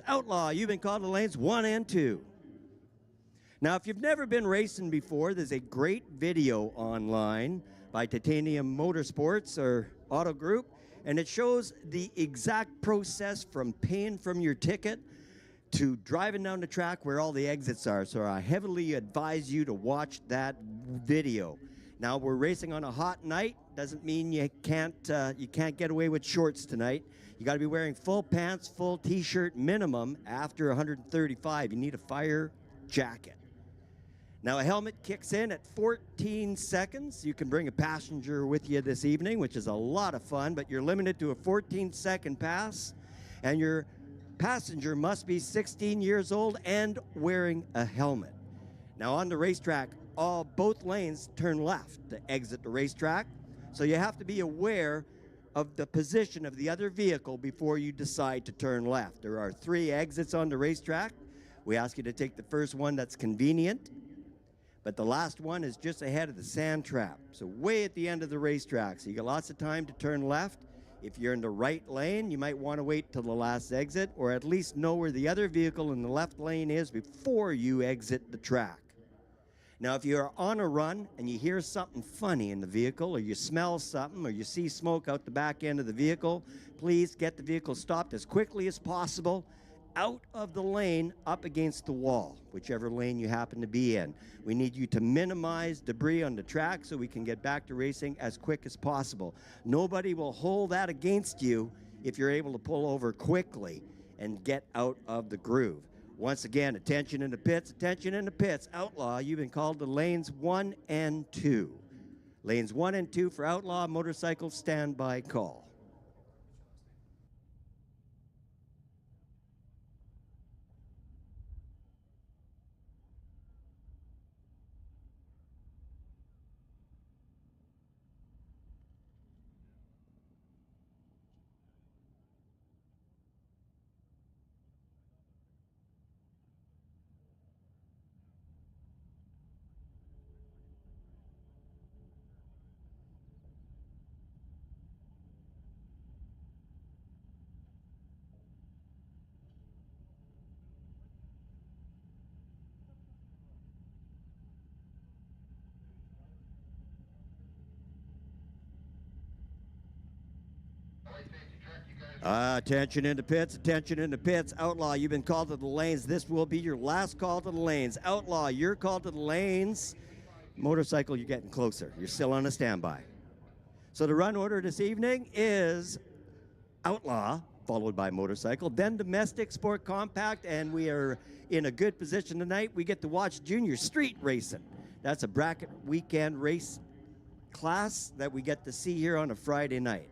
Outlaw, you've been called to lanes 1 and 2. Now, if you've never been racing before, there's a great video online by Titanium Motorsports or Auto Group, and it shows the exact process from paying from your ticket to driving down the track where all the exits are. So I heavily advise you to watch that video. Now, we're racing on a hot night. Doesn't mean you can't get away with shorts tonight. You got to be wearing full pants, full t-shirt minimum after 135. You need a fire jacket. Now, a helmet kicks in at 14 seconds. You can bring a passenger with you this evening, which is a lot of fun, but you're limited to a 14-second pass, and your passenger must be 16 years old and wearing a helmet. Now, on the racetrack, both lanes turn left to exit the racetrack, so you have to be aware of the position of the other vehicle before you decide to turn left. There are 3 exits on the racetrack. We ask you to take the first one that's convenient, but the last one is just ahead of the sand trap, so way at the end of the racetrack. So you got lots of time to turn left. If you're in the right lane, you might want to wait till the last exit, or at least know where the other vehicle in the left lane is before you exit the track. Now, if you're on a run and you hear something funny in the vehicle, or you smell something, or you see smoke out the back end of the vehicle, please get the vehicle stopped as quickly as possible, out of the lane, up against the wall, whichever lane you happen to be in. We need you to minimize debris on the track so we can get back to racing as quick as possible. Nobody will hold that against you if you're able to pull over quickly and get out of the groove. Once again, attention in the pits, attention in the pits. Outlaw, you've been called to lanes 1 and 2. Lanes 1 and 2 for Outlaw motorcycle standby call. Attention in the pits, attention in the pits. Outlaw, you've been called to the lanes. This will be your last call to the lanes. Outlaw, you're called to the lanes. Motorcycle, you're getting closer. You're still on a standby. So the run order this evening is Outlaw, followed by Motorcycle, then Domestic, Sport Compact, and we are in a good position tonight. We get to watch Junior Street Racing. That's a bracket weekend race class that we get to see here on a Friday night.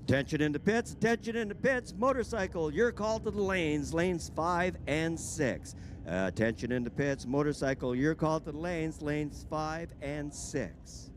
Attention in the pits, attention in the pits. Motorcycle, you're called to the lanes, lanes 5 and 6. Attention in the pits, Motorcycle, you're called to the lanes, lanes 5 and 6.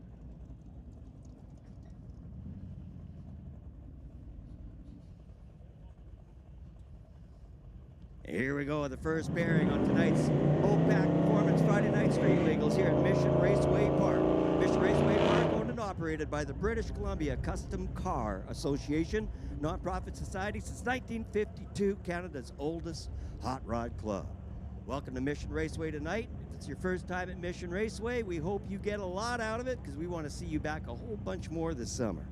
Here we go, the first pairing on tonight's Mopac Performance Friday Night Street Legals here at Mission Raceway Park. Mission Raceway Park, owned and operated by the British Columbia Custom Car Association, nonprofit society since 1952, Canada's oldest hot rod club. Welcome to Mission Raceway tonight. If it's your first time at Mission Raceway, we hope you get a lot out of it because we want to see you back a whole bunch more this summer.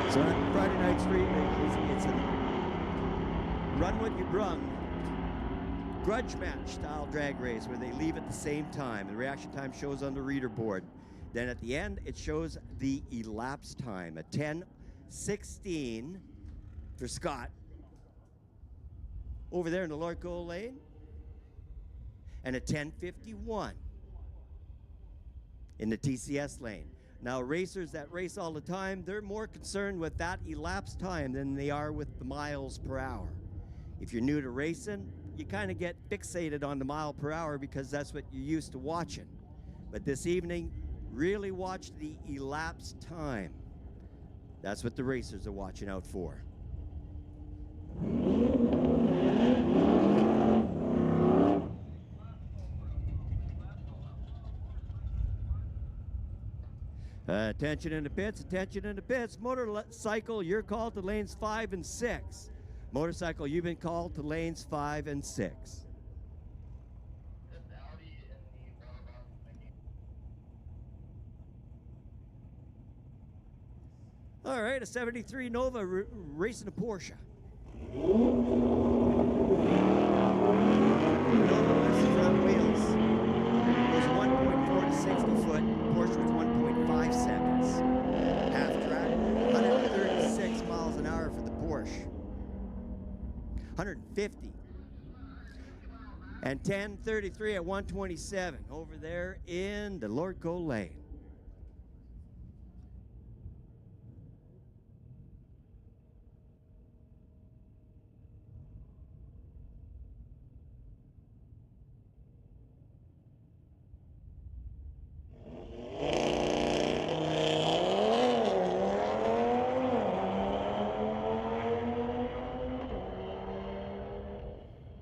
So at Friday Night Street Legals, it's a run what you brung grudge match style drag race where they leave at the same time. The reaction time shows on the reader board. Then at the end, it shows the elapsed time, a 10:16 for Scott over there in the Lorco lane, and a 10:51 in the TCS lane. Now, racers that race all the time, they're more concerned with that elapsed time than they are with the miles per hour. If you're new to racing, you kind of get fixated on the mile per hour because that's what you're used to watching. But this evening, really watch the elapsed time. That's what the racers are watching out for. Attention in the pits, attention in the pits. Motorcycle, you're called to lanes 5 and 6. Motorcycle, you've been called to lanes 5 and 6. All right, a 73 Nova racing a Porsche. Nova was the front wheels. It was 1.4 to 60 foot. Porsche was 1.5 seconds. Half track, 136 miles an hour for the Porsche. 150. And 10:33 at 127 over there in the Lord Cole lane.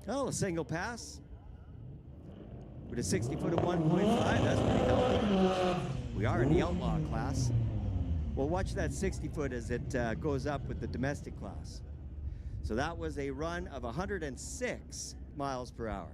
Well, a single pass with a 60 foot of 1.5. That's pretty healthy. We are in the Outlaw class. Well, watch that 60 foot as it goes up with the domestic class. So that was a run of 106 miles per hour.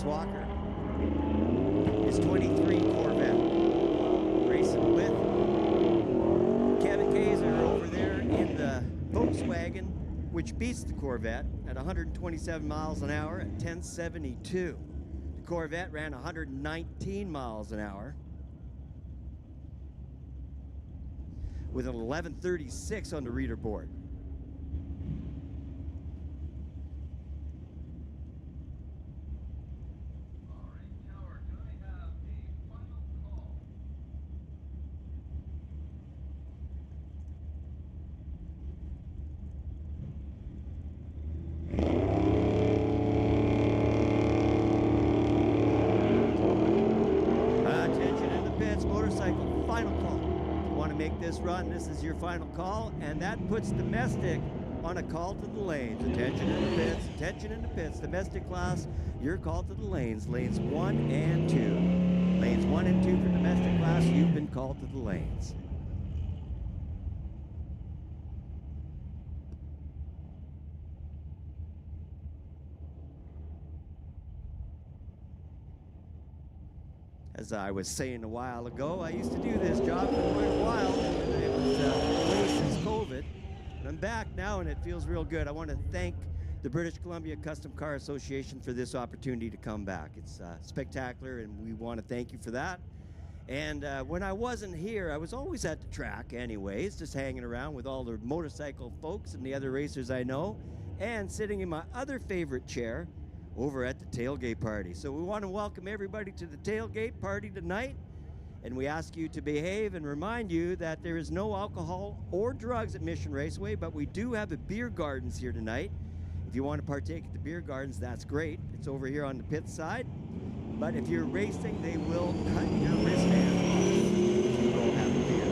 Walker, his 23 Corvette, racing with Kevin Kaiser over there in the Volkswagen, which beats the Corvette at 127 miles an hour at 1072. The Corvette ran 119 miles an hour with an 1136 on the reader board. This run, this is your final call, and that puts domestic on a call to the lanes. Attention in the pits, attention in the pits. Domestic class, you're called to the lanes. Lanes 1 and 2. Lanes 1 and 2 for domestic class, you've been called to the lanes. As I was saying a while ago, I used to do this job for quite a while. It was away since COVID. And I'm back now, and it feels real good. I want to thank the British Columbia Custom Car Association for this opportunity to come back. It's spectacular, and we want to thank you for that. And when I wasn't here, I was always at the track anyways, just hanging around with all the motorcycle folks and the other racers I know, and sitting in my other favorite chair, over at the tailgate party. So we want to welcome everybody to the tailgate party tonight, and we ask you to behave and remind you that there is no alcohol or drugs at Mission Raceway, but we do have a beer gardens here tonight. If you want to partake at the beer gardens, that's great. It's over here on the pit side. But if you're racing, they will cut your wristband off if you go have a beer.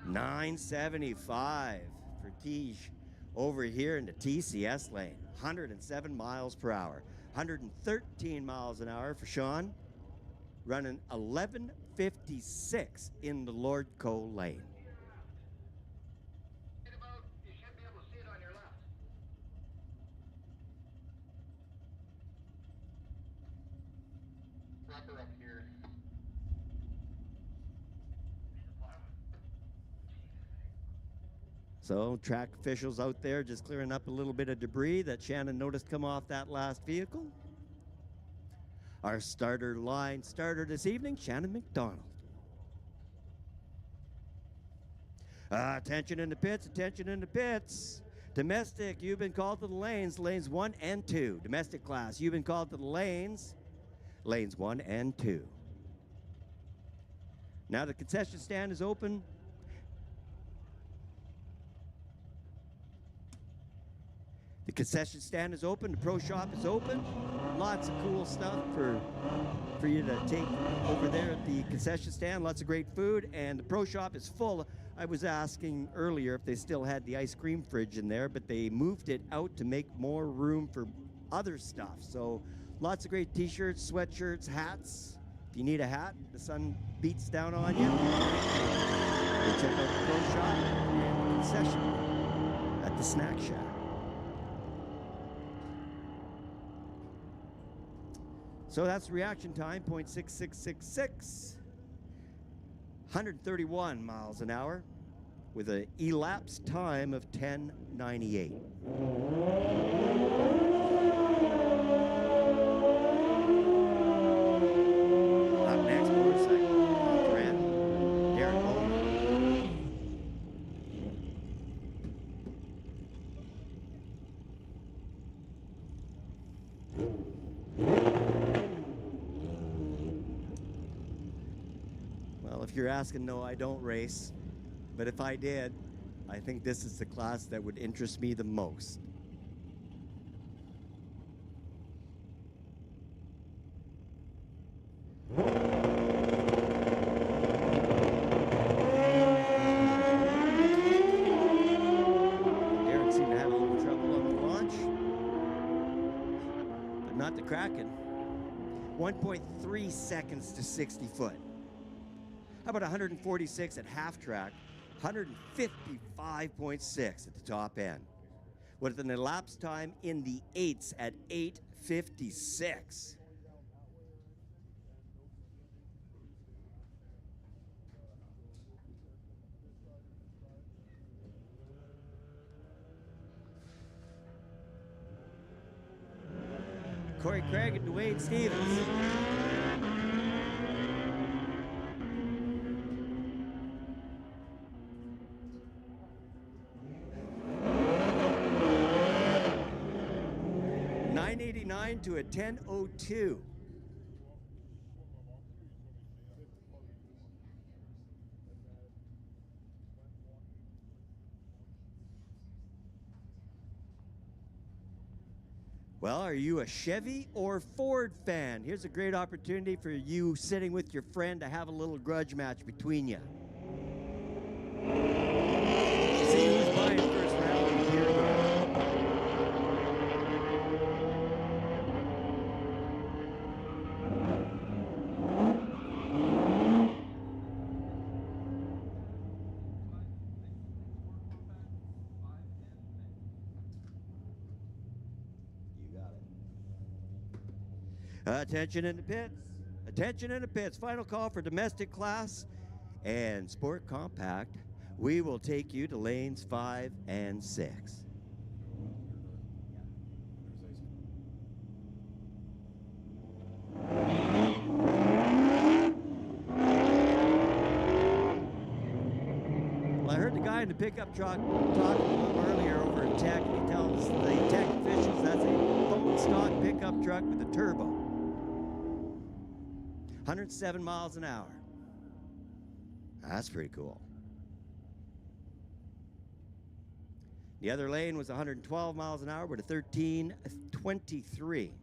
$9.75 for Tej over here in the TCS lane. 107 miles per hour. 113 miles an hour for Sean. Running 11:56 in the Lord Cole lane. You should be able to see it on your left. Wrap her up here. So track officials out there just clearing up a little bit of debris that Shannon noticed come off that last vehicle. Our starter this evening, Shannon McDonald. Attention in the pits, attention in the pits. Domestic, you've been called to the lanes, lanes 1 and 2. Domestic class, you've been called to the lanes, lanes 1 and 2. Now the concession stand is open. The concession stand is open, the pro shop is open. Lots of cool stuff for you to take over there at the concession stand. Lots of great food, and the pro shop is full. I was asking earlier if they still had the ice cream fridge in there, but they moved it out to make more room for other stuff. So lots of great t-shirts, sweatshirts, hats. If you need a hat, the sun beats down on you, go check out the pro shop and the concession at the snack shack. So that's reaction time, 0.6666. 131 miles an hour with an elapsed time of 10:98. Up next, motorcycle, Grant, Darren Bowman. Well, if you're asking, no, I don't race. But if I did, I think this is the class that would interest me the most. Derek seemed to have a little trouble on the launch, but not the Kraken. 1.3 seconds to 60 foot. How about 146 at half track? 155.6 at the top end, with an elapsed time in the 8s at 8:56. Corey Craig and Dwayne Stevens. To a 10:02. Well, are you a Chevy or Ford fan? Here's a great opportunity for you sitting with your friend to have a little grudge match between you. See who's buying first round here. Attention in the pits. Attention in the pits. Final call for domestic class and sport compact. We will take you to lanes 5 and 6. Well, I heard the guy in the pickup truck talking a little earlier over at Tech, and he tells the Tech officials that's a bone stock pickup truck with a turbo. 107 miles an hour. That's pretty cool. The other lane was 112 miles an hour with a 13:23.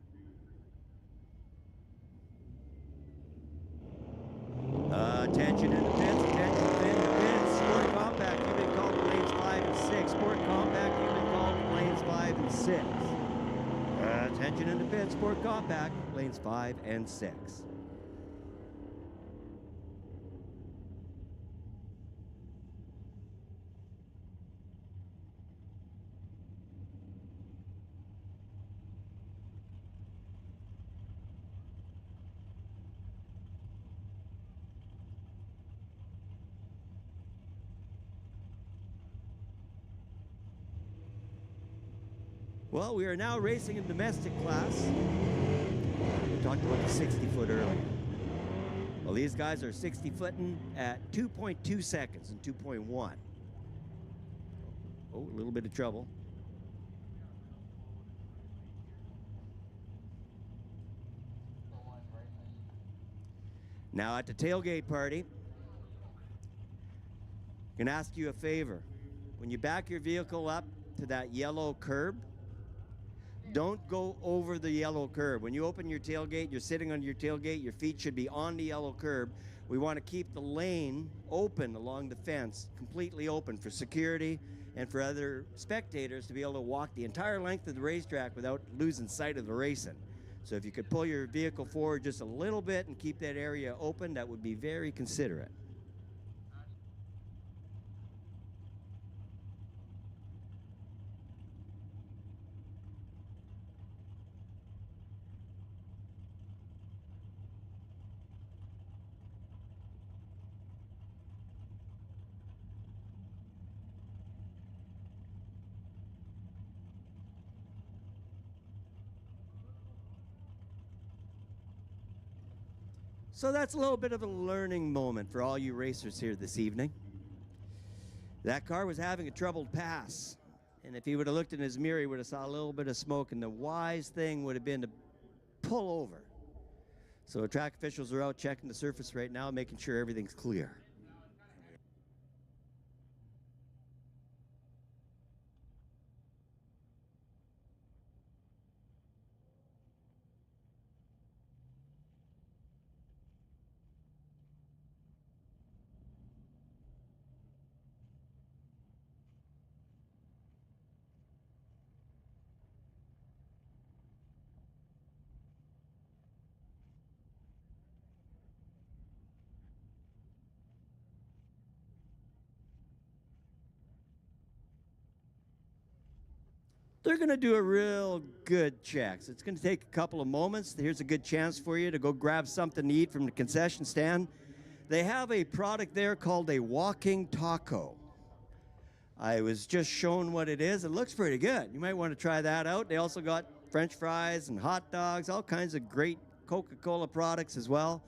Attention in the pits, attention in the pits. Sport compact, you've been called to lanes 5 and 6. Sport compact, you've been called to lanes 5 and 6. Attention in the pits, sport compact, lanes 5 and 6. Well, we are now racing in domestic class. We talked about the 60-foot earlier. Well, these guys are 60-footing at 2.2 seconds and 2.1. Oh, a little bit of trouble. Now at the tailgate party, I'm gonna ask you a favor. When you back your vehicle up to that yellow curb, don't go over the yellow curb. When you open your tailgate, you're sitting on your tailgate, your feet should be on the yellow curb. We want to keep the lane open along the fence, completely open for security and for other spectators to be able to walk the entire length of the racetrack without losing sight of the racing. So if you could pull your vehicle forward just a little bit and keep that area open, that would be very considerate. So that's a little bit of a learning moment for all you racers here this evening. That car was having a troubled pass. And if he would have looked in his mirror, he would have saw a little bit of smoke, and the wise thing would have been to pull over. So track officials are out checking the surface right now, making sure everything's clear. They're going to do a real good check. So it's going to take a couple of moments. Here's a good chance for you to go grab something to eat from the concession stand. They have a product there called a walking taco. I was just shown what it is. It looks pretty good. You might want to try that out. They also got French fries and hot dogs, all kinds of great Coca-Cola products as well.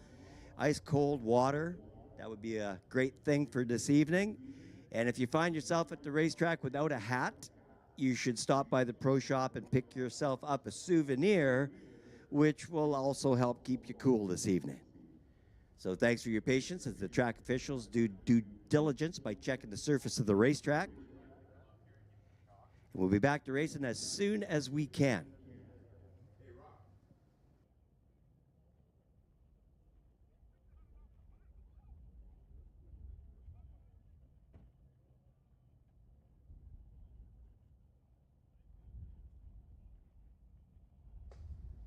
Ice cold water. That would be a great thing for this evening. And if you find yourself at the racetrack without a hat, you should stop by the pro shop and pick yourself up a souvenir, which will also help keep you cool this evening. So thanks for your patience as the track officials do due diligence by checking the surface of the racetrack. And we'll be back to racing as soon as we can.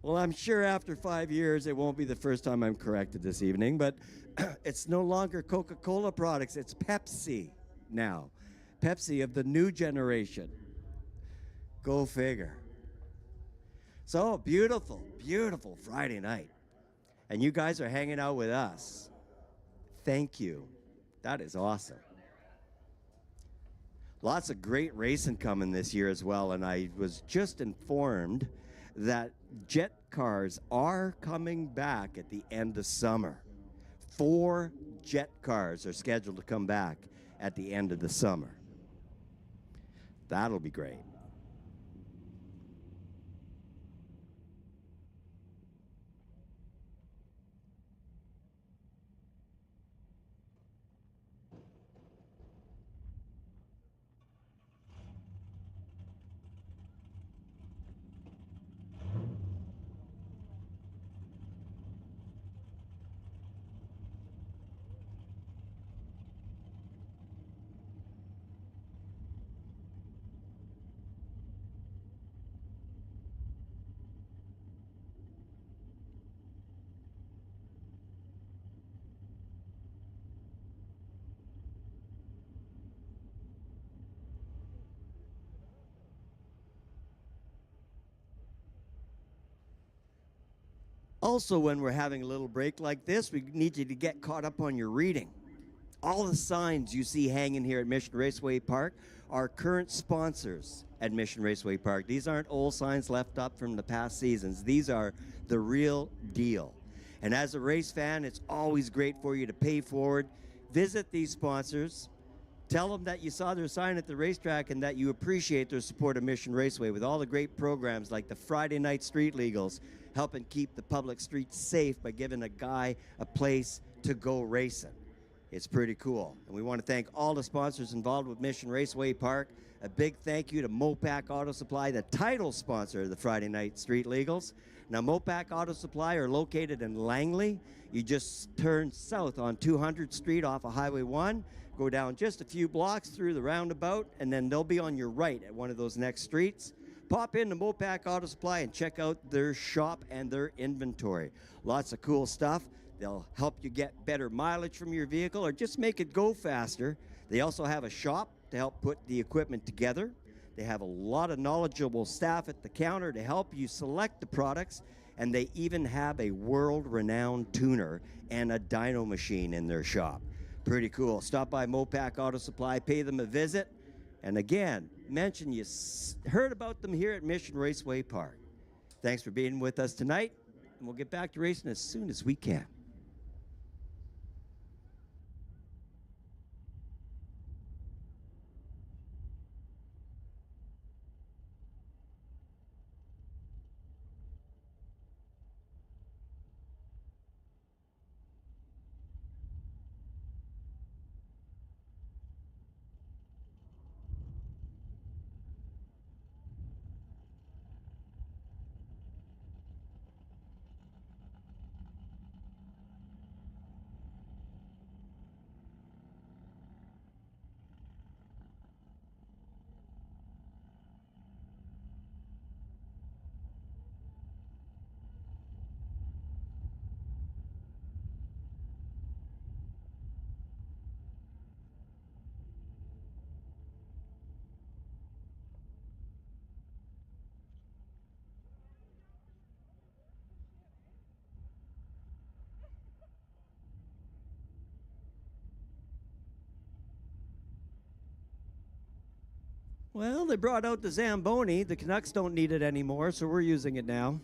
Well, I'm sure after 5 years, it won't be the first time I'm corrected this evening, but it's no longer Coca-Cola products, it's Pepsi now. Pepsi of the new generation. Go figure. So beautiful, beautiful Friday night. And you guys are hanging out with us. Thank you. That is awesome. Lots of great racing coming this year as well, and I was just informed that jet cars are coming back at the end of summer. 4 jet cars are scheduled to come back at the end of the summer. That'll be great. Also, when we're having a little break like this, we need you to get caught up on your reading. All the signs you see hanging here at Mission Raceway Park are current sponsors at Mission Raceway Park. These aren't old signs left up from the past seasons. These are the real deal. And as a race fan, it's always great for you to pay forward. Visit these sponsors. Tell them that you saw their sign at the racetrack and that you appreciate their support of Mission Raceway with all the great programs like the Friday Night Street Legals, helping keep the public streets safe by giving a guy a place to go racing. It's pretty cool. And we want to thank all the sponsors involved with Mission Raceway Park. A big thank you to Mopac Auto Supply, the title sponsor of the Friday Night Street Legals. Now, Mopac Auto Supply are located in Langley. You just turn south on 200th Street off of Highway 1, go down just a few blocks through the roundabout, and then they'll be on your right at one of those next streets. Pop into Mopac Auto Supply and check out their shop and their inventory. Lots of cool stuff. They'll help you get better mileage from your vehicle or just make it go faster. They also have a shop to help put the equipment together. They have a lot of knowledgeable staff at the counter to help you select the products, and they even have a world-renowned tuner and a dyno machine in their shop. Pretty cool. Stop by Mopac Auto Supply, pay them a visit, and again, mention you heard about them here at Mission Raceway Park. Thanks for being with us tonight, and we'll get back to racing as soon as we can. Well, they brought out the Zamboni. The Canucks don't need it anymore, so we're using it now.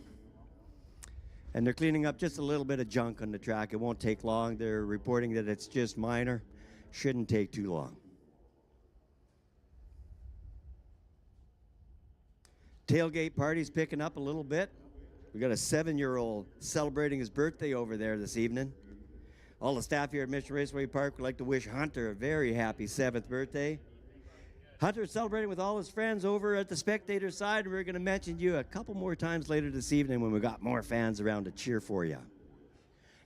And they're cleaning up just a little bit of junk on the track. It won't take long. They're reporting that it's just minor. Shouldn't take too long. Tailgate party's picking up a little bit. We got a 7-year-old celebrating his birthday over there this evening. All the staff here at Mission Raceway Park would like to wish Hunter a very happy 7th birthday. Hunter's celebrating with all his friends over at the spectator side. We're going to mention you a couple more times later this evening when we got more fans around to cheer for you.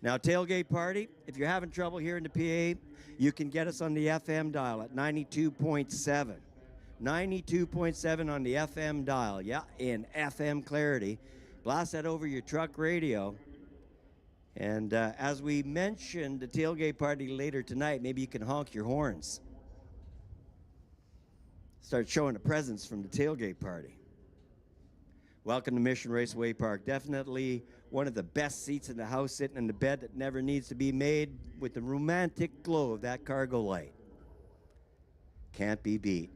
Now, tailgate party, if you're having trouble here in the PA, you can get us on the FM dial at 92.7. 92.7 on the FM dial, yeah, in FM clarity. Blast that over your truck radio. And as we mentioned the tailgate party later tonight, maybe you can honk your horns. Start showing a presence from the tailgate party. Welcome to Mission Raceway Park. Definitely one of the best seats in the house, sitting in the bed that never needs to be made with the romantic glow of that cargo light. Can't be beat.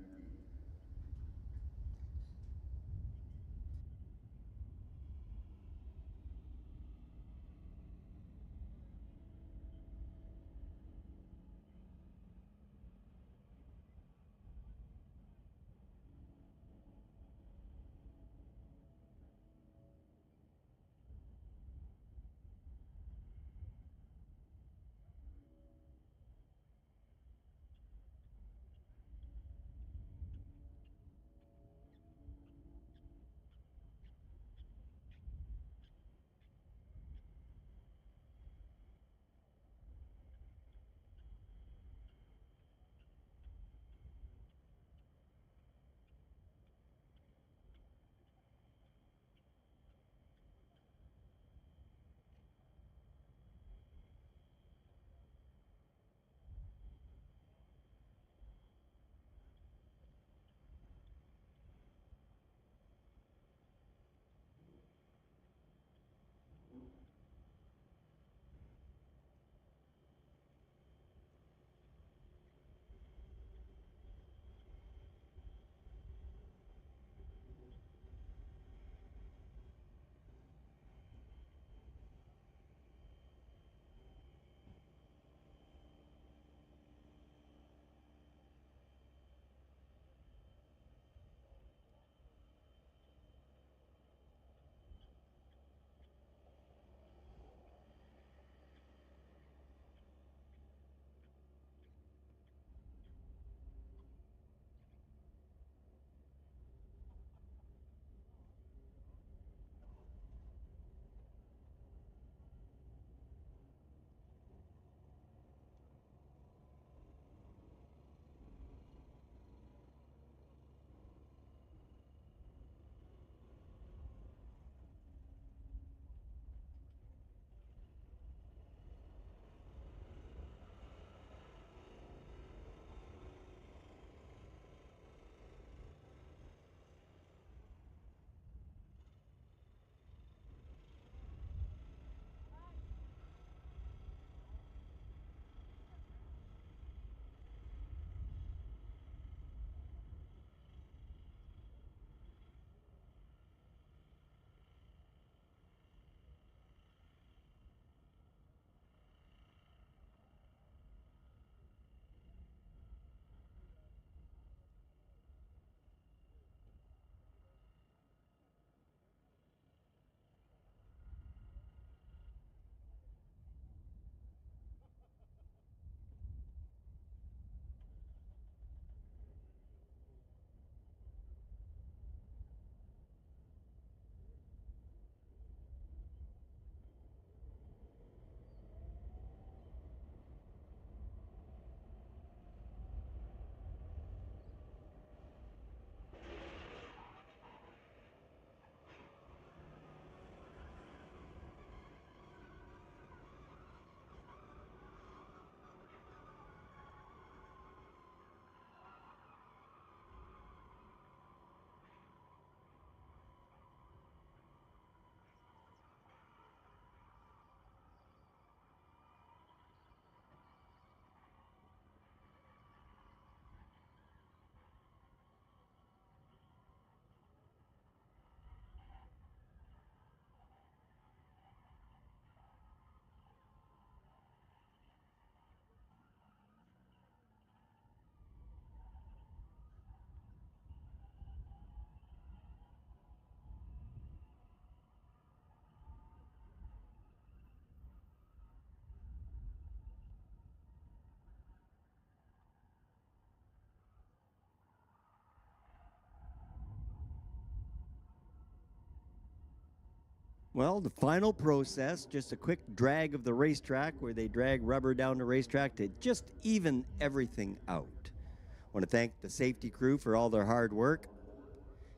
Well, the final process, just a quick drag of the racetrack where they drag rubber down the racetrack to just even everything out. I want to thank the safety crew for all their hard work,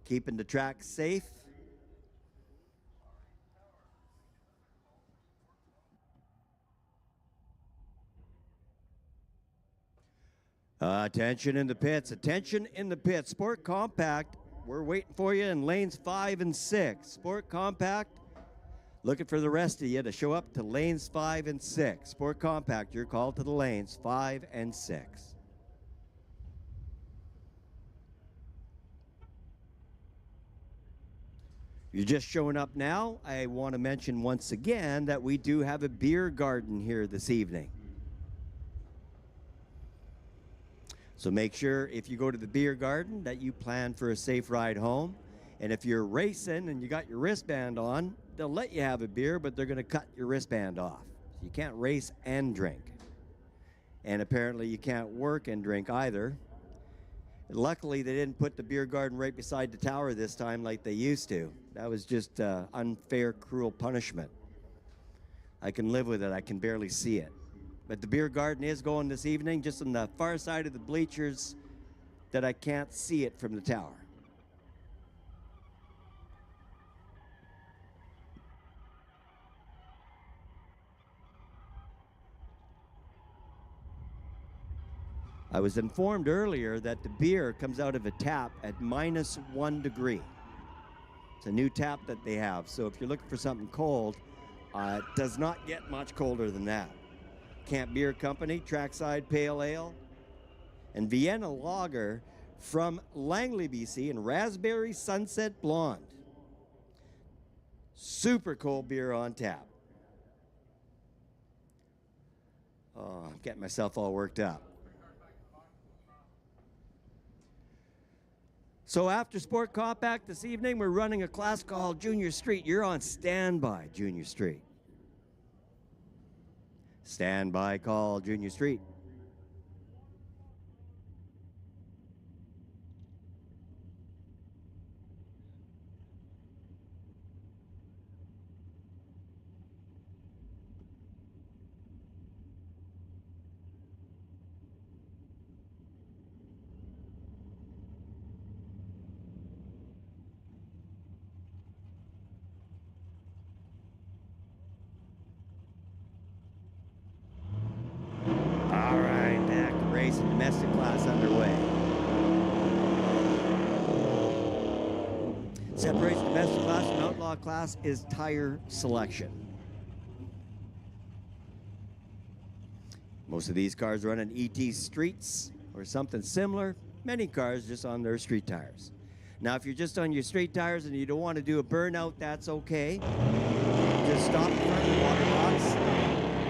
keeping the track safe. Attention in the pits, attention in the pits. Sport Compact, we're waiting for you in lanes 5 and 6. Sport Compact, looking for the rest of you to show up to lanes 5 and 6. Sport Compact, you're called to the lanes 5 and 6. You're just showing up now. I want to mention once again that we do have a beer garden here this evening. So make sure if you go to the beer garden that you plan for a safe ride home. And if you're racing and you got your wristband on, they'll let you have a beer, but they're going to cut your wristband off. So you can't race and drink. And apparently you can't work and drink either. Luckily, they didn't put the beer garden right beside the tower this time like they used to. That was just unfair, cruel punishment. I can live with it. I can barely see it. But the beer garden is going this evening, just on the far side of the bleachers that I can't see it from the tower. I was informed earlier that the beer comes out of a tap at -1 degree. It's a new tap that they have, so if you're looking for something cold, it does not get much colder than that. Camp Beer Company, Trackside Pale Ale, and Vienna Lager from Langley, BC, and Raspberry Sunset Blonde. Super cold beer on tap. Oh, I'm getting myself all worked up. So after Sport Compact this evening, we're running a class called Junior Street. You're on standby, Junior Street. Standby call, Junior Street. All right, back to racing, domestic class underway. Separates domestic class from outlaw class is tire selection. Most of these cars run on ET streets or something similar. Many cars just on their street tires. Now, if you're just on your street tires and you don't want to do a burnout, that's okay. Just stop in front of the water box,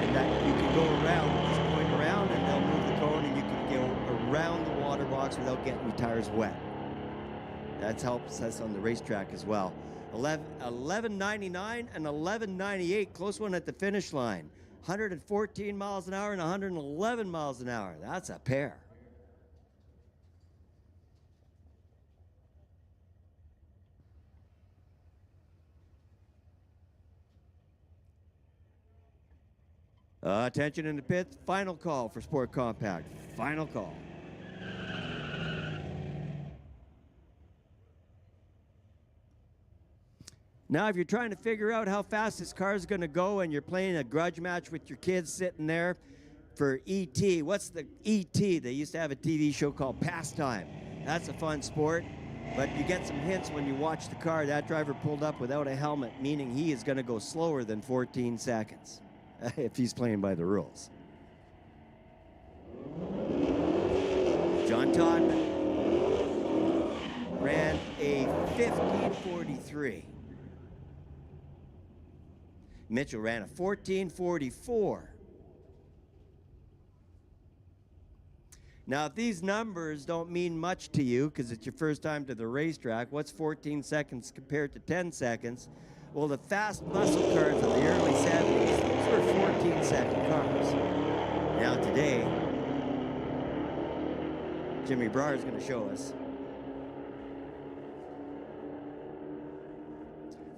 and that you can go around. Just point around, and they'll move the cone, and you can go around the water box without getting your tires wet. That helps us on the racetrack as well. 11.99 and 11.98, close one at the finish line. 114 miles an hour and 111 miles an hour. That's a pair. Attention in the pits, final call for Sport Compact. Final call. Now, if you're trying to figure out how fast this car is going to go and you're playing a grudge match with your kids sitting there for ET, what's the ET? They used to have a TV show called Pastime. That's a fun sport, but you get some hints when you watch the car. That driver pulled up without a helmet, meaning he is going to go slower than 14 seconds if he's playing by the rules. John Todman ran a 15:43. Mitchell ran a 14:44. Now, if these numbers don't mean much to you because it's your first time to the racetrack, what's 14 seconds compared to 10 seconds? Well, the fast muscle cars of the early 70s, those were 14-second cars. Now today, Jimmy Brewer is going to show us.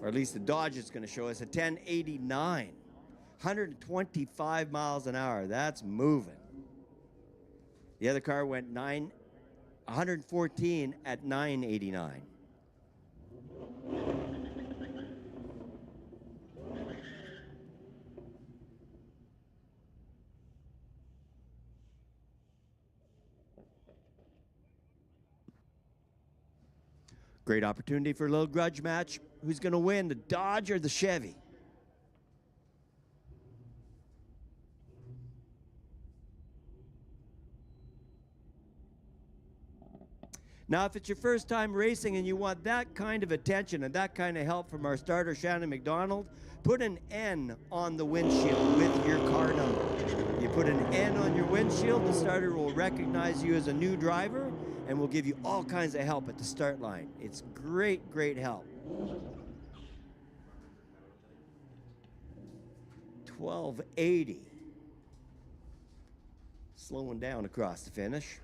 or at least the Dodge is going to show us, a 1089. 125 miles an hour. That's moving. The other car went 114 at 989. Great opportunity for a little grudge match. Who's going to win, the Dodge or the Chevy? Now, if it's your first time racing and you want that kind of attention and that kind of help from our starter, Shannon McDonald, put an N on the windshield with your car number. You put an N on your windshield, the starter will recognize you as a new driver and will give you all kinds of help at the start line. It's great, great help. 1280. Slowing down across the finish.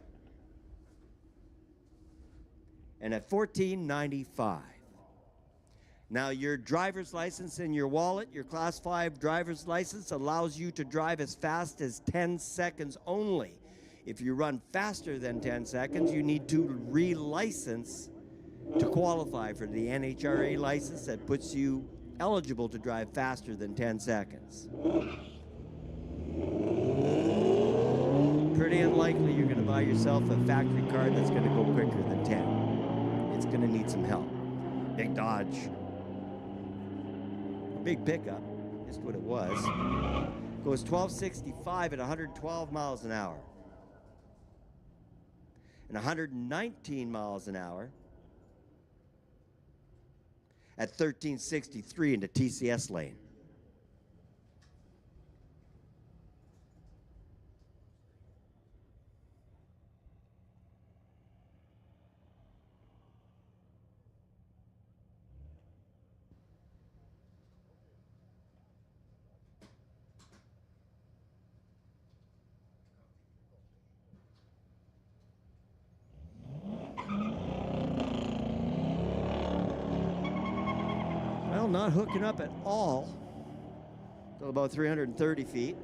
And at 1495. Now your driver's license in your wallet, your Class 5 driver's license allows you to drive as fast as 10 seconds only. If you run faster than 10 seconds, you need to re-license to qualify for the NHRA license that puts you eligible to drive faster than 10 seconds. Pretty unlikely you're going to buy yourself a factory car that's going to go quicker than 10. It's going to need some help. Big Dodge. Big pickup. Just what it was. Goes 1265 at 112 miles an hour. And 119 miles an hour at 1363 into TCS lane. Well, not hooking up at all. Still about 330 feet.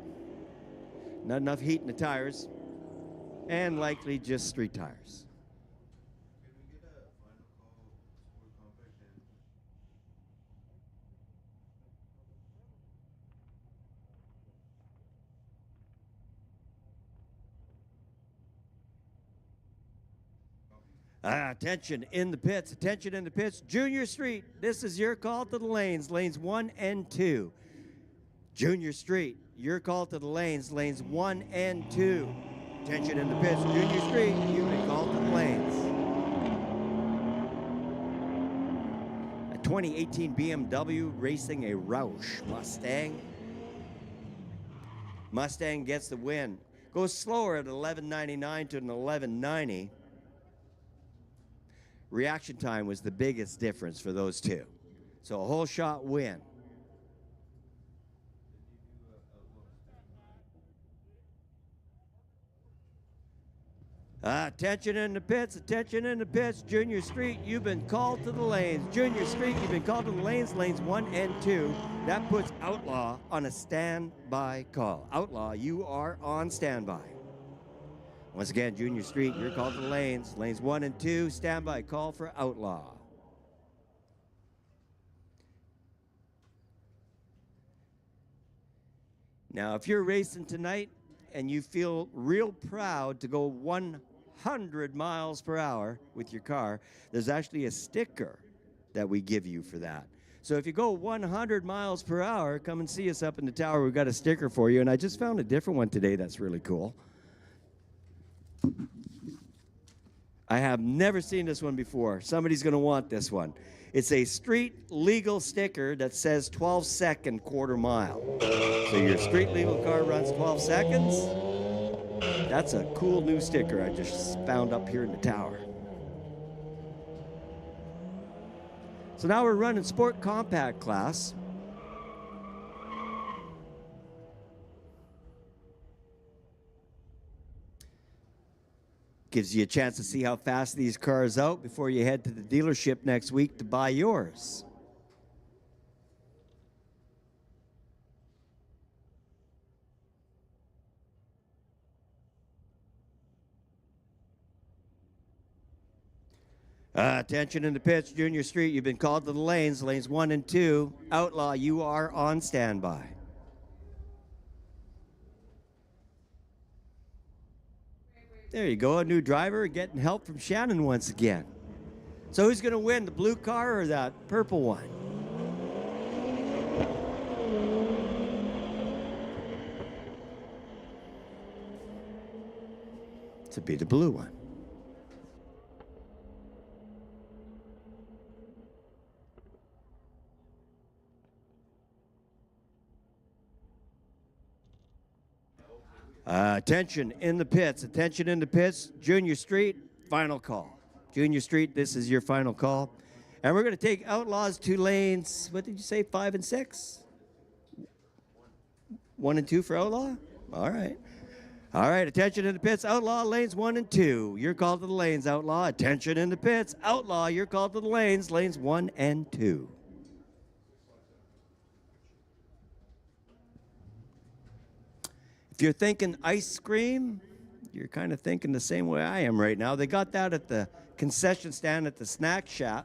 Not enough heat in the tires. And likely just street tires. Attention in the pits, attention in the pits. Junior Street, this is your call to the lanes 1 and 2. Junior Street, your call to the lanes 1 and 2. Attention in the pits, Junior Street, you've been called to the lanes. A 2018 BMW racing a Roush Mustang. Mustang gets the win. Goes slower at 1199 to an 1190. Reaction time was the biggest difference for those two. So a whole shot win. Attention in the pits, attention in the pits. Junior Street, you've been called to the lanes. Junior Street, you've been called to the lanes 1 and 2. That puts Outlaw on a standby call. Outlaw, you are on standby. Once again, Junior Street, you're called to the lanes 1 and 2, standby call for Outlaw. Now, if you're racing tonight and you feel real proud to go 100 miles per hour with your car, there's actually a sticker that we give you for that. So if you go 100 miles per hour, come and see us up in the tower. We've got a sticker for you, and I just found a different one today that's really cool. I have never seen this one before. Somebody's going to want this one. It's a street legal sticker that says 12-second quarter mile. So your street legal car runs 12 seconds. That's a cool new sticker I just found up here in the tower. So now we're running Sport Compact class. Gives you a chance to see how fast these cars out before you head to the dealership next week to buy yours. Attention in the pits, Junior Street. You've been called to the lanes, lanes 1 and 2. Outlaw, you are on standby. There you go, a new driver getting help from Shannon once again. So who's going to win, the blue car or that purple one? To be the blue one. Attention in the pits. Attention in the pits. Junior Street, final call. Junior Street, this is your final call. And we're going to take Outlaws 2 lanes. What did you say, 5 and 6? 1 and 2 for Outlaw? All right. All right, attention in the pits. Outlaw, lanes 1 and 2. You're called to the lanes, Outlaw. Attention in the pits. Outlaw, you're called to the lanes, lanes 1 and 2. If you're thinking ice cream, you're kind of thinking the same way I am right now. They got that at the concession stand at the snack shack.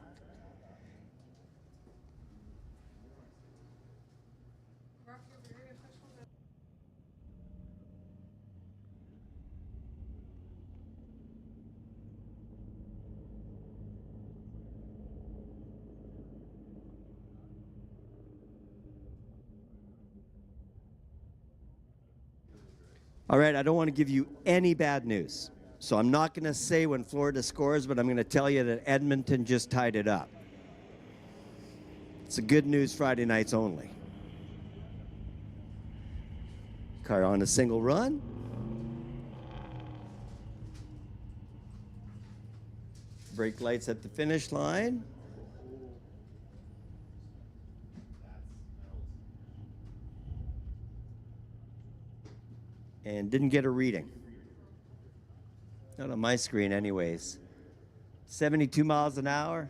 All right, I don't want to give you any bad news. So I'm not going to say when Florida scores, but I'm going to tell you that Edmonton just tied it up. It's a good news Friday nights only. Car on a single run. Brake lights at the finish line. And didn't get a reading. Not on my screen anyways. 72 miles an hour.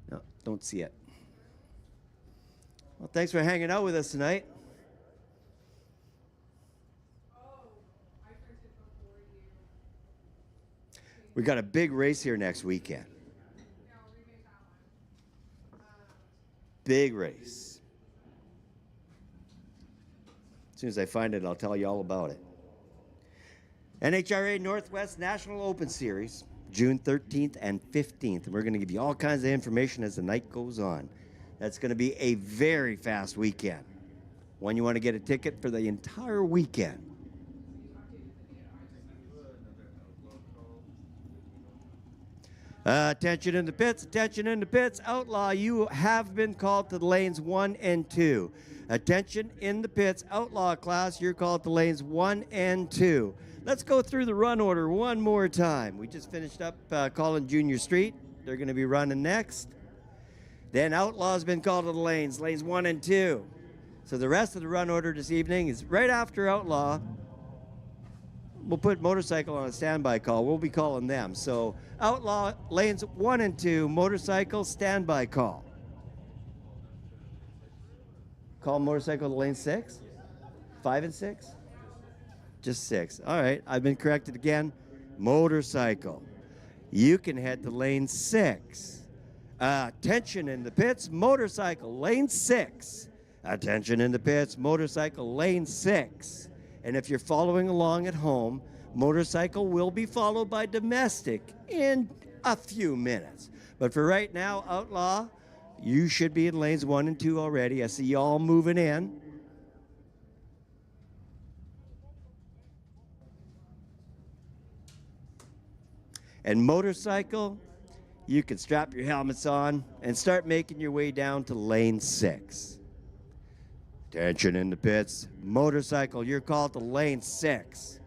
No, don't see it. Well, thanks for hanging out with us tonight. We got a big race here next weekend. Big race. As soon as I find it, I'll tell you all about it. NHRA Northwest National Open Series, June 13th and 15th. And we're going to give you all kinds of information as the night goes on. That's going to be a very fast weekend. One you want to get a ticket for the entire weekend. Attention in the pits, attention in the pits. Outlaw, you have been called to the lanes 1 and 2. Attention in the pits, Outlaw class, you're called to lanes 1 and 2. Let's go through the run order one more time. We just finished up calling Junior Street. They're going to be running next. Then Outlaw's been called to the lanes 1 and 2. So the rest of the run order this evening is right after Outlaw. We'll put Motorcycle on a standby call. We'll be calling them. So Outlaw, lanes 1 and 2, Motorcycle, standby call. Call Motorcycle to lane 6? 5 and 6? Just 6. All right, I've been corrected again. Motorcycle. You can head to lane 6. Attention in the pits, Motorcycle, lane 6. Attention in the pits, Motorcycle, lane 6. And if you're following along at home, Motorcycle will be followed by Domestic in a few minutes. But for right now, Outlaw, you should be in lanes 1 and 2 already. I see you all moving in. And Motorcycle, you can strap your helmets on and start making your way down to lane 6. Attention in the pits. Motorcycle, you're called to lane 6.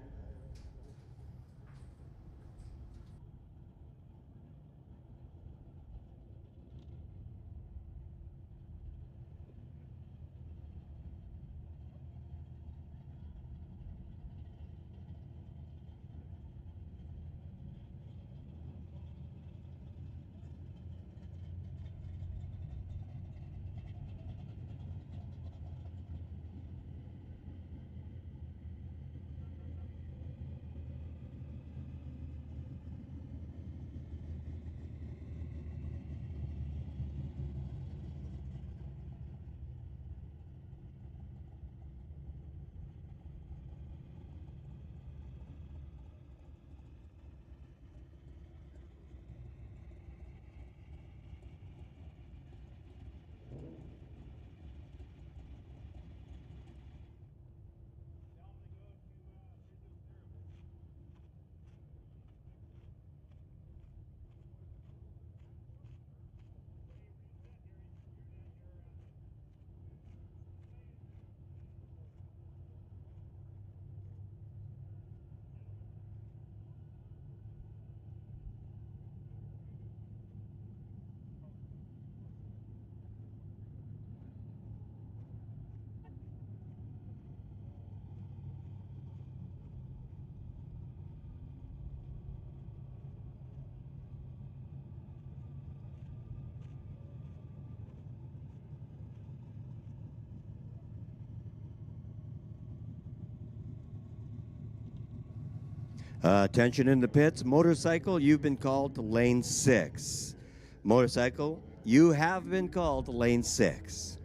Attention in the pits. Motorcycle, you've been called to lane 6. Motorcycle, you have been called to lane 6.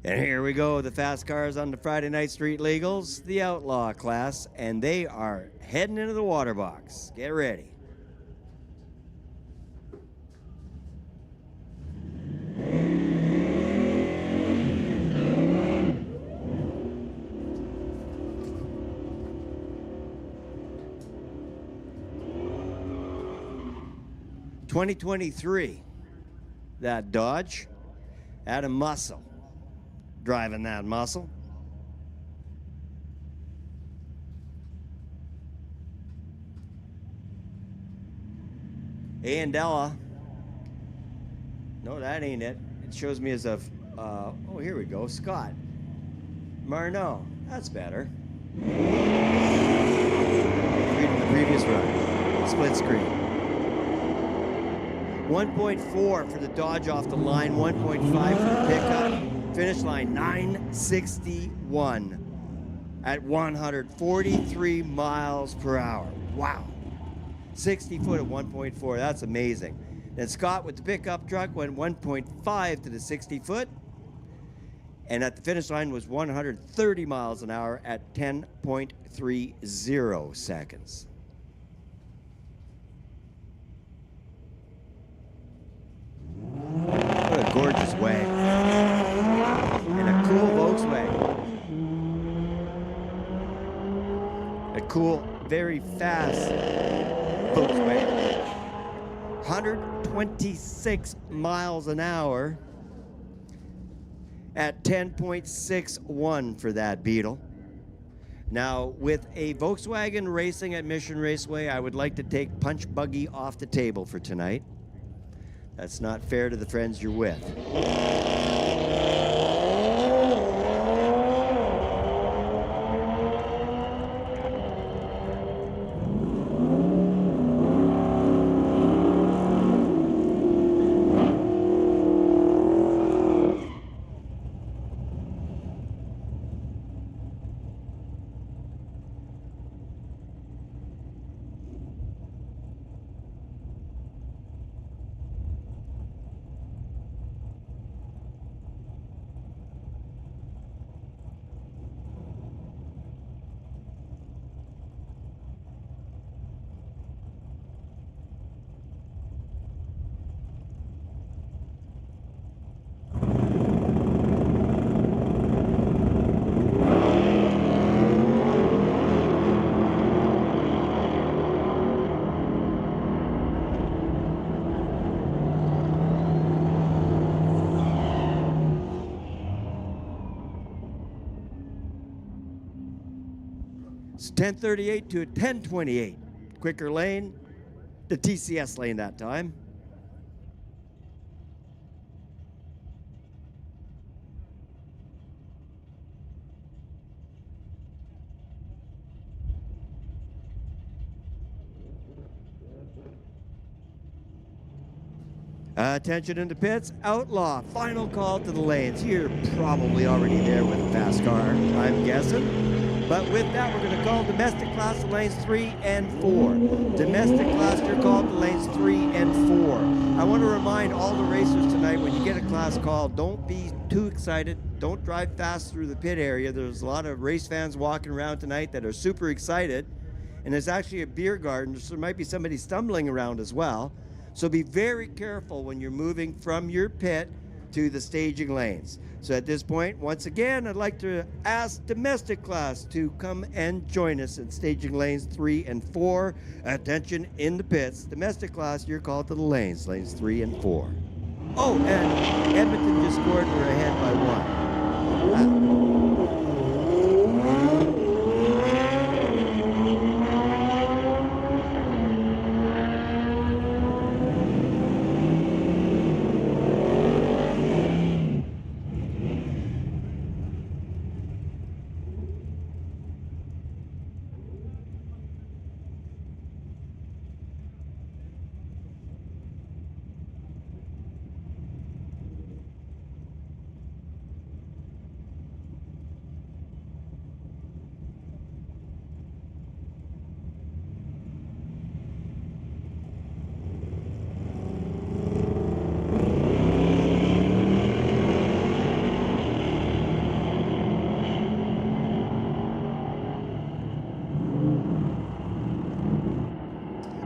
And here we go, the fast cars on the Friday Night Street Legals, the Outlaw class, and they are heading into the water box. Get ready. '23, that Dodge had a muscle. Driving that muscle. Andella. No, that ain't it. It shows me as a, oh, here we go, Scott. Marno, that's better. Reading the previous run. Split screen. 1.4 for the Dodge off the line, 1.5 for the pickup. Finish line 961 at 143 miles per hour. Wow. 60 foot at 1.4, that's amazing. Then Scott with the pickup truck went 1.5 to the 60 foot. And at the finish line was 130 miles an hour at 10.30 seconds. What a gorgeous way. And a cool Volkswagen. A cool, very fast Volkswagen. 126 miles an hour at 10.61 for that Beetle. Now, with a Volkswagen racing at Mission Raceway, I would like to take Punch Buggy off the table for tonight. That's not fair to the friends you're with. It's 10:38 to a 10:28. Quicker lane, the TCS lane that time. Attention in the pits, Outlaw, final call to the lanes. You're probably already there with a fast car, I'm guessing. But with that, we're going to call domestic class to lanes 3 and 4. Domestic class, you're called to lanes 3 and 4. I want to remind all the racers tonight, when you get a class call, don't be too excited. Don't drive fast through the pit area. There's a lot of race fans walking around tonight that are super excited. And there's actually a beer garden, so there might be somebody stumbling around as well. So be very careful when you're moving from your pit to the staging lanes. So at this point, once again, I'd like to ask domestic class to come and join us in staging lanes 3 and 4. Attention in the pits. Domestic class, you're called to the lanes 3 and 4. Oh, and Edmonton just scored. We're ahead by 1.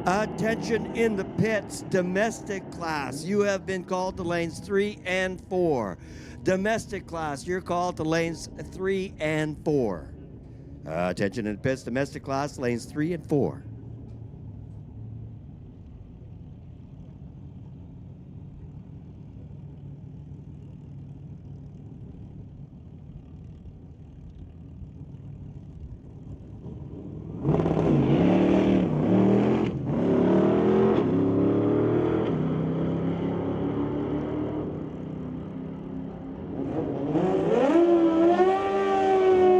Attention in the pits, domestic class. You have been called to lanes 3 and 4. Domestic class, you're called to lanes 3 and 4. Attention in the pits, domestic class, lanes 3 and 4.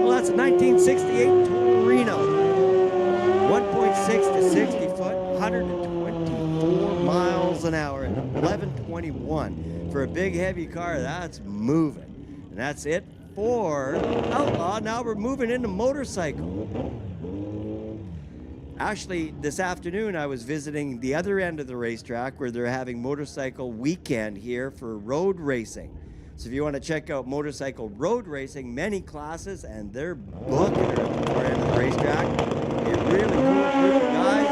Well, that's a 1968 Torino. 1.6 to 60 foot, 124 miles an hour at 1121. For a big, heavy car, that's moving. And that's it for Outlaw. Now we're moving into motorcycle. Actually, this afternoon I was visiting the other end of the racetrack where they're having motorcycle weekend here for road racing. So if you want to check out motorcycle road racing, many classes, and they're booking it at the far end of the racetrack. A really cool group of guys.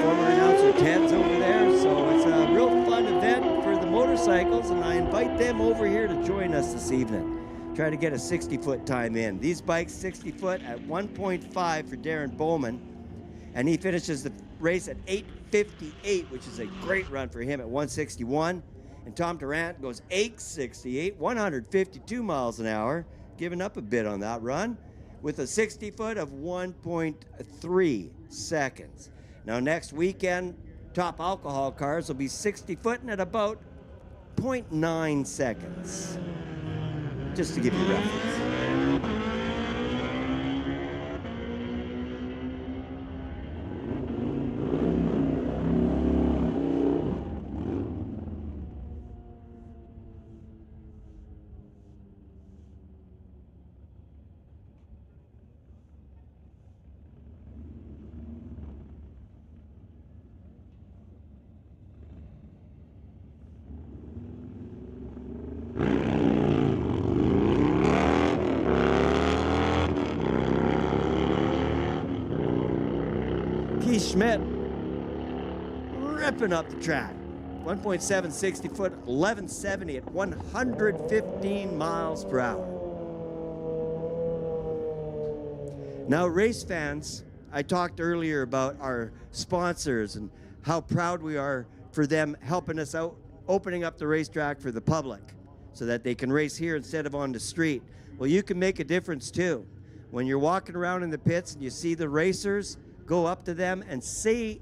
Former announcer Ted's over there, so it's a real fun event for the motorcycles, and I invite them over here to join us this evening. Try to get a 60-foot time in. These bikes 60 foot at 1.5 for Darren Bowman, and he finishes the race at 8:58, which is a great run for him at 161. And Tom Durant goes 8:68, 152 miles an hour, giving up a bit on that run, with a 60 foot of 1.3 seconds. Now next weekend, top alcohol cars will be 60 foot and at about 0.9 seconds. Just to give you reference. Schmidt ripping up the track. 1.7, 60 foot, 1170 at 115 miles per hour. Now, race fans, I talked earlier about our sponsors and how proud we are for them helping us out, opening up the racetrack for the public so that they can race here instead of on the street. Well, you can make a difference too. When you're walking around in the pits and you see the racers, go up to them and say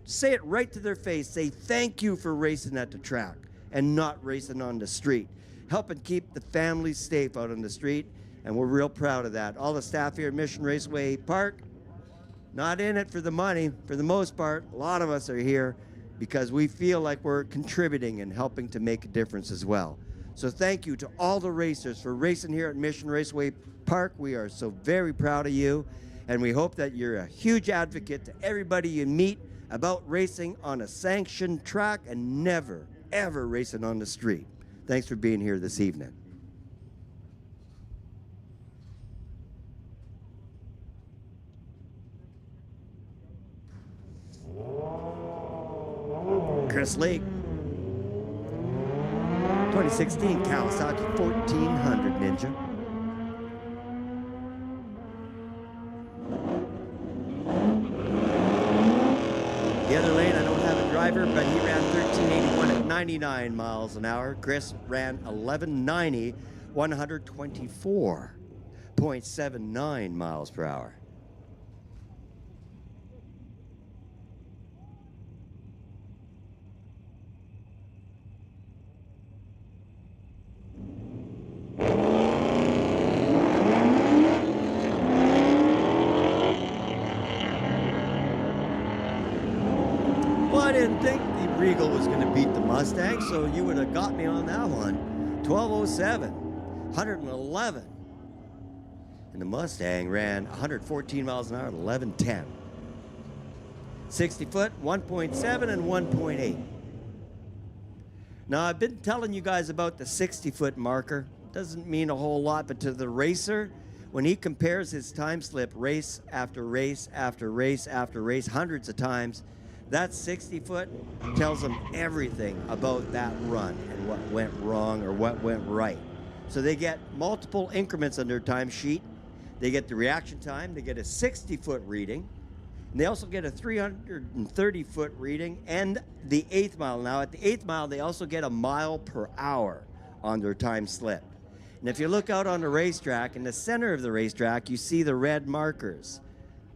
it right to their face. Say thank you for racing at the track and not racing on the street. Helping keep the families safe out on the street, and we're real proud of that. All the staff here at Mission Raceway Park, not in it for the money, for the most part. A lot of us are here because we feel like we're contributing and helping to make a difference as well. So thank you to all the racers for racing here at Mission Raceway Park. We are so very proud of you. And we hope that you're a huge advocate to everybody you meet about racing on a sanctioned track and never, ever racing on the street. Thanks for being here this evening. Chris Lake, 2016 Kawasaki 1400 Ninja. The other lane, I don't have a driver, but he ran 1381 at 99 miles an hour. Chris ran 1190, 124.79 miles per hour. I didn't think the Regal was going to beat the Mustang, so you would have got me on that one. 1207, 111. And the Mustang ran 114 miles an hour at 1110. 60 foot, 1.7 and 1.8. Now, I've been telling you guys about the 60-foot marker. Doesn't mean a whole lot, but to the racer, when he compares his time slip race after race after race after race, hundreds of times, That 60 foot tells them everything about that run and what went wrong or what went right. So they get multiple increments on their timesheet. They get the reaction time, they get a 60 foot reading, and they also get a 330 foot reading and the 8th mile. Now at the 8th mile, they also get a mile per hour on their time slip. And if you look out on the racetrack, in the center of the racetrack, you see the red markers.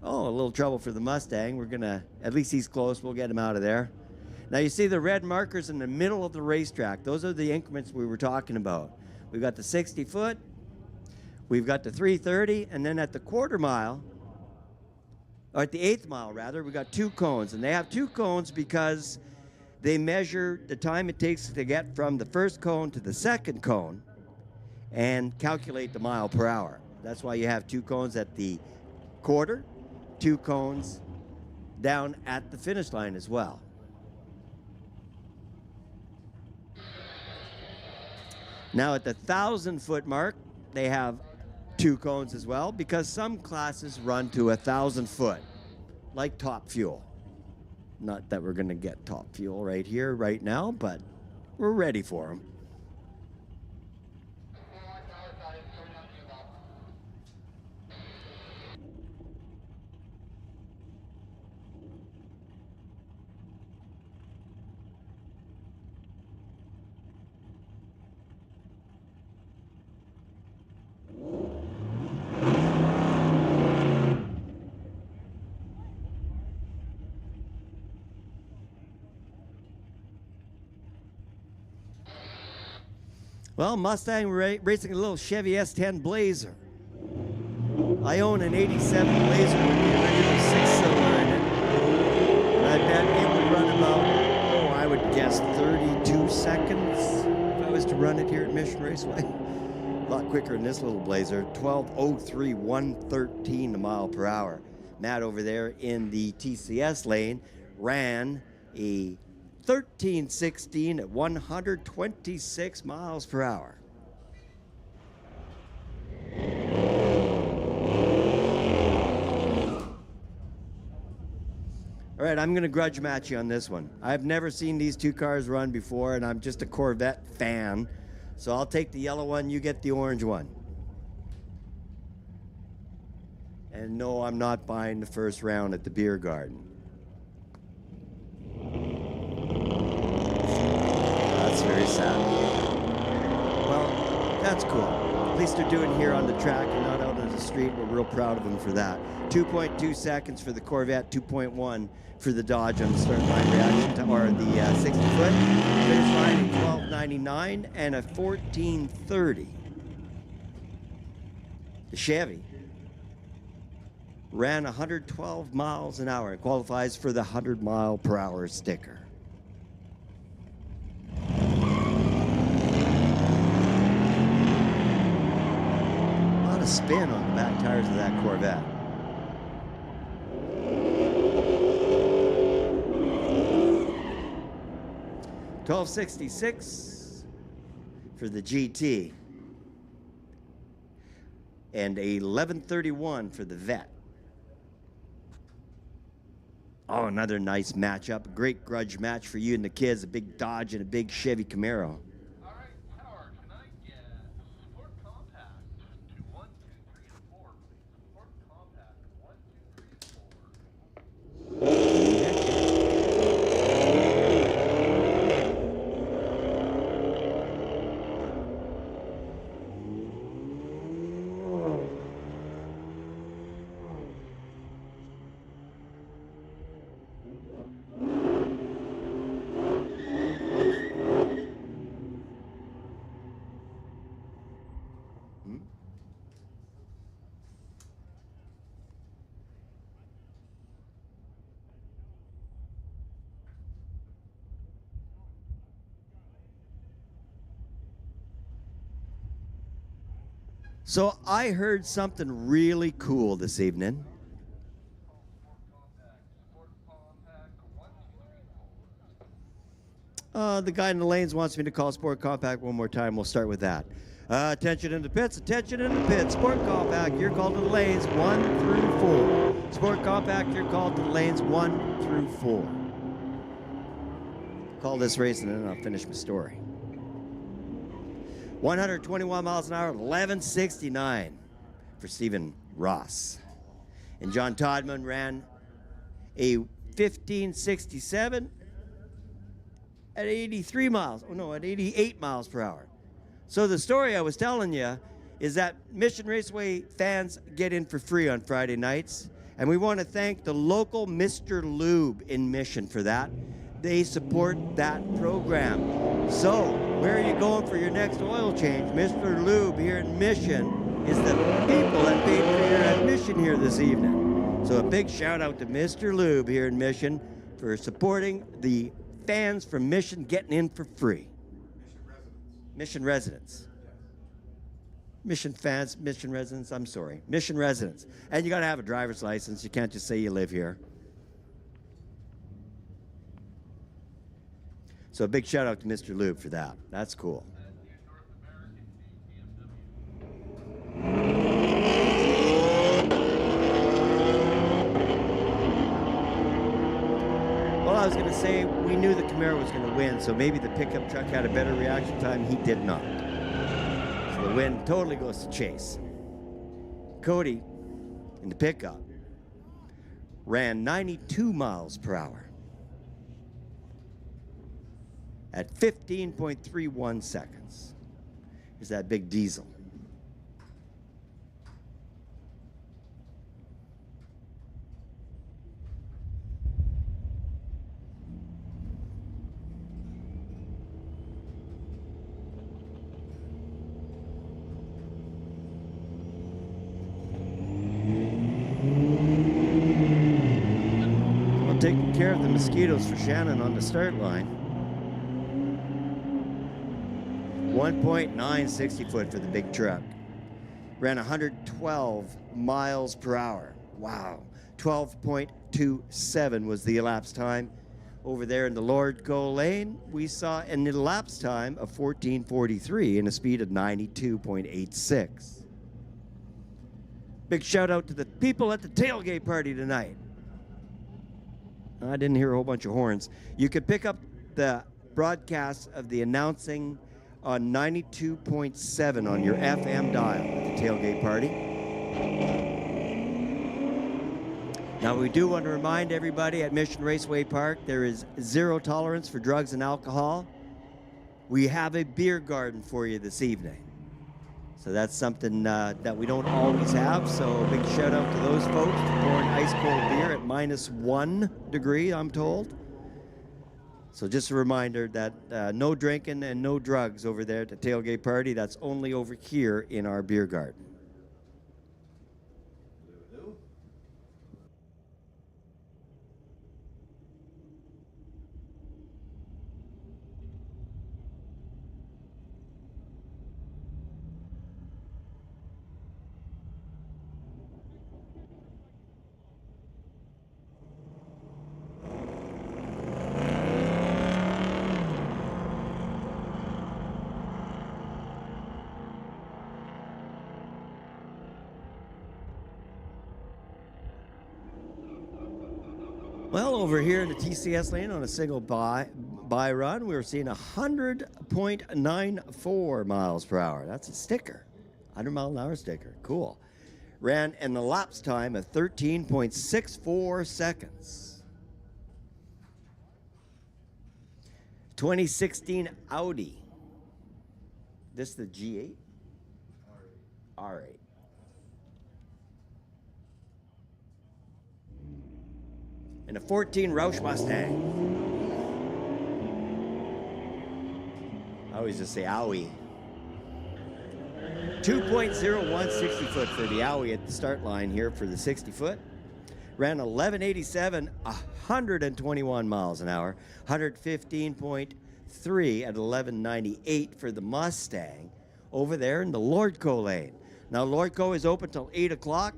Oh, a little trouble for the Mustang. We're gonna, at least he's close, we'll get him out of there. Now you see the red markers in the middle of the racetrack. Those are the increments we were talking about. We've got the 60 foot, we've got the 330, and then at the quarter mile, or at the 8th mile rather, we got 2 cones. And they have 2 cones because they measure the time it takes to get from the first cone to the second cone and calculate the mile per hour. That's why you have 2 cones at the quarter, 2 cones down at the finish line as well. Now at the 1,000 foot mark, they have 2 cones as well because some classes run to 1,000 foot, like Top Fuel. Not that we're gonna get Top Fuel right here, right now, but we're ready for them. Well, Mustang racing a little Chevy S10 Blazer. I own an 87 Blazer with the original 6-cylinder in it. And I bet it would run about, I would guess 32 seconds if I was to run it here at Mission Raceway. A lot quicker than this little Blazer. 12:03, 113 mile per hour. Matt over there in the TCS lane ran a 13:16 at 126 miles per hour. All right, I'm going to grudge match you on this one. I've never seen these 2 cars run before, and I'm just a Corvette fan. So I'll take the yellow one, you get the orange one. And no, I'm not buying the first round at the beer garden. That's very sad. Well, that's cool. At least they're doing here on the track and not out on the street. We're real proud of them for that. 2.2 seconds for the Corvette, 2.1 for the Dodge on the start line reaction time, or the 60 foot. Finish line at 12:99 and a 14:30. The Chevy ran 112 miles an hour and qualifies for the 100 mile per hour sticker. A lot of spin on the back tires of that Corvette. $12.66 for the GT and $11.31 for the Vet. Oh, another nice matchup. A great grudge match for you and the kids. A big Dodge and a big Chevy Camaro. All right, Howard, can I get Sport Compact to 1, 2, 3, and 4, please? Sport Compact 1, 2, 3, and 4. So I heard something really cool this evening. The guy in the lanes wants me to call Sport Compact one more time. We'll start with that. Attention in the pits, attention in the pits. Sport Compact, you're called to the lanes 1 through 4. Sport Compact, you're called to the lanes 1 through 4. call this race and then I'll finish my story. 121 miles an hour, 11:69 for Stephen Ross. And John Todman ran a 15:67 at 83 miles. Oh no, at 88 miles per hour. So the story I was telling you is that Mission Raceway fans get in for free on Friday nights. And we want to thank the local Mr. Lube in Mission for that. They support that program. So, where are you going for your next oil change? Mr. Lube here in Mission is the people that paid for your admission here this evening. So a big shout out to Mr. Lube here in Mission for supporting the fans from Mission getting in for free. Mission residents. Mission fans, Mission residents, I'm sorry. Mission residents. And you got to have a driver's license. You can't just say you live here. So a big shout out to Mr. Lube for that. That's cool. Well, I was going to say we knew the Camaro was going to win, so maybe the pickup truck had a better reaction time. He did not. So the win totally goes to Chase. Cody in the pickup ran 92 miles per hour at 15.31 seconds. Here's that big diesel. Well, taking care of the mosquitoes for Shannon on the start line. 1.9 60 foot for the big truck. Ran 112 miles per hour. Wow. 12.27 was the elapsed time. Over there in the Lord Go lane, we saw an elapsed time of 14:43 and a speed of 92.86. Big shout out to the people at the tailgate party tonight. I didn't hear a whole bunch of horns. You could pick up the broadcast of the announcing on 92.7 on your FM dial at the tailgate party. Now, we do want to remind everybody at Mission Raceway Park, there is zero tolerance for drugs and alcohol. We have a beer garden for you this evening. So that's something that we don't always have. So a big shout out to those folks for pouring ice cold beer at -1 degree, I'm told. So just a reminder that no drinking and no drugs over there at the tailgate party. That's only over here in our beer garden. Well, over here in the TCS lane on a single by run, we were seeing 100.94 miles per hour. That's a sticker. 100 mile an hour sticker. Cool. Ran an elapsed time of 13.64 seconds. 2016 Audi. This the G8? R8. And a 14 Roush Mustang. I always just say Owie. 2.01 60 foot for the Owie at the start line here for the 60 foot. Ran 1187, 121 miles an hour. 115.3 at 1198 for the Mustang over there in the Lordco lane. Now Lordco is open till 8 o'clock.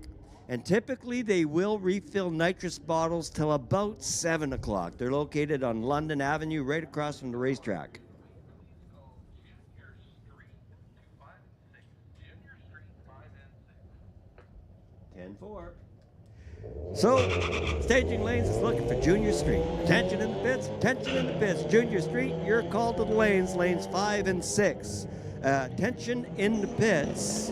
And typically they will refill nitrous bottles till about 7 o'clock. They're located on London Avenue, right across from the racetrack. Junior Street 5 and 6. Junior Street 5 and 6. 10-4. So, Staging Lanes is looking for Junior Street. Attention in the pits, attention in the pits. Junior Street, you're called to the lanes, lanes 5 and 6. Attention in the pits.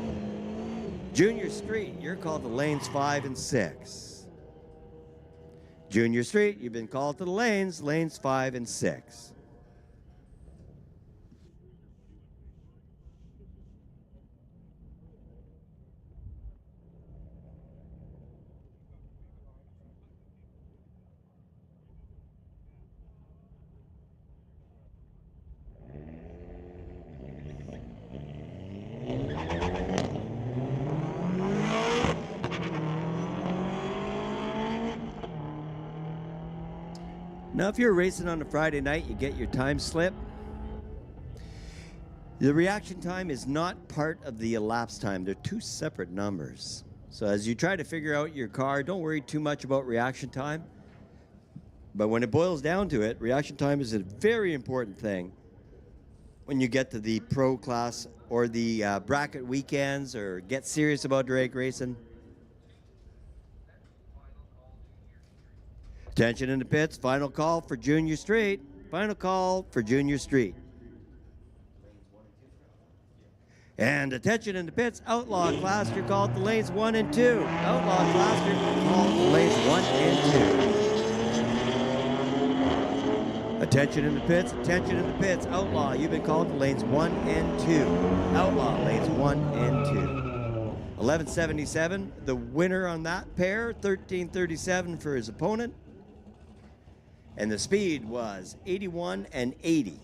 Junior Street, you're called to lanes 5 and 6. Junior Street, you've been called to the lanes, lanes 5 and 6. Now, if you're racing on a Friday night, you get your time slip. The reaction time is not part of the elapsed time. They're two separate numbers. So as you try to figure out your car, don't worry too much about reaction time. But when it boils down to it, reaction time is a very important thing when you get to the pro class or the bracket weekends or get serious about drag racing. Attention in the pits, final call for Junior Street. Final call for Junior Street. And attention in the pits, Outlaw class, you're called to lanes 1 and 2. Outlaw class, you're called to lanes 1 and 2. Attention in the pits, attention in the pits, Outlaw, you've been called to lanes 1 and 2. Outlaw, lanes 1 and 2. 1177, the winner on that pair, 1337 for his opponent. And the speed was 81 and 80.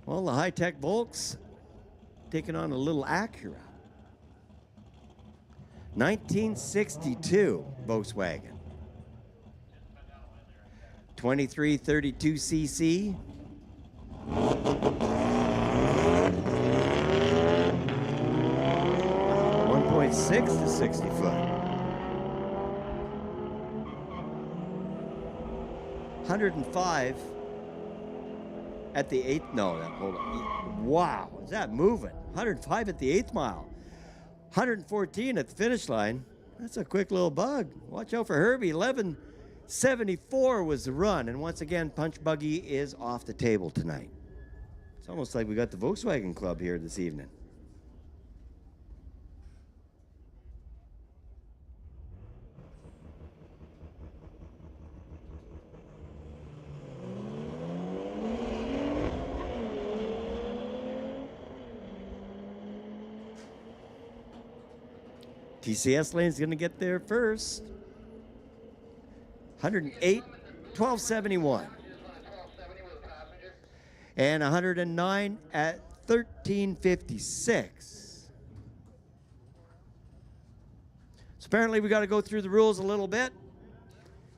Well, the high-tech Volks taking on a little Acura. 1962 Volkswagen. 2332 cc. 1.6 to 60 foot. 105 at the 8th, no, hold on. Wow, is that moving? 105 at the 8th mile. 114 at the finish line. That's a quick little bug. Watch out for Herbie. 1174 was the run. And once again, Punch Buggy is off the table tonight. It's almost like we got the Volkswagen Club here this evening. TCS lane's going to get there first. 108, 1271. And 109 at 1356. So apparently we got to go through the rules a little bit.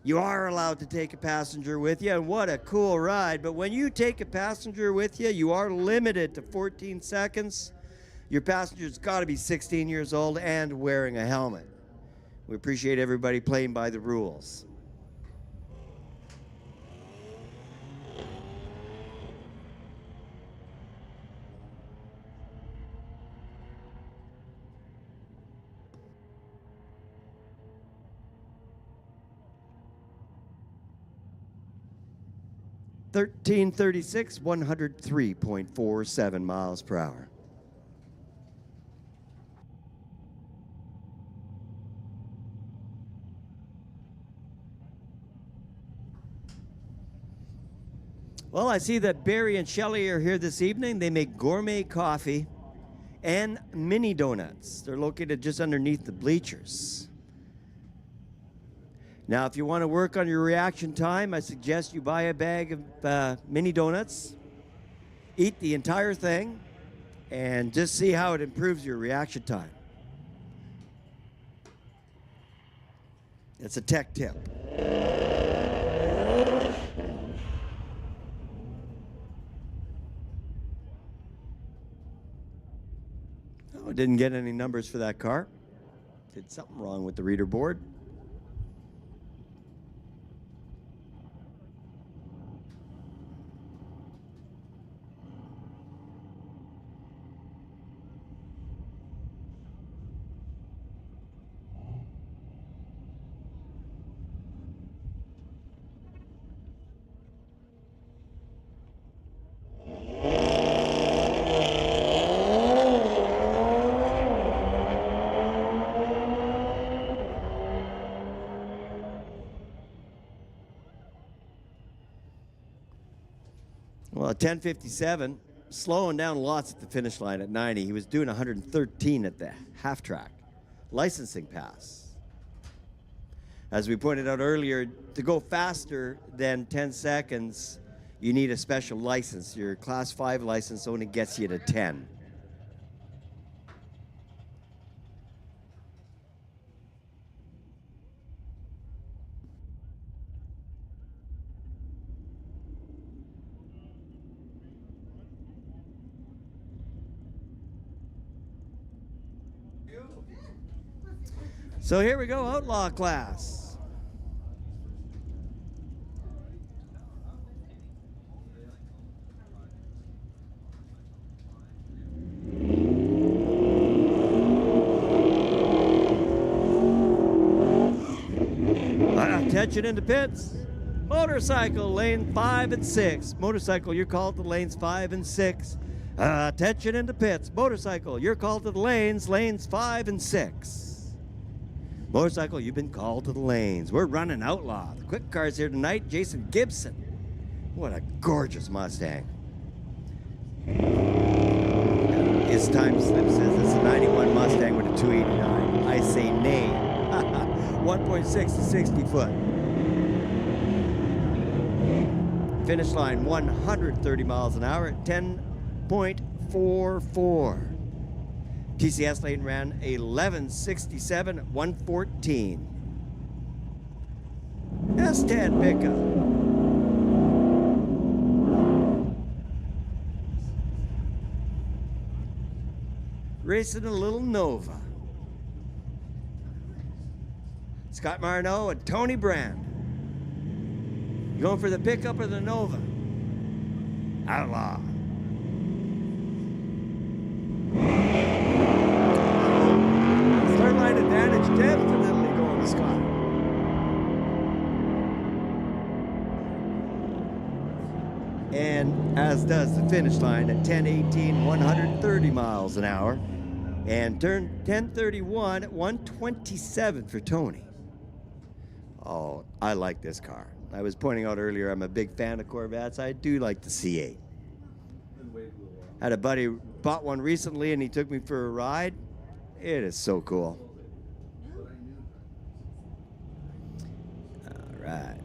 You are allowed to take a passenger with you, and what a cool ride. But when you take a passenger with you, you are limited to 14 seconds. Your passenger's got to be 16 years old and wearing a helmet. We appreciate everybody playing by the rules. (1336), 103.47 miles per hour. Well, I see that Barry and Shelley are here this evening. They make gourmet coffee and mini donuts. They're located just underneath the bleachers. Now, if you want to work on your reaction time, I suggest you buy a bag of mini donuts, eat the entire thing, and just see how it improves your reaction time. It's a tech tip. Oh, didn't get any numbers for that car. Did something wrong with the reader board. 10:57, slowing down lots at the finish line at 90. He was doing 113 at the half track. Licensing pass. As we pointed out earlier, to go faster than 10 seconds, you need a special license. Your Class 5 license only gets you to 10. So here we go, Outlaw class. Attention in the pits. Motorcycle, lane 5 and 6. Motorcycle, you're called to lanes 5 and 6. Attention in the pits. Motorcycle, you're called to the lanes 5 and 6. Motorcycle, you've been called to the lanes. We're running Outlaw. The quick cars here tonight, Jason Gibson. What a gorgeous Mustang. His time slip says it's a 91 Mustang with a 289. I say nay. 1.6 to 60 foot. Finish line 130 miles an hour at 10.44. TCS lane ran 11:67 at 1:14. S10 pickup. Racing a little Nova. Scott Marino and Tony Brand. You going for the pickup or the Nova? Outlaw. Third line advantage definitely going to Scott. And as does the finish line at 10:18, 130 miles an hour. And turn 10:31 at 127 for Tony. Oh, I like this car. I was pointing out earlier, I'm a big fan of Corvettes. I do like the C8. Had a buddy who bought one recently and he took me for a ride. It is so cool. All right.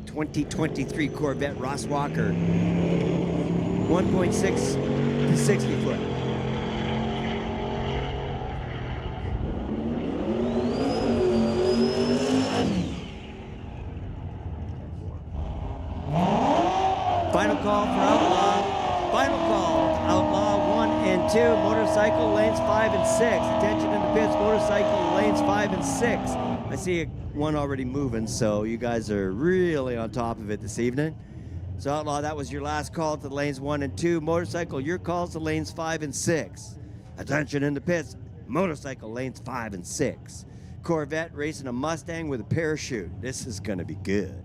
2023 Corvette Ross Walker. 1.6 to 60 foot. Final call for Outlaw. Final call. Outlaw 1 and 2. Motorcycle lanes 5 and 6. Attention in the pits. Motorcycle lanes 5 and 6. I see one already moving, so you guys are really on top of it this evening. So Outlaw, that was your last call to the lanes 1 and 2. Motorcycle, your calls to lanes 5 and 6. Attention in the pits. Motorcycle lanes 5 and 6. Corvette racing a Mustang with a parachute. This is going to be good.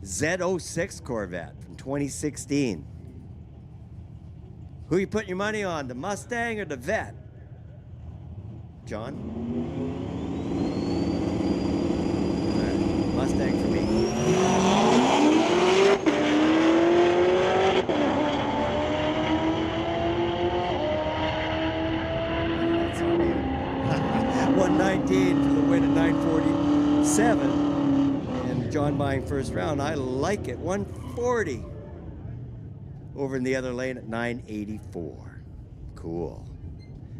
Z06 Corvette from 2016. Who you putting your money on, the Mustang or the Vet? John? All right, Mustang for me. That's on you. 119 for the win at 947. John buying first round. I like it. 140. Over in the other lane at 984. Cool.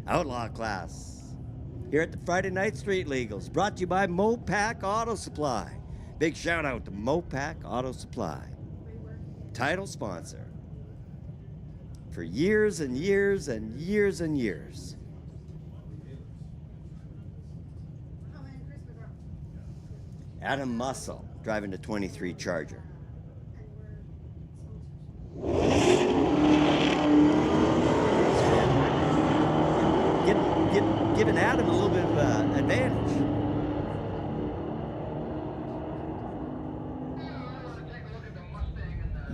Outlaw class. Here at the Friday Night Street Legals. Brought to you by Mopac Auto Supply. Big shout out to Mopac Auto Supply. Title sponsor. For years and years and years and years. Adam Muscle driving the 23 Charger. Giving Adam a little bit of advantage.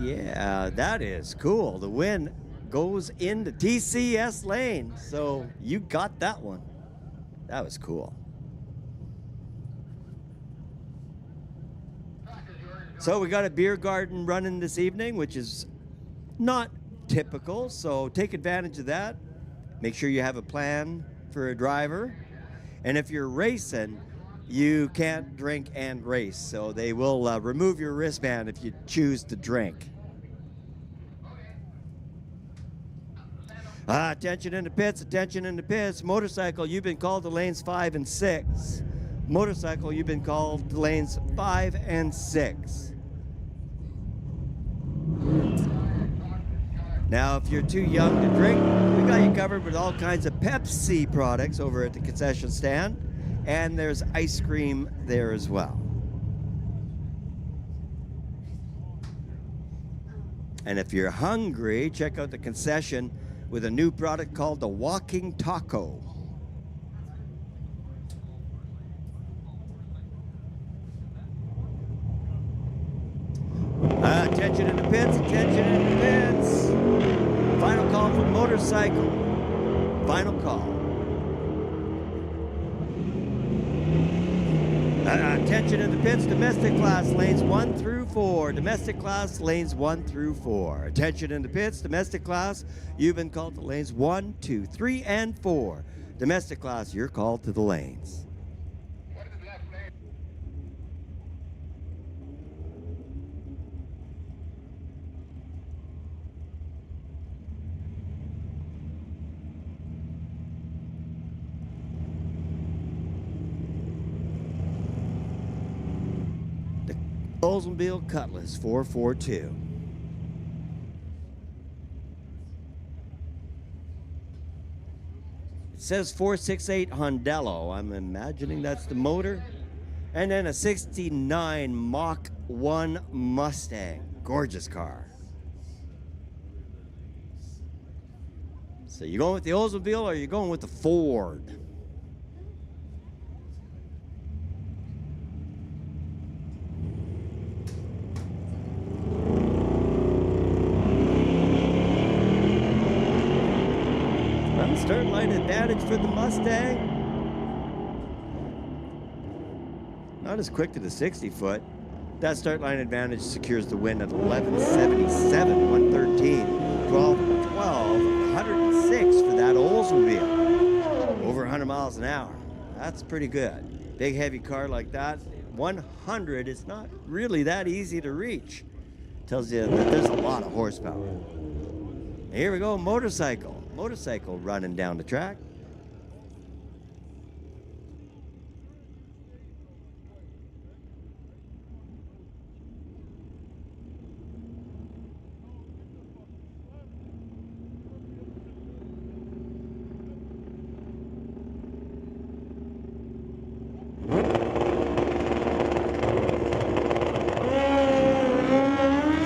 Yeah, that is cool. The win goes in the TCS lane. So you got that one. That was cool. So we got a beer garden running this evening, which is not typical, so take advantage of that. Make sure you have a plan for a driver. And if you're racing, you can't drink and race, so they will remove your wristband if you choose to drink. Attention in the pits, attention in the pits. Motorcycle, you've been called to lanes 5 and 6. Motorcycle, you've been called to lanes 5 and 6. Now, if you're too young to drink, we got you covered with all kinds of Pepsi products over at the concession stand, and there's ice cream there as well. And if you're hungry, check out the concession with a new product called the Walking Taco. Attention in the pits, attention in the pits. Final call for motorcycle. Final call. Attention in the pits, domestic class, lanes 1 through 4. Domestic class, lanes 1 through 4. Attention in the pits, domestic class, you've been called to lanes 1, 2, 3, and 4. Domestic class, you're called to the lanes. Oldsmobile Cutlass 442. It says 468 Hondello. I'm imagining that's the motor. And then a 69 Mach 1 Mustang. Gorgeous car. So you going with the Oldsmobile or you going with the Ford? Start line advantage for the Mustang. Not as quick to the 60-foot. That start line advantage secures the win at 1177, 113, 12, 106 for that Oldsmobile. Over 100 miles an hour. That's pretty good. Big heavy car like that, 100 is not really that easy to reach. Tells you that there's a lot of horsepower. Here we go, motorcycle. Motorcycle running down the track.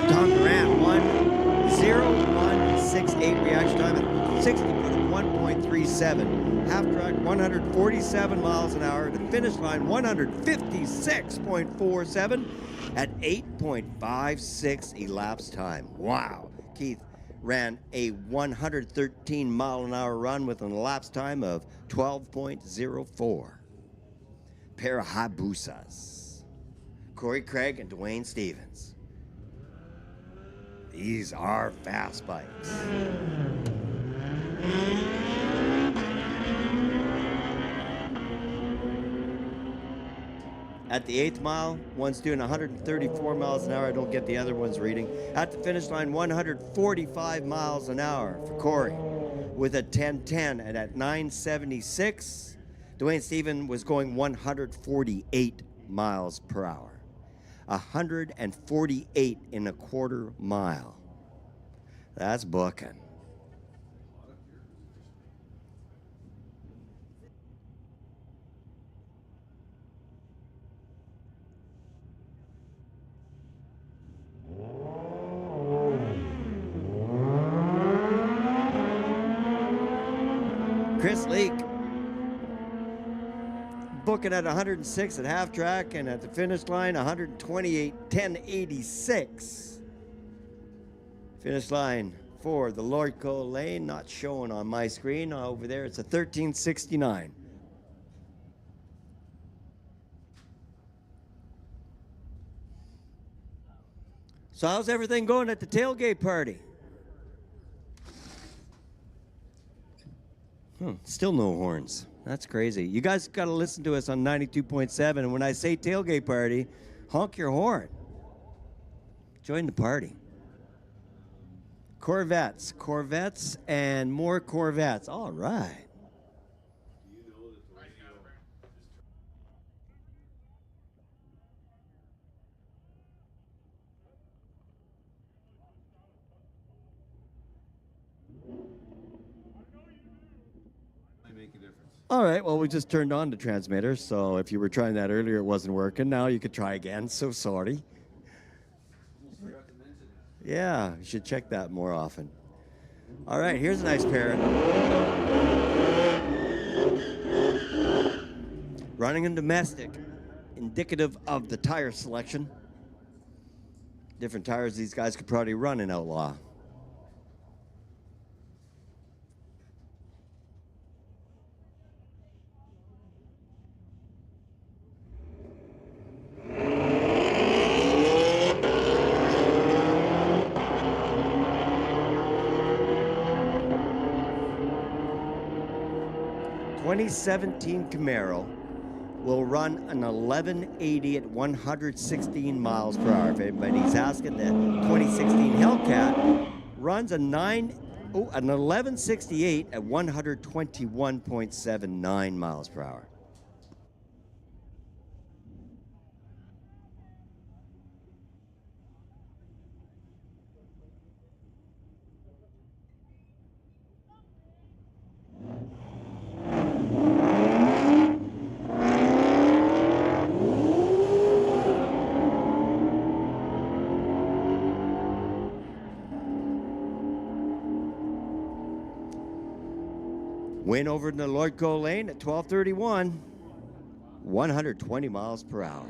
Tom Durant, 1:01.68 reaction time at 60 foot at 1.37. Half track 147 miles an hour. To finish line 156.47 at 8.56 elapsed time. Wow. Keith ran a 113 mile an hour run with an elapsed time of 12.04. Pair of Habusas. Corey Craig and Dwayne Stevens. These are fast bikes. At the 8th mile, one's doing 134 miles an hour. I don't get the other one's reading. At the finish line, 145 miles an hour for Corey with a 10:10. And at 9:76, Dwayne Steven was going 148 miles per hour. 148 in a quarter mile. That's booking. Chris Leake booking at 106 at half track, and at the finish line 128 1086. Finish line for the Lordco lane, not showing on my screen. Over there it's a 1369. So how's everything going at the tailgate party? Still no horns. That's crazy. You guys got to listen to us on 92.7. And when I say tailgate party, honk your horn. Join the party. Corvettes, and more Corvettes. All right. All right, well, we just turned on the transmitter, so if you were trying that earlier, it wasn't working. Now you could try again, so sorry. Yeah, you should check that more often. All right, here's a nice pair. Running in domestic, indicative of the tire selection. Different tires these guys could probably run in Outlaw. '17 Camaro will run an 1180 at 116 miles per hour. If anybody's asking, the 2016 Hellcat runs an 1168 at 121.79 miles per hour. Win over in the Lordco lane at 1231, 120 miles per hour.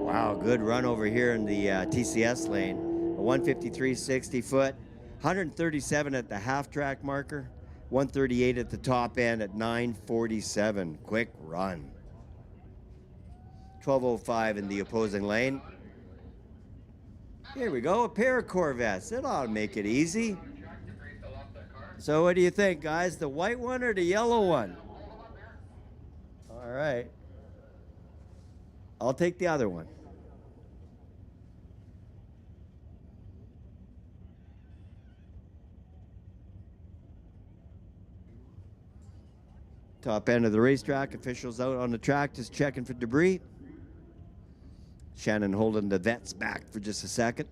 Wow, good run over here in the TCS lane. A 153.60 foot, 137 at the half track marker, 138 at the top end at 947. Quick run. 1205 in the opposing lane. Here we go, a pair of Corvettes. That ought to make it easy. So what do you think, guys? The white one or the yellow one? All right. I'll take the other one. Top end of the racetrack, officials out on the track just checking for debris. Shannon holding the vets back for just a second.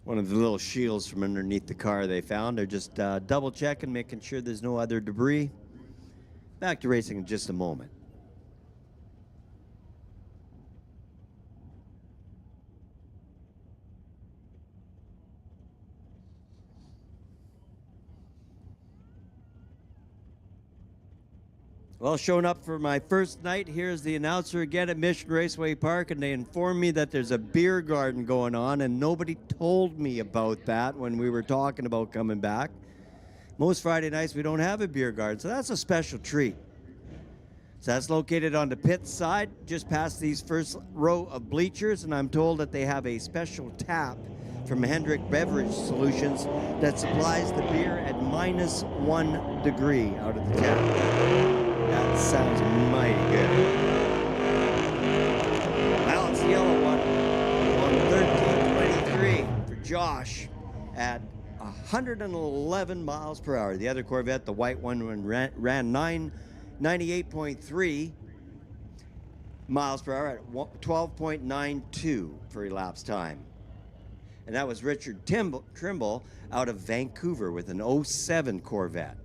One of the little shields from underneath the car they found. They're just double checking, making sure there's no other debris. Back to racing in just a moment. Well, showing up for my first night, here's the announcer again at Mission Raceway Park, and they informed me that there's a beer garden going on, and nobody told me about that when we were talking about coming back. Most Friday nights we don't have a beer garden, so that's a special treat. So that's located on the pit side, just past these first row of bleachers, and I'm told that they have a special tap from Hendrick Beverage Solutions that supplies the beer at -1 degree out of the tap. That sounds mighty good. Well, it's the yellow one on 1323 for Josh at 111 miles per hour. The other Corvette, the white one, ran 98.3 miles per hour at 12.92 for elapsed time. And that was Richard Trimble out of Vancouver with an 07 Corvette.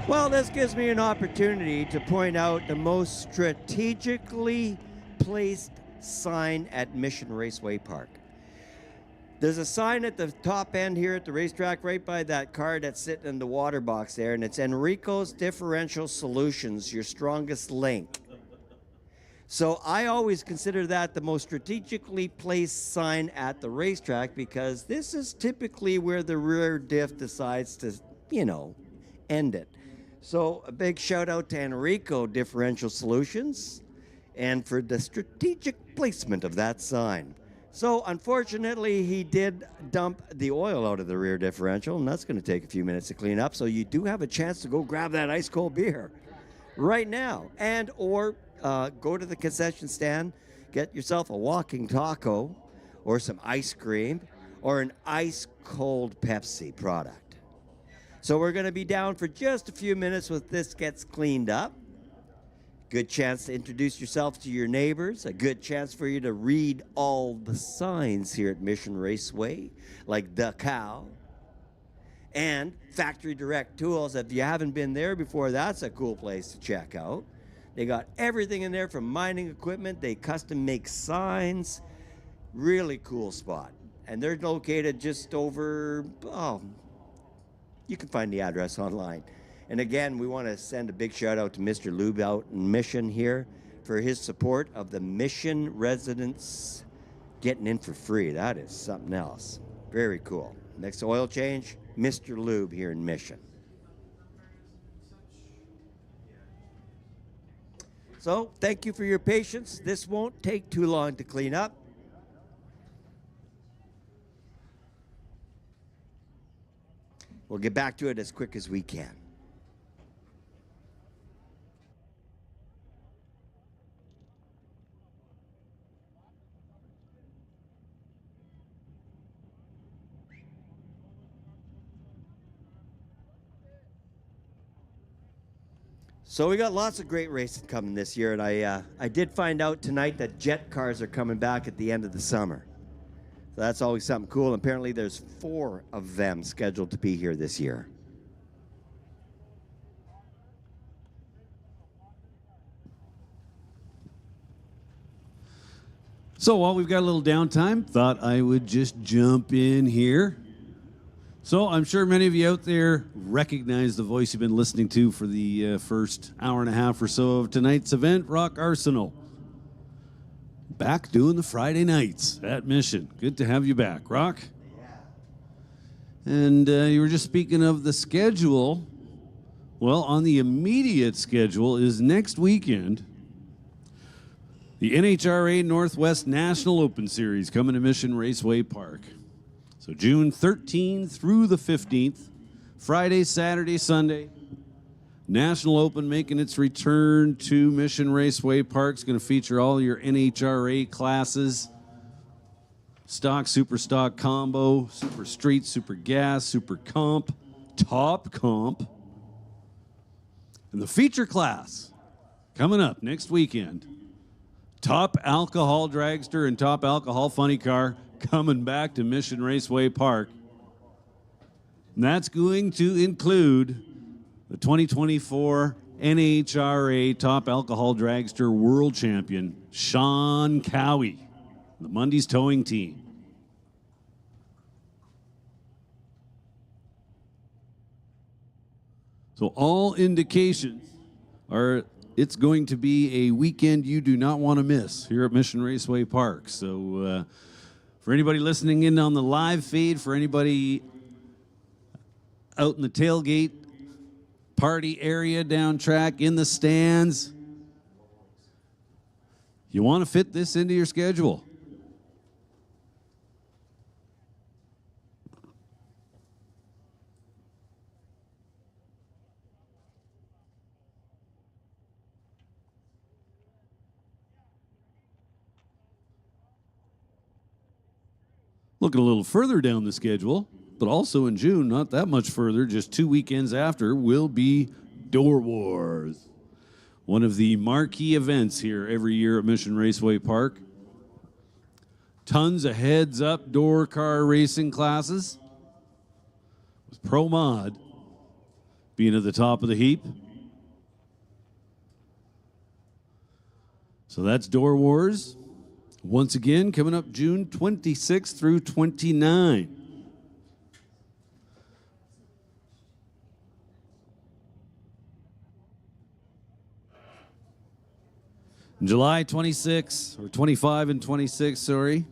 Well, this gives me an opportunity to point out the most strategically placed sign at Mission Raceway Park. There's a sign at the top end here at the racetrack right by that car that's sitting in the water box there, and it's Enrico's Differential Solutions, your strongest link. So I always consider that the most strategically placed sign at the racetrack because this is typically where the rear diff decides to, end it. So a big shout out to Enrico Differential Solutions and for the strategic placement of that sign. So unfortunately, he did dump the oil out of the rear differential, and that's going to take a few minutes to clean up. So you do have a chance to go grab that ice cold beer right now, and or go to the concession stand, get yourself a walking taco, or some ice cream, or an ice cold Pepsi product. So we're going to be down for just a few minutes with this gets cleaned up. Good chance to introduce yourself to your neighbors. A good chance for you to read all the signs here at Mission Raceway, like the cow. And Factory Direct Tools. If you haven't been there before, that's a cool place to check out. They got everything in there from mining equipment. They custom make signs. Really cool spot. And they're located just over, you can find the address online. And again, we want to send a big shout out to Mr. Lube out in Mission here for his support of the Mission residents getting in for free. That is something else. Very cool. Next oil change, Mr. Lube here in Mission. So thank you for your patience. This won't take too long to clean up. We'll get back to it as quick as we can. So we got lots of great racing coming this year, and I did find out tonight that jet cars are coming back at the end of the summer. So that's always something cool. Apparently there's 4 of them scheduled to be here this year. So while we've got a little downtime, thought I would just jump in here. So I'm sure many of you out there recognize the voice you've been listening to for the first hour and a half or so of tonight's event, Rock Arsenal. Back doing the Friday nights at Mission. Good to have you back, Rock. Yeah. And you were just speaking of the schedule. Well, on the immediate schedule is next weekend, the NHRA Northwest National Open Series coming to Mission Raceway Park. So June 13th through the 15th, Friday, Saturday, Sunday. National Open making its return to Mission Raceway Park. It's going to feature all your NHRA classes. Stock, Super Stock Combo, Super Street, Super Gas, Super Comp, Top Comp. And the feature class coming up next weekend. Top Alcohol Dragster and Top Alcohol Funny Car coming back to Mission Raceway Park. And that's going to include the 2024 NHRA Top Alcohol Dragster World Champion, Sean Cowie. the Mundy's towing team. So all indications are it's going to be a weekend you do not want to miss here at Mission Raceway Park. So for anybody listening in on the live feed, for anybody out in the tailgate party area down track, in the stands, you want to fit this into your schedule. Looking a little further down the schedule, but also in June, not that much further, just 2 weekends after, will be Door Wars. One of the marquee events here every year at Mission Raceway Park. Tons of heads-up door car racing classes, with Pro Mod being at the top of the heap. So that's Door Wars. Once again, coming up June 26th through 29. July 26, or 25 and 26, sorry.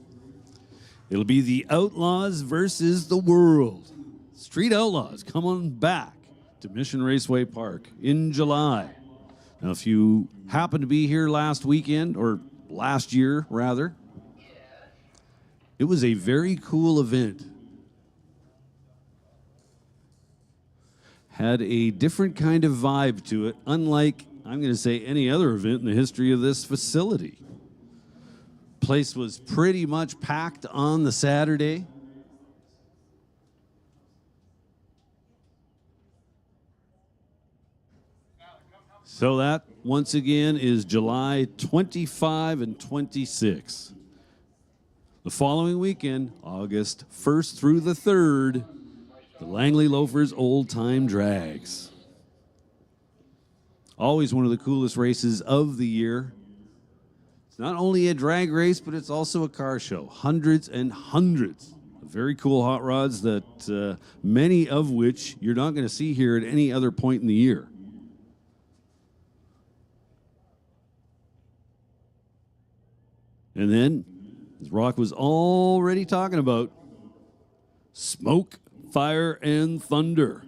It'll be the Outlaws versus the World. Street Outlaws coming back to Mission Raceway Park in July. Now, if you happen to be here last weekend, or last year, rather, it was a very cool event. Had a different kind of vibe to it, unlike, I'm going to say, any other event in the history of this facility. Place was pretty much packed on the Saturday. So that, once again, is July 25 and 26. The following weekend, August 1st through the 3rd, the Langley Loafers Old Time Drags. Always one of the coolest races of the year. It's not only a drag race, but it's also a car show. Hundreds and hundreds of very cool hot rods that many of which you're not going to see here at any other point in the year. And then, as Rock was already talking about, Smoke, Fire, and Thunder.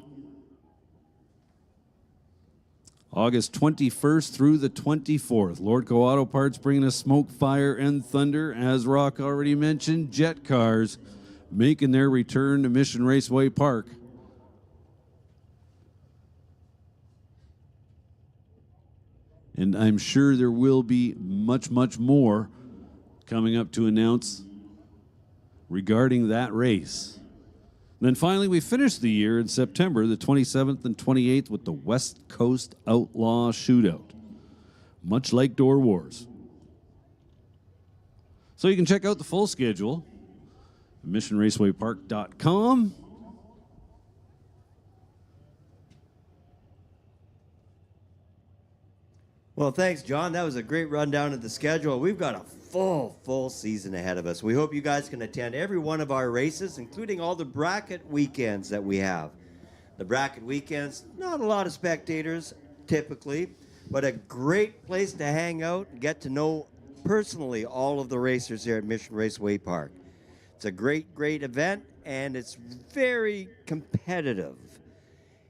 August 21st through the 24th. Lordco Auto Parts bringing us Smoke, Fire, and Thunder. As Rock already mentioned, jet cars making their return to Mission Raceway Park. And I'm sure there will be much, much more coming up to announce regarding that race. And then finally, we finished the year in September, the 27th and 28th, with the West Coast Outlaw Shootout, much like Door Wars. So you can check out the full schedule at missionracewaypark.com. Well, thanks, John. That was a great rundown of the schedule. We've got a full season ahead of us. We hope you guys can attend every one of our races, including all the bracket weekends that we have. The bracket weekends, not a lot of spectators, typically, but a great place to hang out and get to know personally all of the racers here at Mission Raceway Park. It's a great event, and it's very competitive.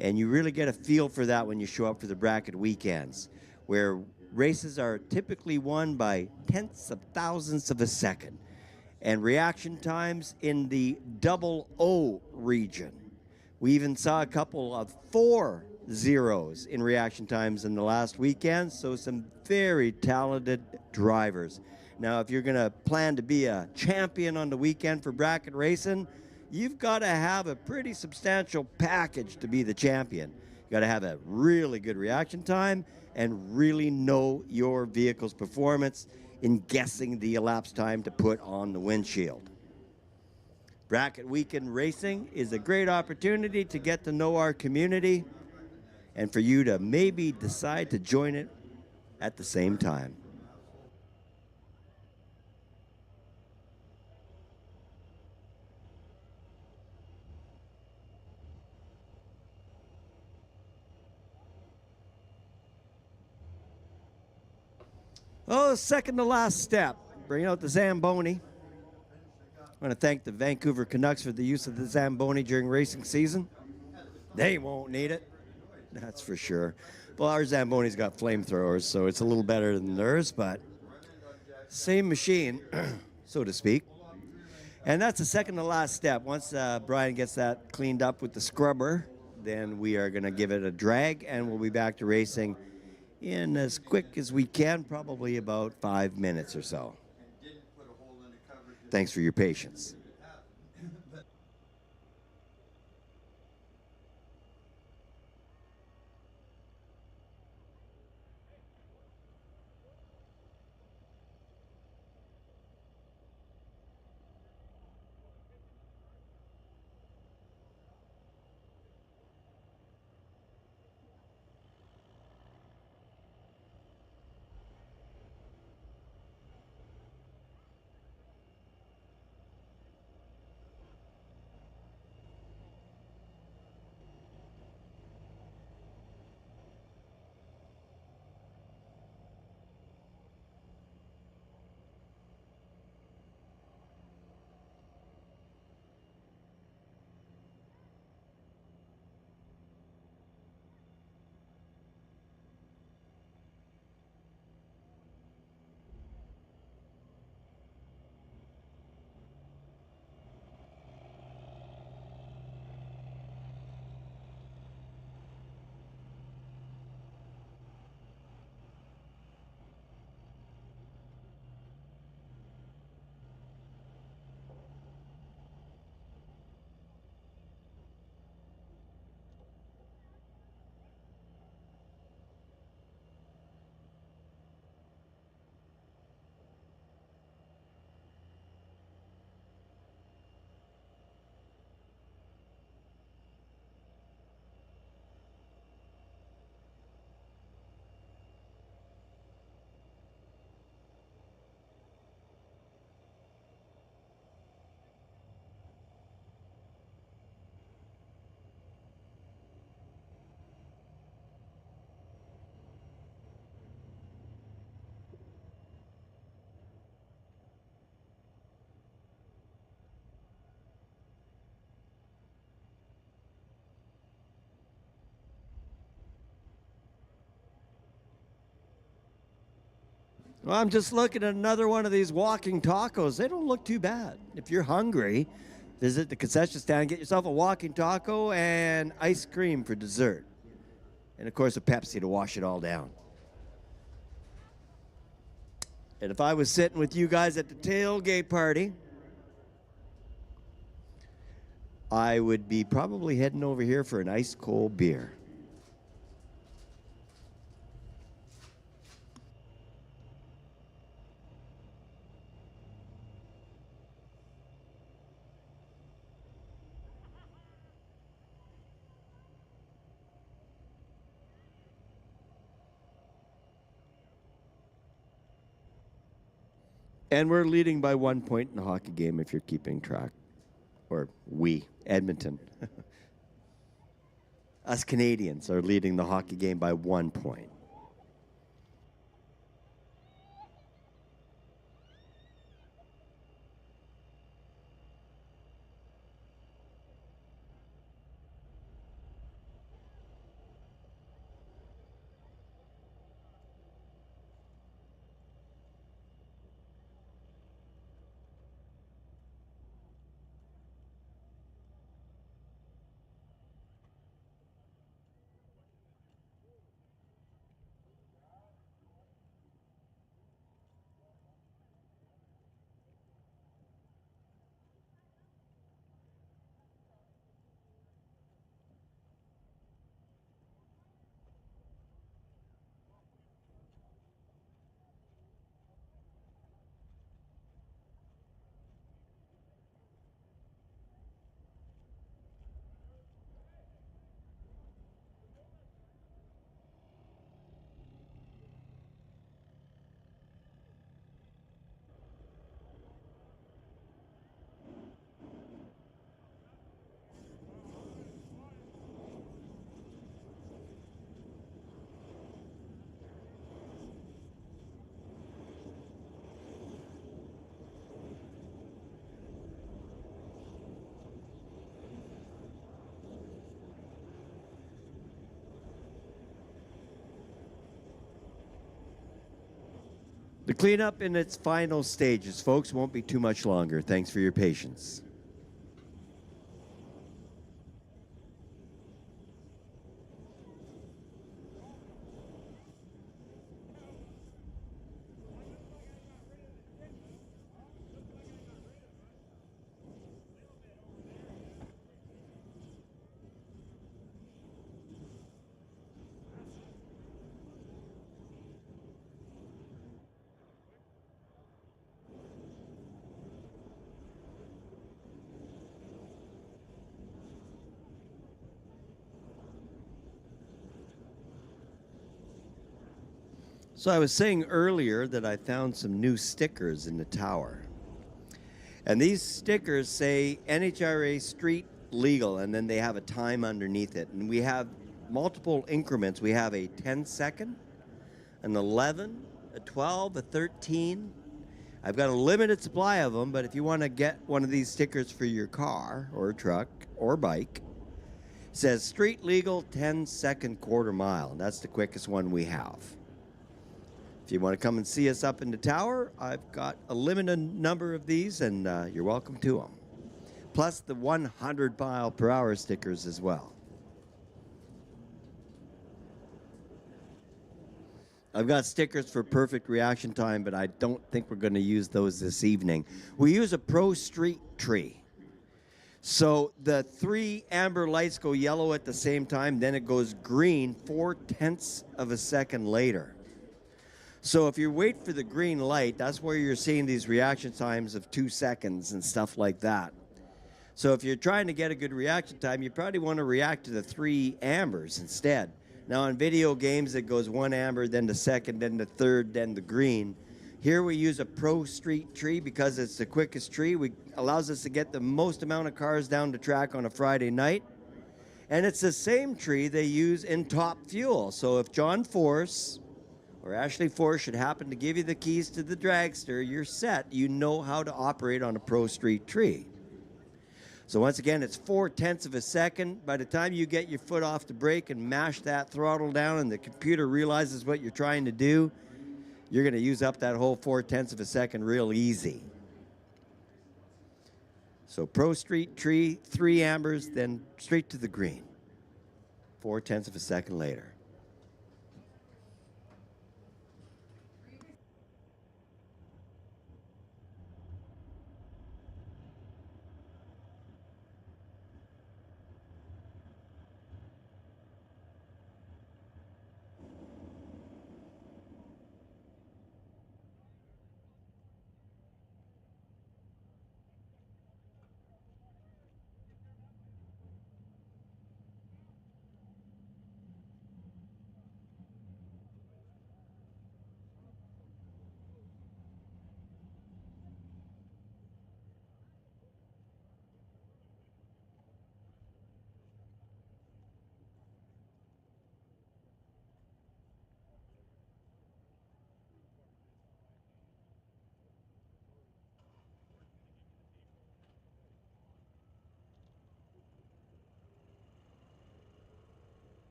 And you really get a feel for that when you show up for the bracket weekends, where races are typically won by tenths of thousandths of a second, and reaction times in the 00 region. We even saw a couple of 4 zeros in reaction times in the last weekend, so some very talented drivers. Now, if you're going to plan to be a champion on the weekend for bracket racing, you've got to have a pretty substantial package to be the champion. You got to have a really good reaction time and really know your vehicle's performance in guessing the elapsed time to put on the windshield. Bracket Weekend Racing is a great opportunity to get to know our community and for you to maybe decide to join it at the same time. Oh, second to last step. Bring out the Zamboni. I want to thank the Vancouver Canucks for the use of the Zamboni during racing season. They won't need it. That's for sure. Well, our Zamboni's got flamethrowers, so it's a little better than theirs, but same machine, so to speak. And that's the second to last step. Once Brian gets that cleaned up with the scrubber, then we are going to give it a drag, and we'll be back to racing in as quick as we can, probably about 5 minutes or so. Thanks for your patience. Well, I'm just looking at another one of these walking tacos. They don't look too bad. If you're hungry, visit the concession stand, get yourself a walking taco and ice cream for dessert. And of course, a Pepsi to wash it all down. And if I was sitting with you guys at the tailgate party, I would be probably heading over here for an ice cold beer. And we're leading by 1 point in the hockey game if you're keeping track. Or we, Edmonton. Us Canadians are leading the hockey game by 1 point. The cleanup in its final stages, folks, won't be too much longer. Thanks for your patience. So I was saying earlier that I found some new stickers in the tower. And these stickers say NHRA Street Legal, and then they have a time underneath it. And we have multiple increments. We have a 10-second, an 11, a 12, a 13. I've got a limited supply of them, but if you want to get one of these stickers for your car or truck or bike, it says Street Legal 10-second quarter mile. That's the quickest one we have. If you want to come and see us up in the tower, I've got a limited number of these, and you're welcome to them. Plus the 100-mile-per-hour stickers as well. I've got stickers for perfect reaction time, but I don't think we're going to use those this evening. We use a Pro Street tree. So the 3 amber lights go yellow at the same time, then it goes green 4/10 of a second later. So if you wait for the green light, that's where you're seeing these reaction times of 2 seconds and stuff like that. So if you're trying to get a good reaction time, you probably want to react to the 3 ambers instead. Now in video games, it goes 1 amber, then the second, then the third, then the green. Here we use a Pro Street tree because it's the quickest tree. It allows us to get the most amount of cars down the track on a Friday night. And it's the same tree they use in Top Fuel. So if John Force or Ashley Force should happen to give you the keys to the dragster, you're set. You know how to operate on a Pro Street tree. So once again, it's 4/10 of a second. By the time you get your foot off the brake and mash that throttle down and the computer realizes what you're trying to do, you're going to use up that whole 4/10 of a second real easy. So Pro Street tree, 3 ambers, then straight to the green. 4/10 of a second later.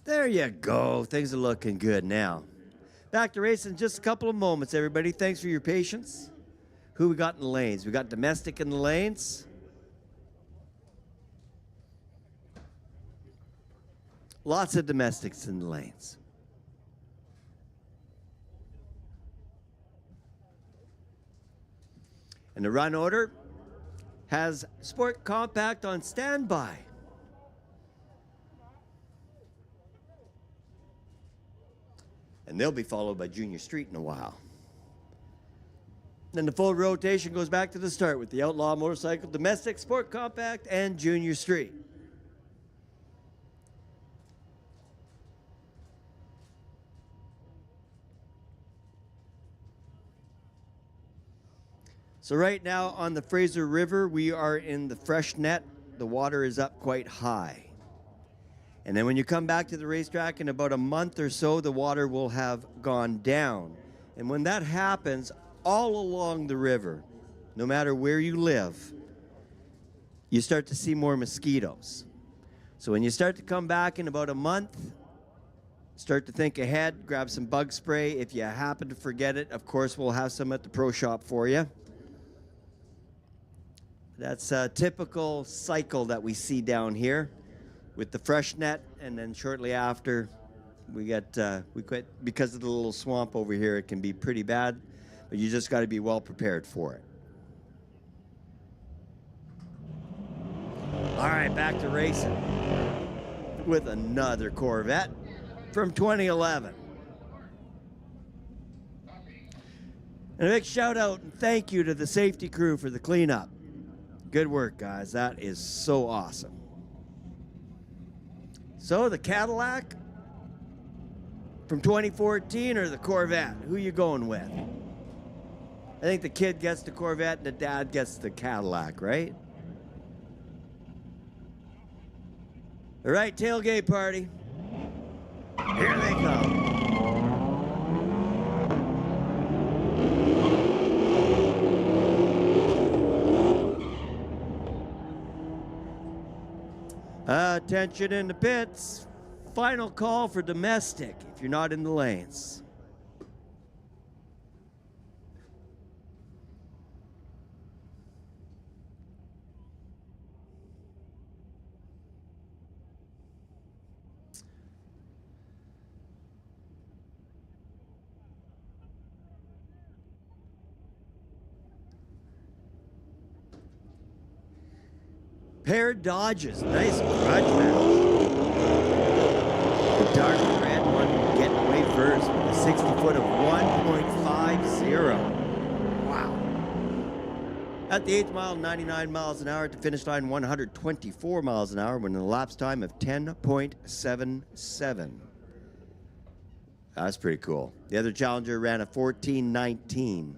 There you go. Things are looking good now. Back to racing in just a couple of moments, everybody. Thanks for your patience. Who we got in the lanes? We got domestic in the lanes. Lots of domestics in the lanes. And the run order has Sport Compact on standby. And they'll be followed by Junior Street in a while. Then the full rotation goes back to the start with the Outlaw Motorcycle, Domestic, Sport Compact, and Junior Street. So right now on the Fraser River, we are in the fresh net. The water is up quite high. And then when you come back to the racetrack in about a month or so, the water will have gone down. And when that happens, all along the river, no matter where you live, you start to see more mosquitoes. So when you start to come back in about a month, start to think ahead, grab some bug spray. If you happen to forget it, of course, we'll have some at the pro shop for you. That's a typical cycle that we see down here with the fresh net, and then shortly after, we quit because of the little swamp over here. It can be pretty bad, but you just got to be well prepared for it. All right, back to racing with another Corvette from 2011. And a big shout out and thank you to the safety crew for the cleanup. Good work, guys. That is so awesome. So the Cadillac from 2014 or the Corvette? Who you going with? I think the kid gets the Corvette and the dad gets the Cadillac, right? All right, tailgate party. Here they come. Attention in the pits. Final call for domestic if you're not in the lanes. Paired Dodges, nice Grudge match. The dark red one getting away first with a 60 foot of 1.50. Wow. At the 8th mile, 99 miles an hour. At the finish line, 124 miles an hour, with an elapsed time of 10.77. That's pretty cool. The other challenger ran a 14:19.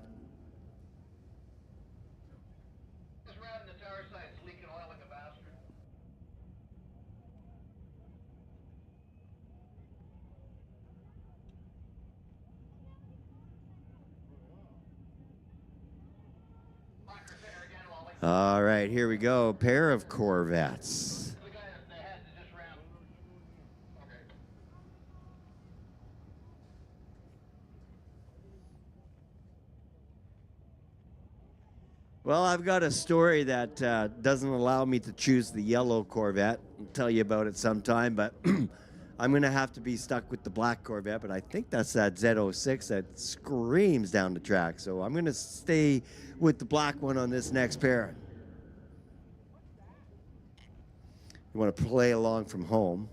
All right, here we go. Pair of Corvettes. Well, I've got a story that doesn't allow me to choose the yellow Corvette. I'll tell you about it sometime, but I'm going to have to be stuck with the black Corvette, but I think that's that Z06 that screams down the track. So I'm going to stay with the black one on this next pair. You want to play along from home.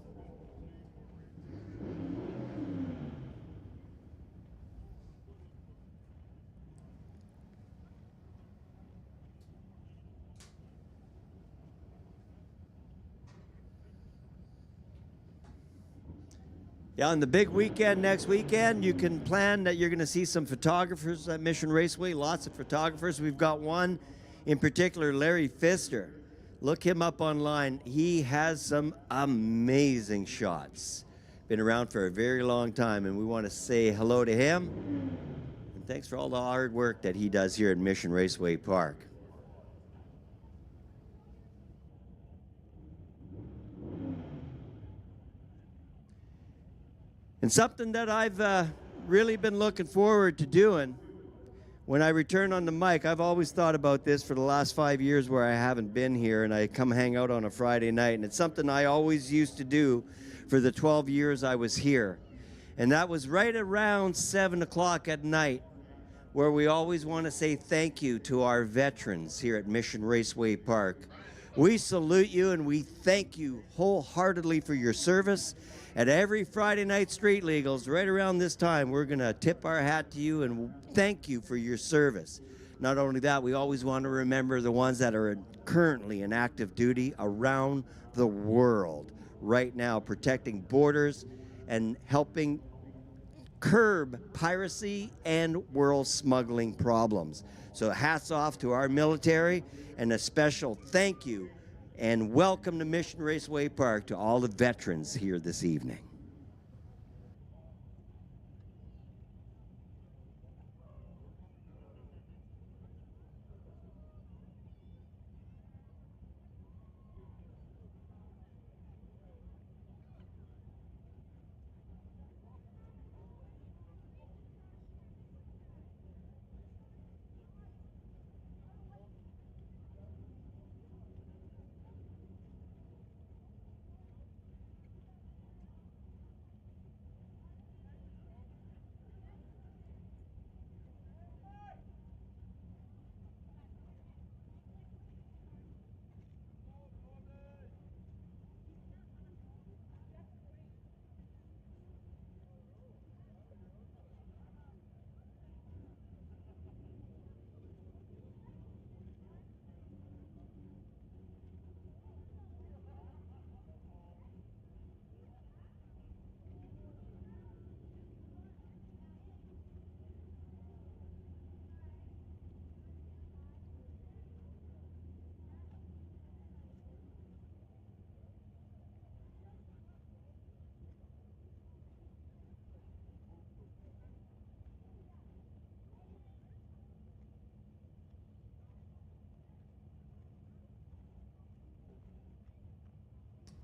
Yeah, on the big weekend next weekend, you can plan that you're going to see some photographers at Mission Raceway, lots of photographers. We've got one in particular, Larry Pfister. Look him up online. He has some amazing shots. Been around for a very long time, and we want to say hello to him. And thanks for all the hard work that he does here at Mission Raceway Park. And something that I've really been looking forward to doing when I return on the mic, I've always thought about this for the last 5 years where I haven't been here and I come hang out on a Friday night. And it's something I always used to do for the 12 years I was here. And that was right around 7 o'clock at night, where we always want to say thank you to our veterans here at Mission Raceway Park. We salute you and we thank you wholeheartedly for your service. At every Friday night Street Legals, right around this time, we're going to tip our hat to you and thank you for your service. Not only that, we always want to remember the ones that are currently in active duty around the world right now, protecting borders and helping curb piracy and world smuggling problems. So hats off to our military, and a special thank you and welcome to Mission Raceway Park to all the veterans here this evening.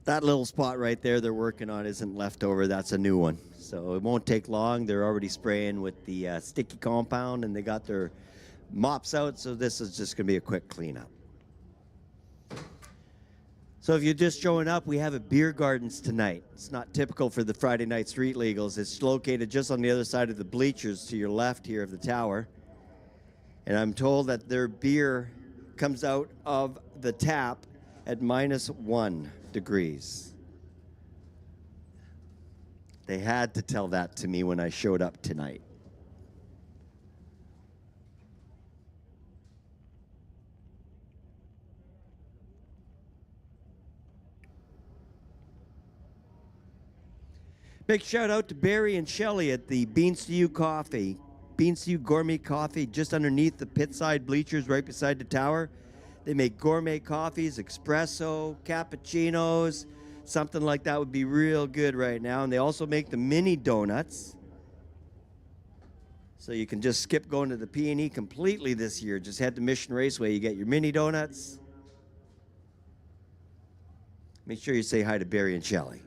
That little spot right there they're working on isn't leftover. That's a new one. So it won't take long. They're already spraying with the sticky compound, and they got their mops out, so this is just going to be a quick cleanup. So if you're just showing up, we have a beer gardens tonight. It's not typical for the Friday night Street Legals. It's located just on the other side of the bleachers to your left here of the tower. And I'm told that their beer comes out of the tap at -1 degrees. They had to tell that to me when I showed up tonight. Big shout out to Barry and Shelley at the Beans to You Coffee. Beans to You Gourmet Coffee just underneath the pit side bleachers right beside the tower. They make gourmet coffees, espresso, cappuccinos, something like that would be real good right now. And they also make the mini donuts. So you can just skip going to the P&E completely this year. Just head to Mission Raceway. You get your mini donuts. Make sure you say hi to Barry and Shelley.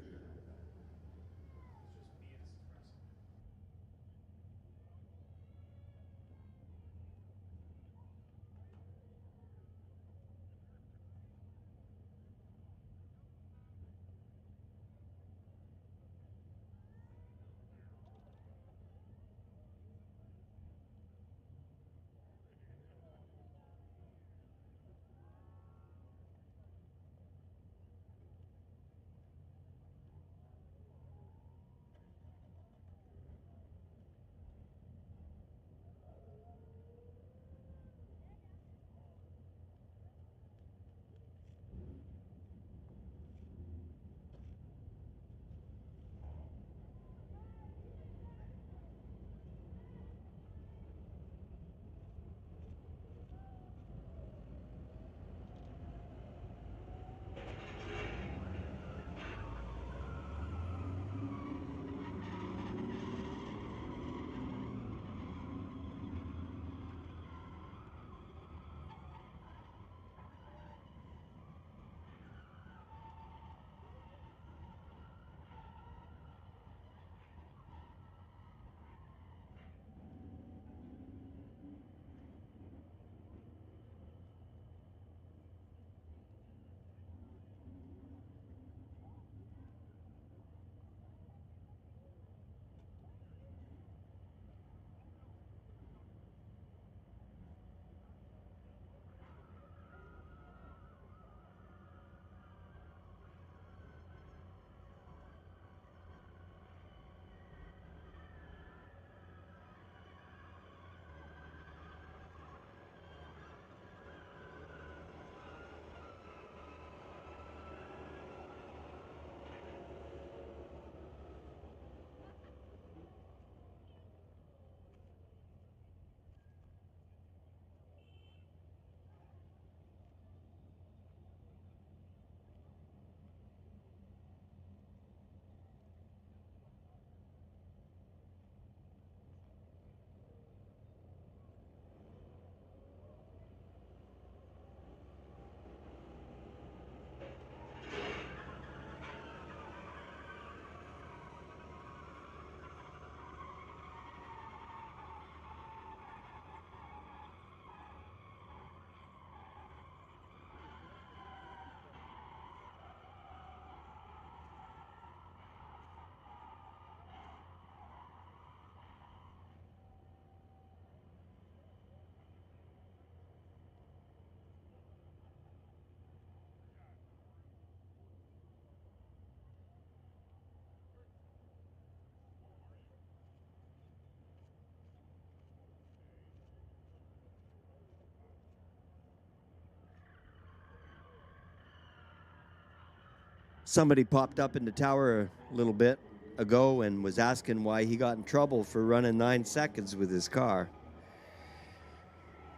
Somebody popped up in the tower a little bit ago and was asking why he got in trouble for running 9 seconds with his car.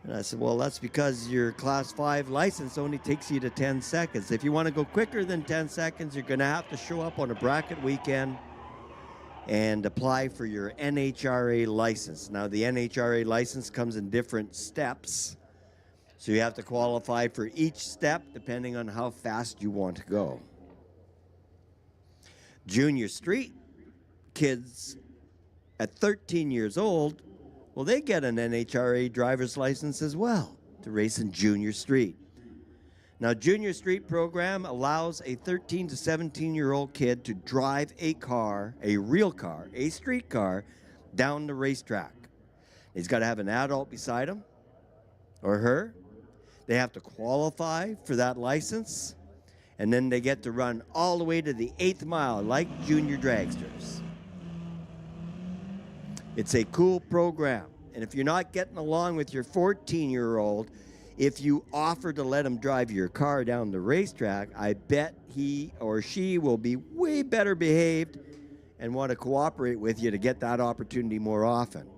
And I said, well, that's because your Class 5 license only takes you to 10 seconds. If you want to go quicker than 10 seconds, you're going to have to show up on a bracket weekend and apply for your NHRA license. Now, the NHRA license comes in different steps, so you have to qualify for each step depending on how fast you want to go. Junior Street kids at 13 years old, well, they get an NHRA driver's license as well to race in Junior Street. Now, Junior Street program allows a 13 to 17-year-old kid to drive a car, a real car, a street car, down the racetrack. He's got to have an adult beside him or her. They have to qualify for that license, and then they get to run all the way to the 8th mile like junior dragsters. It's a cool program, and if you're not getting along with your 14-year-old, if you offer to let him drive your car down the racetrack, I bet he or she will be way better behaved and want to cooperate with you to get that opportunity more often.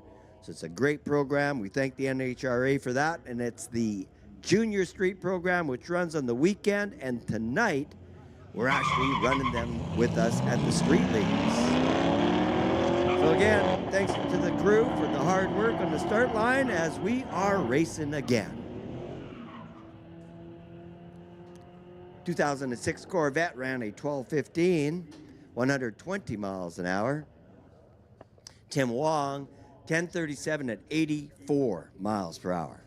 So it's a great program. We thank the NHRA for that, and it's the Junior Street program, which runs on the weekend, and tonight we're actually running them with us at the Street Leagues. So again, thanks to the crew for the hard work on the start line as we are racing again. 2006 Corvette ran a 12:15, 120 miles an hour. Tim Wong, 10:37 at 84 miles per hour.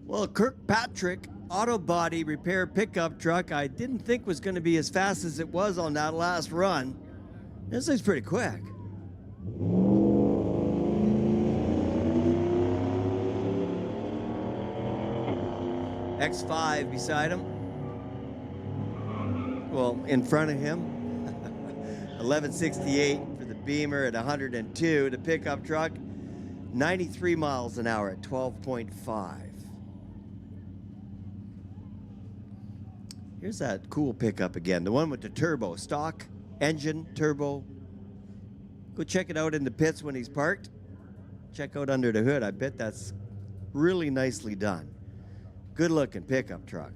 Well, Kirkpatrick auto body repair pickup truck I didn't think was going to be as fast as it was on that last run. This thing's pretty quick. X5 beside him. Well, in front of him. 1168 for the Beamer at 102. The pickup truck, 93 miles an hour at 12.5. Here's that cool pickup again, the one with the turbo, stock, engine, turbo. Go check it out in the pits when he's parked. Check out under the hood. I bet that's really nicely done. Good looking pickup truck.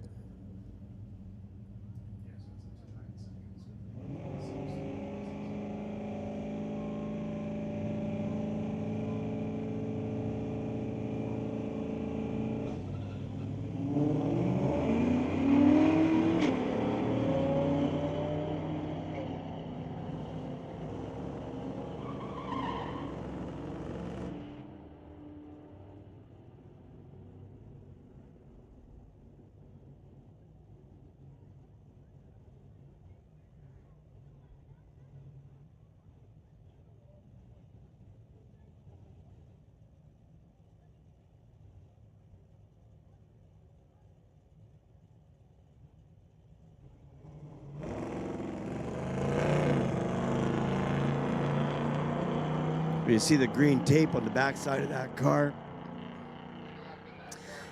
You see the green tape on the backside of that car.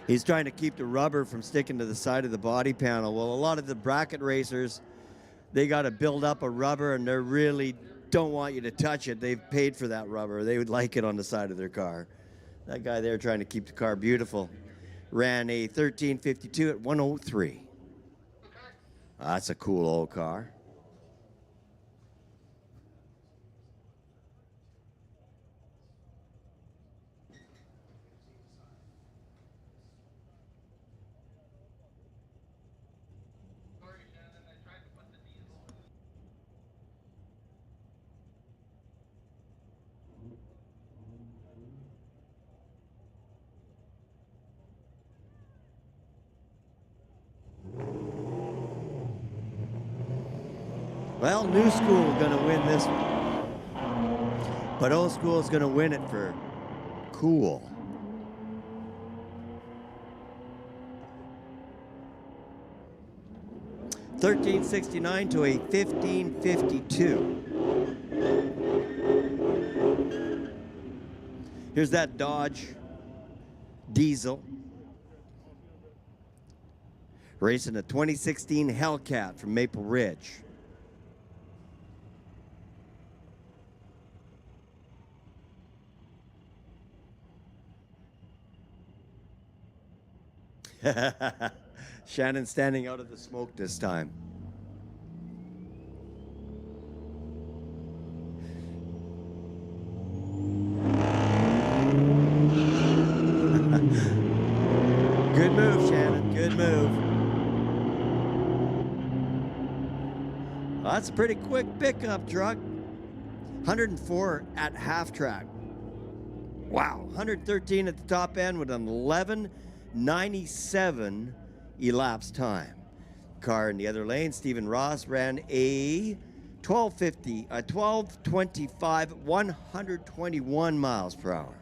He's trying to keep the rubber from sticking to the side of the body panel. Well, a lot of the bracket racers, they got to build up a rubber, and they really don't want you to touch it. They've paid for that rubber. They would like it on the side of their car. That guy there trying to keep the car beautiful ran a 1352 at 103. That's a cool old car. Well, new school going to win this one. But old school is going to win it for cool. $13.69 to a $15.52. Here's that Dodge diesel racing a 2016 Hellcat from Maple Ridge. Shannon standing out of the smoke this time. Good move, Shannon. Good move. Well, that's a pretty quick pickup truck. 104 at half track. Wow. 113 at the top end with an 11:97 elapsed time. Car in the other lane, Stephen Ross ran a 12:25, 121 miles per hour.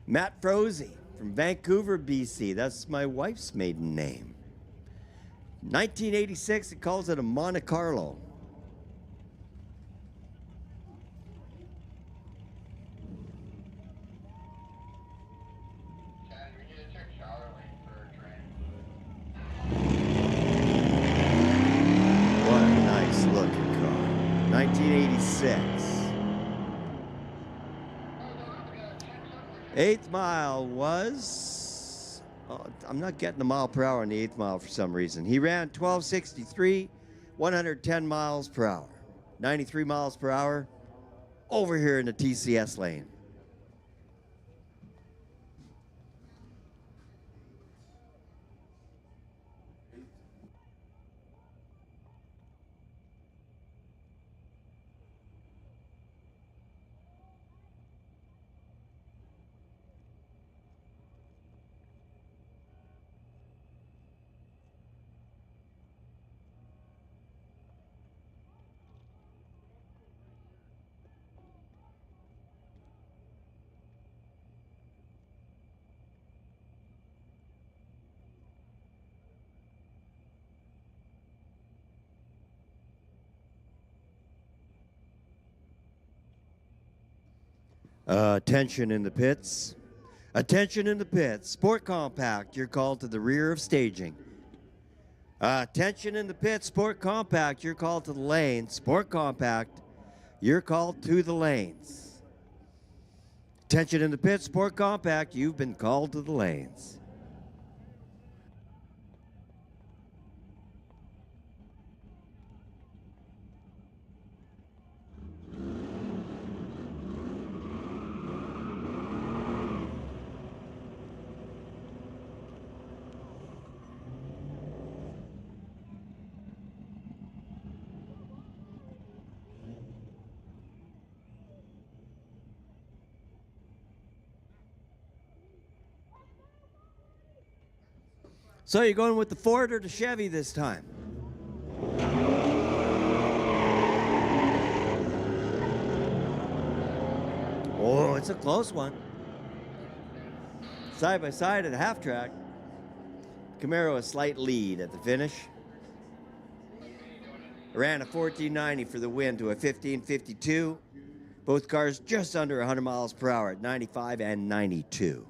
Matt Froese from Vancouver, BC. That's my wife's maiden name. 1986, it calls it a Monte Carlo. What a nice looking car. 1986. Eighth mile was, I'm not getting the mile per hour on the eighth mile for some reason. He ran 12:63, 110 miles per hour, 93 miles per hour over here in the TCS lane. Attention in the pits. Attention in the pits. Sport Compact, you're called to the rear of staging. Attention in the pits. Sport Compact, you're called to the lane. Sport Compact, you're called to the lanes. Attention in the pits. Sport Compact, you've been called to the lanes. So you're going with the Ford or the Chevy this time? Oh, it's a close one. Side by side at half track. Camaro a slight lead at the finish. Ran a 1490 for the win to a 1552. Both cars just under 100 miles per hour at 95 and 92.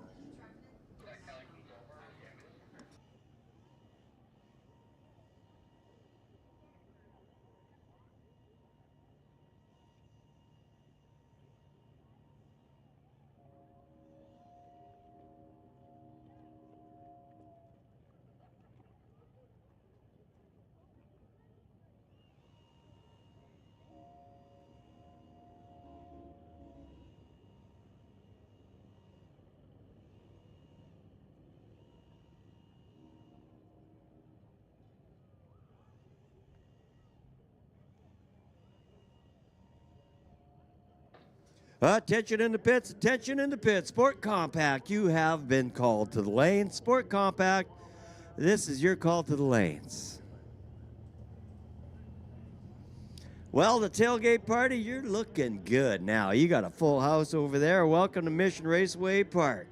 Attention in the pits, attention in the pits. Sport Compact, you have been called to the lanes. Sport Compact, this is your call to the lanes. Well, the tailgate party, you're looking good now. You got a full house over there. Welcome to Mission Raceway Park.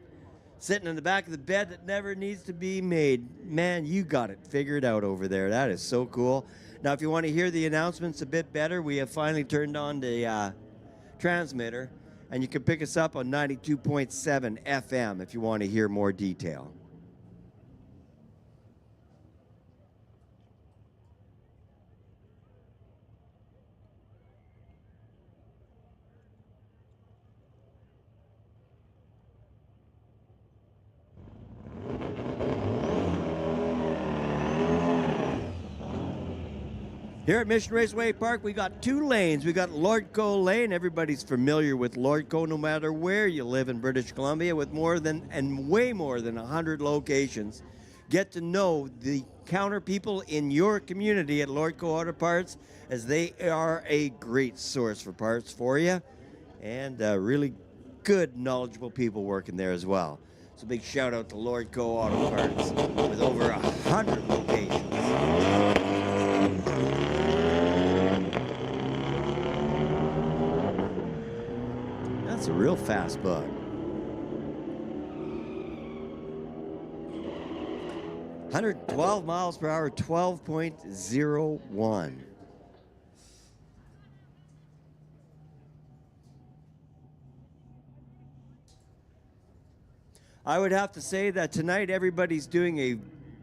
Sitting in the back of the bed that never needs to be made. Man, you got it figured out over there. That is so cool. Now, if you want to hear the announcements a bit better, we have finally turned on the transmitter, and you can pick us up on 92.7 FM if you want to hear more detail. Here at Mission Raceway Park, we got two lanes. We got Lordco Lane. Everybody's familiar with Lordco, no matter where you live in British Columbia, with more than and way more than 100 locations. Get to know the counter people in your community at Lordco Auto Parts, as they are a great source for parts for you, and really good, knowledgeable people working there as well. So big shout out to Lordco Auto Parts with over 100 locations. That's a real fast bug. (112 miles per hour, 12.01). I would have to say that tonight everybody's doing a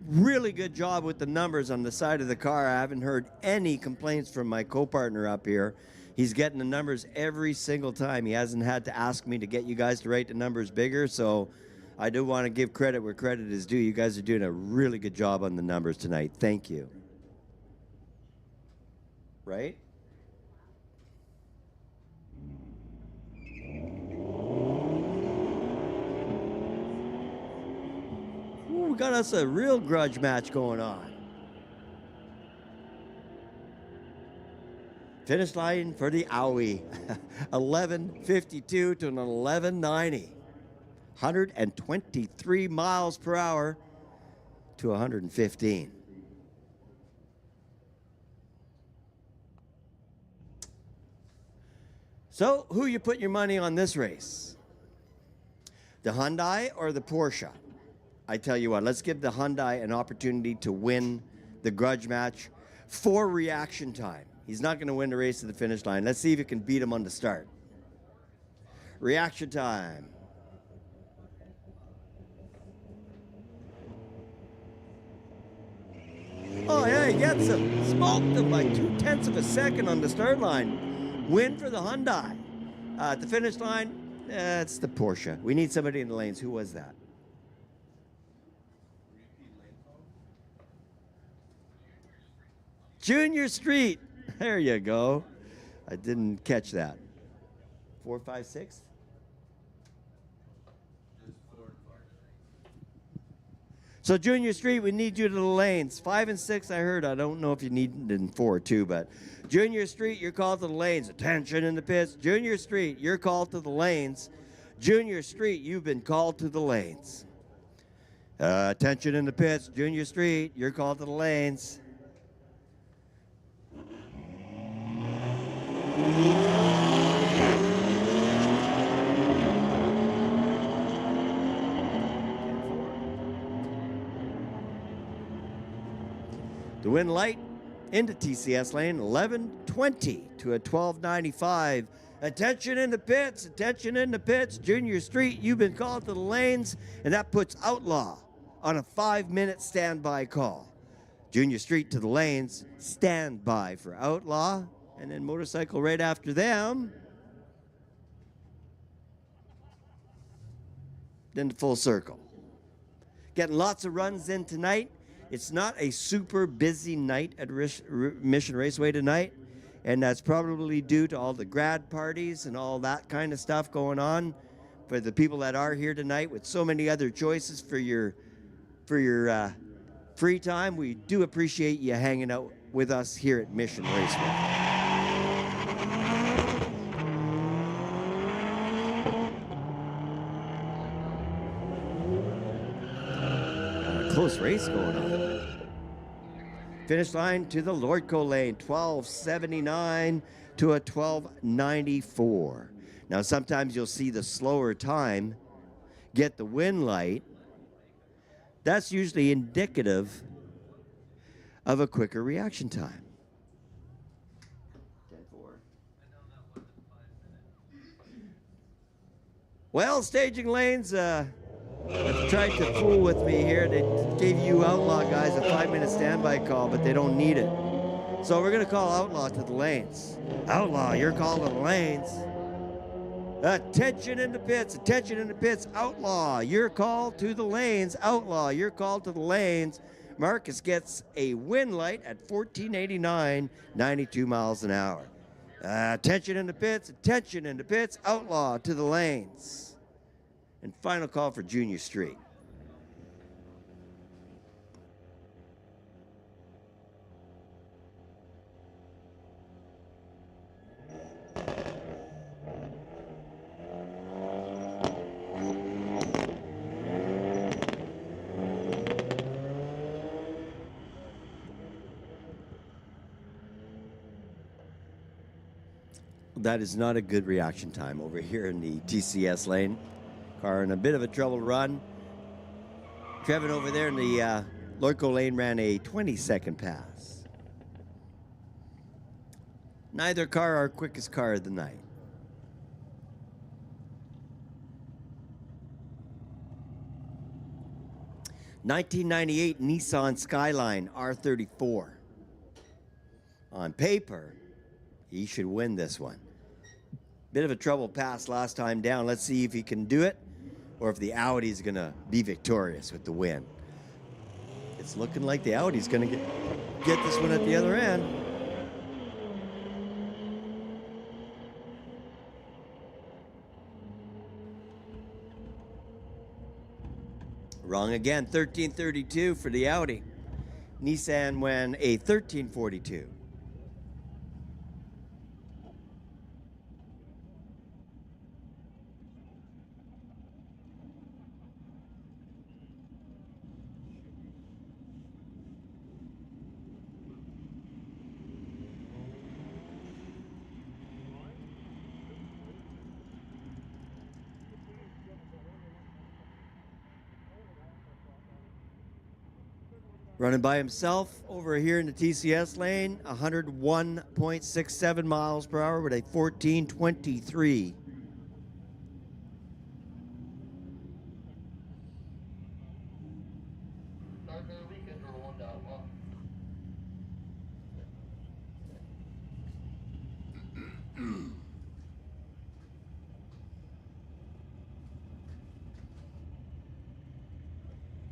really good job with the numbers on the side of the car. I haven't heard any complaints from my co-partner up here. He's getting the numbers every single time. He hasn't had to ask me to get you guys to write the numbers bigger, so I do want to give credit where credit is due. You guys are doing a really good job on the numbers tonight. Thank you. Right? Ooh, we got us a real grudge match going on. Finish line for the Owie, 11:52 to an 11:90. 123 miles per hour to 115. So, who you putting your money on this race? The Hyundai or the Porsche? I tell you what, let's give the Hyundai an opportunity to win the grudge match for reaction time. He's not going to win the race to the finish line. Let's see if you can beat him on the start. Reaction time. Oh, yeah, he gets him. Smoked him by 0.2 of a second on the start line. Win for the Hyundai. At the finish line, it's the Porsche. We need somebody in the lanes. Who was that? Junior Street. There you go. I didn't catch that. 4, 5, 6? So Junior Street, we need you to the lanes. 5 and 6, I heard. I don't know if you need it in 4 too, but Junior Street, you're called to the lanes. Attention in the pits. Junior Street, you're called to the lanes. Junior Street, you've been called to the lanes. Attention in the pits. Junior Street, you're called to the lanes. The win light into TCS lane, 11:20 to a 12:95. Attention in the pits, attention in the pits. Junior Street, you've been called to the lanes, and that puts Outlaw on a 5-minute standby call. Junior Street to the lanes, standby for Outlaw, and then Motorcycle right after them. Then the full circle. Getting lots of runs in tonight. It's not a super busy night at Mission Raceway tonight, and that's probably due to all the grad parties and all that kind of stuff going on. For the people that are here tonight with so many other choices for your free time, we do appreciate you hanging out with us here at Mission Raceway. Close race going on. Finish line to the Lordco lane, 12:79 to a 12:94. Now sometimes you'll see the slower time get the win light. That's usually indicative of a quicker reaction time. 10-4. Well, staging lanes have tried to fool with me here. They gave you Outlaw guys a 5-minute standby call, but they don't need it. So we're going to call Outlaw to the lanes. Outlaw, you're called to the lanes. Attention in the pits, attention in the pits. Outlaw, you're called to the lanes. Outlaw, you're called to the lanes. Marcus gets a win light at 14:89, 92 miles an hour. Attention in the pits, attention in the pits. Outlaw to the lanes. And final call for Junior Street. That is not a good reaction time over here in the TCS lane. Car in a bit of a trouble run. Trevin over there in the Lordco lane ran a 20-second pass. Neither car our quickest car of the night. '98 Nissan Skyline R34. On paper, he should win this one. Bit of a trouble pass last time down. Let's see if he can do it or if the Audi's going to be victorious with the win. It's looking like the Audi's going to get this one at the other end. Wrong again, 13:32 for the Audi. Nissan went a 13:42. Running by himself over here in the TCS lane, 101.67 miles per hour with a 14:23.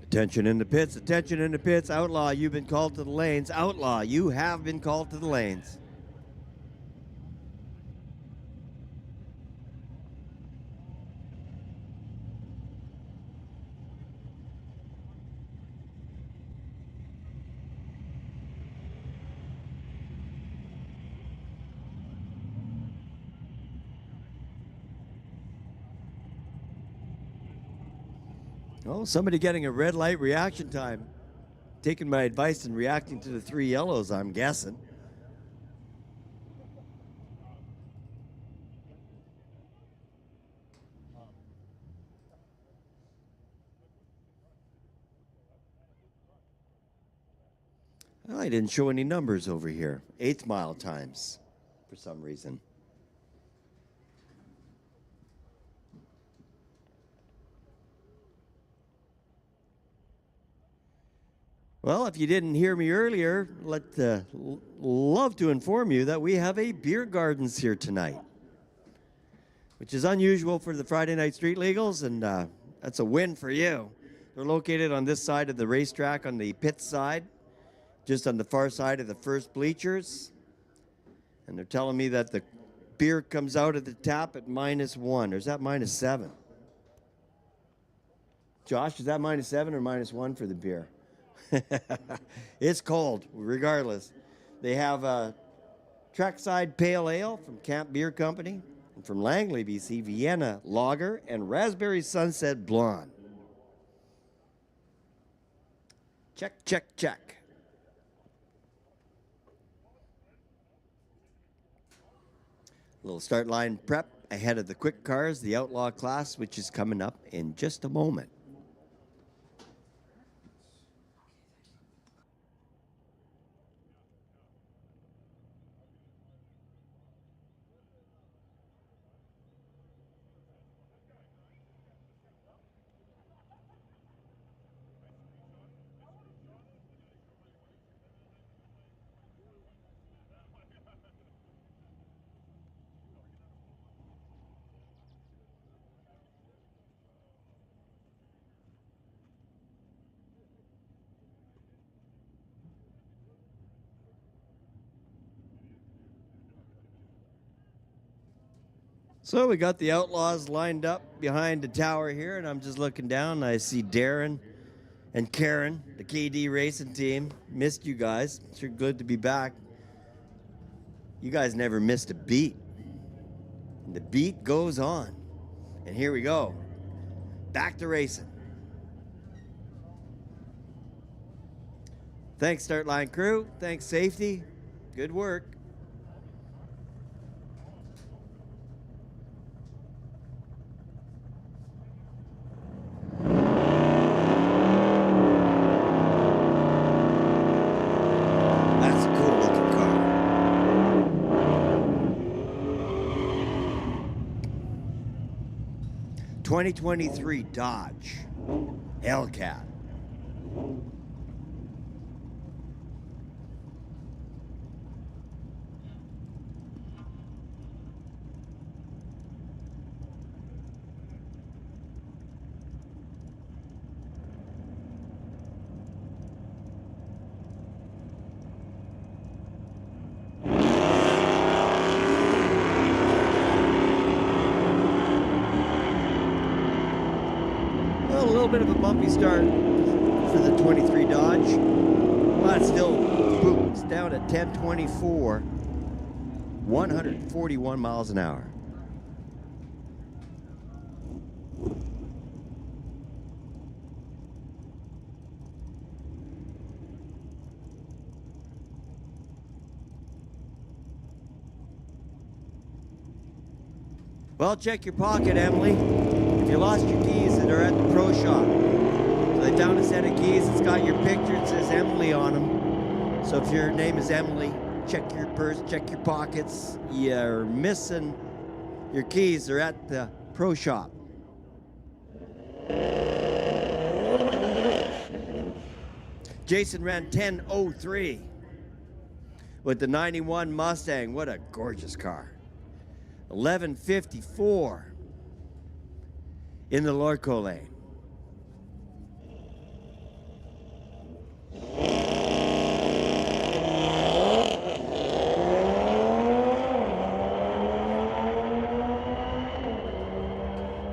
Attention in the pits, attention in the pits. Outlaw, you've been called to the lanes. Outlaw, you have been called to the lanes. Oh, somebody getting a red light reaction time. Taking my advice and reacting to the 3 yellows, I'm guessing. Well, I didn't show any numbers over here. 8th mile times for some reason. Well, if you didn't hear me earlier, love to inform you that we have a beer gardens here tonight, which is unusual for the Friday Night Street Legals, and that's a win for you. They're located on this side of the racetrack on the pit side, just on the far side of the first bleachers. And they're telling me that the beer comes out of the tap at -1, or is that -7? Josh, is that -7 or -1 for the beer? It's cold, regardless. They have a Trackside Pale Ale from Camp Beer Company, and from Langley, BC, Vienna Lager, and Raspberry Sunset Blonde. Check, check, check. A little start line prep ahead of the quick cars, the Outlaw class, which is coming up in just a moment. So we got the Outlaws lined up behind the tower here, and I'm just looking down, and I see Darren and Karen, the KD racing team. Missed you guys. Sure good to be back. You guys never missed a beat. And the beat goes on. And here we go. Back to racing. Thanks, start line crew. Thanks, safety. Good work. That's a cool looking car. '23 Dodge Hellcat. Well, a little bit of a bumpy start for the 23 Dodge, but still boots down at 1024, 141 miles an hour. Well, check your pocket, Emily. If you lost your keys that are at the pro shop, so they found a set of keys. It's got your picture. It says Emily on them. So if your name is Emily, check your purse, check your pockets. You're missing your keys. They're at the pro shop. Jason ran 10:03 with the 91 Mustang. What a gorgeous car. 11:54 in the Lorco lane.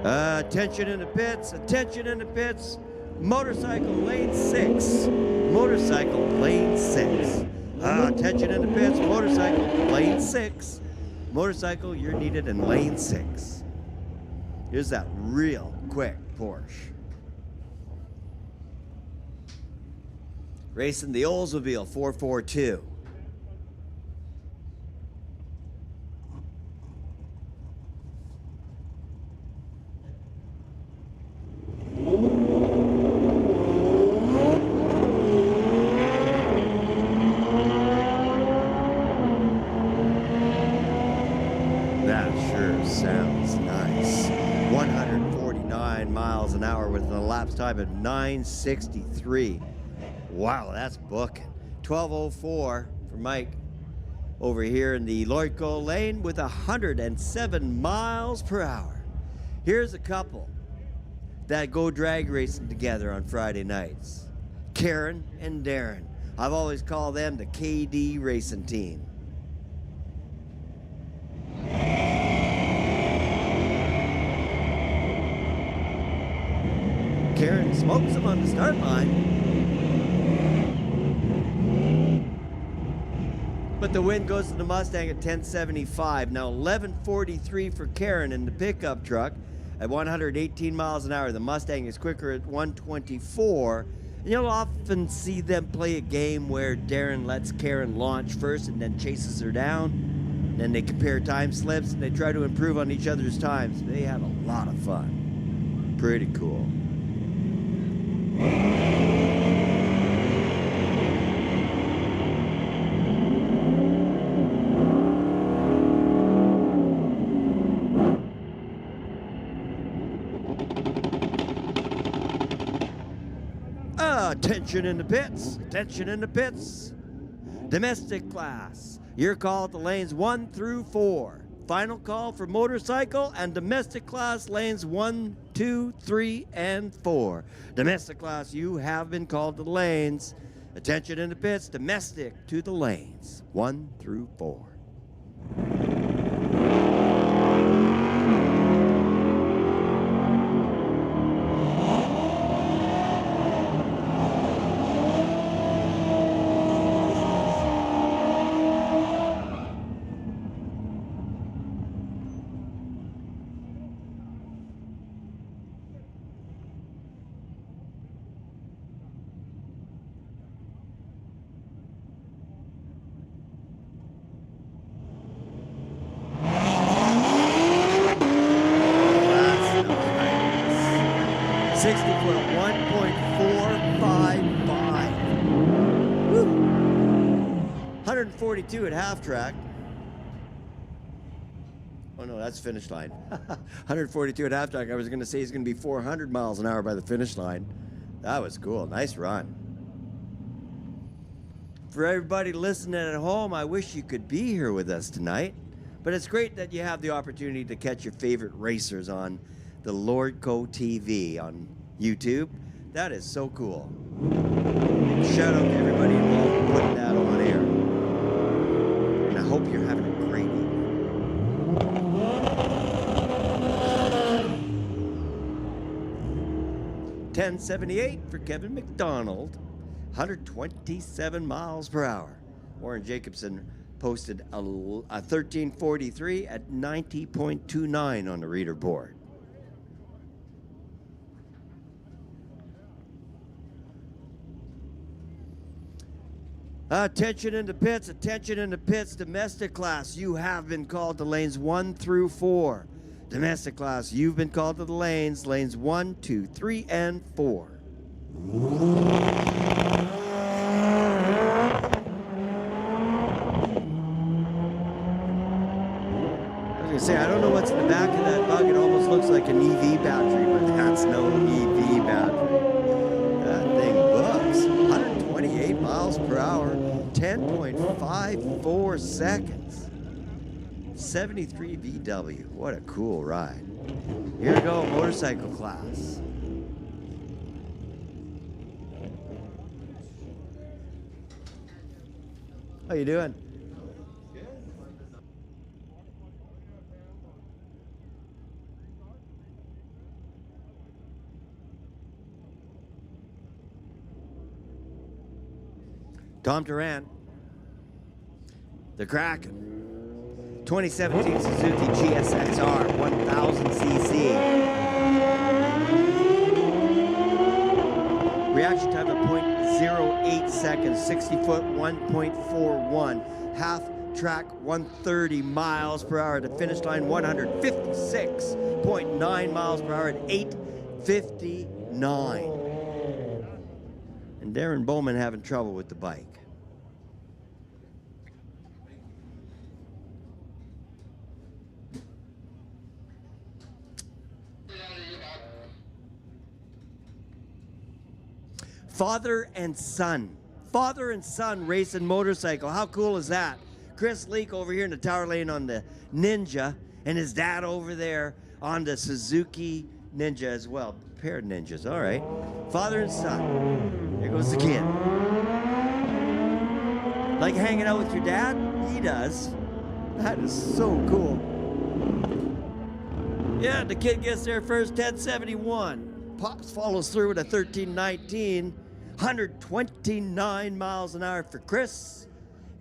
Attention in the pits, attention in the pits. Motorcycle lane 6. Motorcycle lane 6. Attention in the pits, motorcycle lane 6. Motorcycle, you're needed in lane 6. Here's that real quick Porsche. Racing the Oldsmobile 442. sounds nice. 149 miles an hour with an elapsed time of 9:63. Wow, that's booking. 12:04 for Mike over here in the Lordco lane with 107 miles per hour. Here's a couple that go drag racing together on Friday nights. Karen and Darren. I've always called them the KD racing team. Karen smokes them on the start line. But the win goes to the Mustang at 10:75. Now 11:43 for Karen in the pickup truck at 118 miles an hour. The Mustang is quicker at 124. And you'll often see them play a game where Darren lets Karen launch first and then chases her down. Then they compare time slips and they try to improve on each other's times. They have a lot of fun. Pretty cool. Attention in the pits. Attention in the pits. Domestic class. Your call at the lanes 1 through 4. Final call for motorcycle and domestic class lanes 1, 2, 3, and 4. Domestic class, you have been called to the lanes. Attention in the pits. Domestic to the lanes 1 through 4. At half track. Oh no, that's finish line. 142 at half track. I was going to say he's going to be 400 miles an hour by the finish line. That was cool. Nice run. For everybody listening at home, I wish you could be here with us tonight. But it's great that you have the opportunity to catch your favorite racers on the Lordco TV on YouTube. That is so cool. Shout out to everybody involved in putting that on air. I hope you're having a great evening. $10.78 for Kevin McDonald, 127 miles per hour. Warren Jacobson posted a 13:43 at 90.29 on the reader board. Attention in the pits, attention in the pits, domestic class, you have been called to lanes 1 through 4. Domestic class, you've been called to the lanes 1, 2, 3, and 4. I was going to say, I don't know what's in the back of that bug. It almost looks like an EV battery, but that's no EV battery. That thing bucks. 128 miles per hour, 10.54 seconds. 73 VW. What a cool ride. Here we go, motorcycle class. How you doing? Tom Duran, the Kraken, 2017 Suzuki GSXR 1000cc. Reaction time of 0.08 seconds, 60 foot 1.41, half track 130 miles per hour, to finish line 156.9 miles per hour at 8:59. And Darren Bowman having trouble with the bike. Father and son. Father and son racing motorcycle. How cool is that? Chris Leake over here in the tower lane on the Ninja, and his dad over there on the Suzuki Ninja as well. Pair of ninjas, all right. Father and son. There goes the kid. Like hanging out with your dad? He does. That is so cool. Yeah, the kid gets there first, 1071. Pops follows through with a 1319. 129 miles an hour for Chris.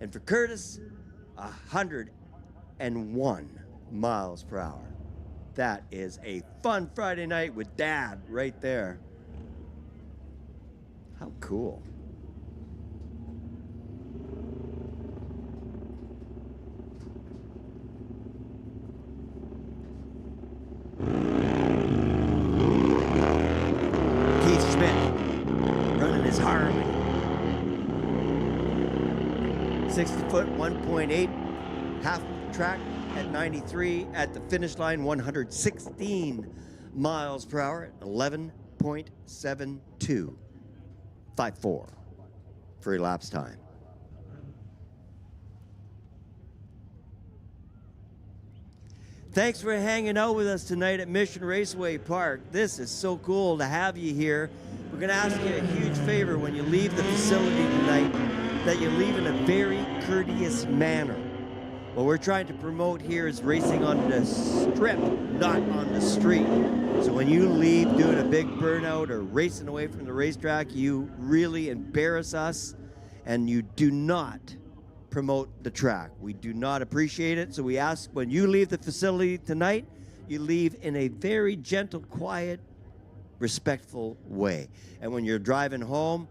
And for Curtis, 101 miles per hour. That is a fun Friday night with Dad right there. How cool. Keith Schmidt running his Harley. 60-foot, 1.8, half track at 93, at the finish line 116 miles per hour at 11.72. 5.4 for elapsed time. Thanks for hanging out with us tonight at Mission Raceway Park. This is so cool to have you here. We're going to ask you a huge favor when you leave the facility tonight, that you leave in a very courteous manner. What we're trying to promote here is racing on the strip, not on the street. So when you leave doing a big burnout or racing away from the racetrack, you really embarrass us, and you do not promote the track. We do not appreciate it. So we ask when you leave the facility tonight, you leave in a very gentle, quiet, respectful way. And when you're driving home,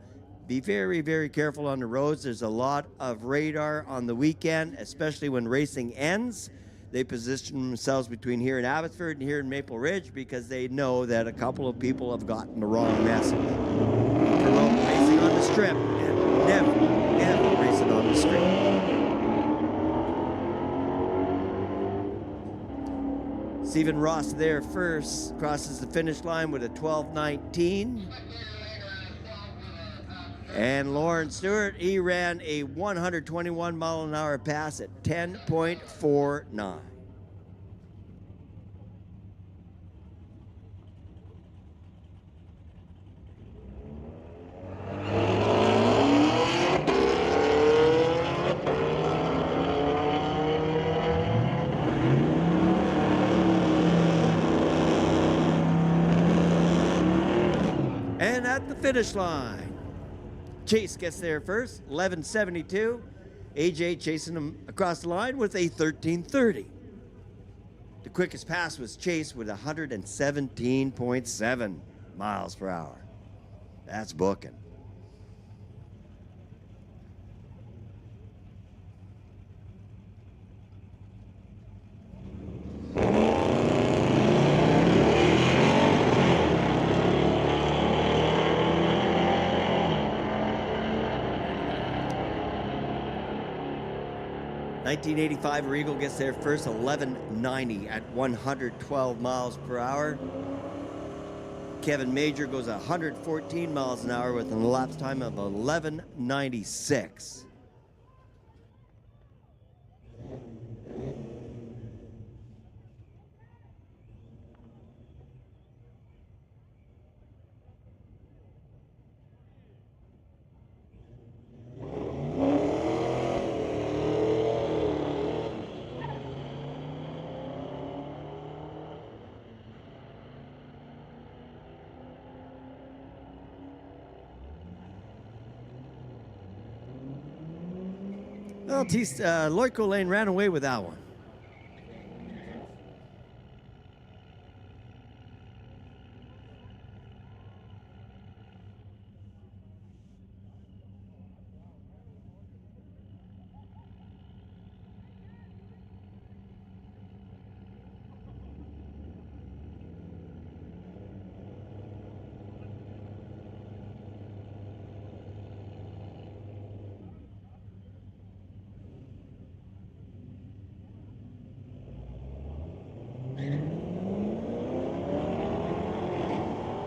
be very, very careful on the roads. There's a lot of radar on the weekend, especially when racing ends. They position themselves between here in Abbotsford and here in Maple Ridge because they know that a couple of people have gotten the wrong message. Promote racing on the strip and never, ever racing on the street. Stephen Ross there first, crosses the finish line with a 12:19. And Lauren Stewart, he ran a 121 mile an hour pass at 10.49. And at the finish line, Chase gets there first, 11:72. AJ chasing him across the line with a 13:30. The quickest pass was Chase with 117.7 miles per hour. That's booking. '85 Regal gets there first, 11:90 at 112 miles per hour. Kevin Major goes 114 miles an hour with an elapsed time of 11:96. Well, Lloyd Colane ran away with that one.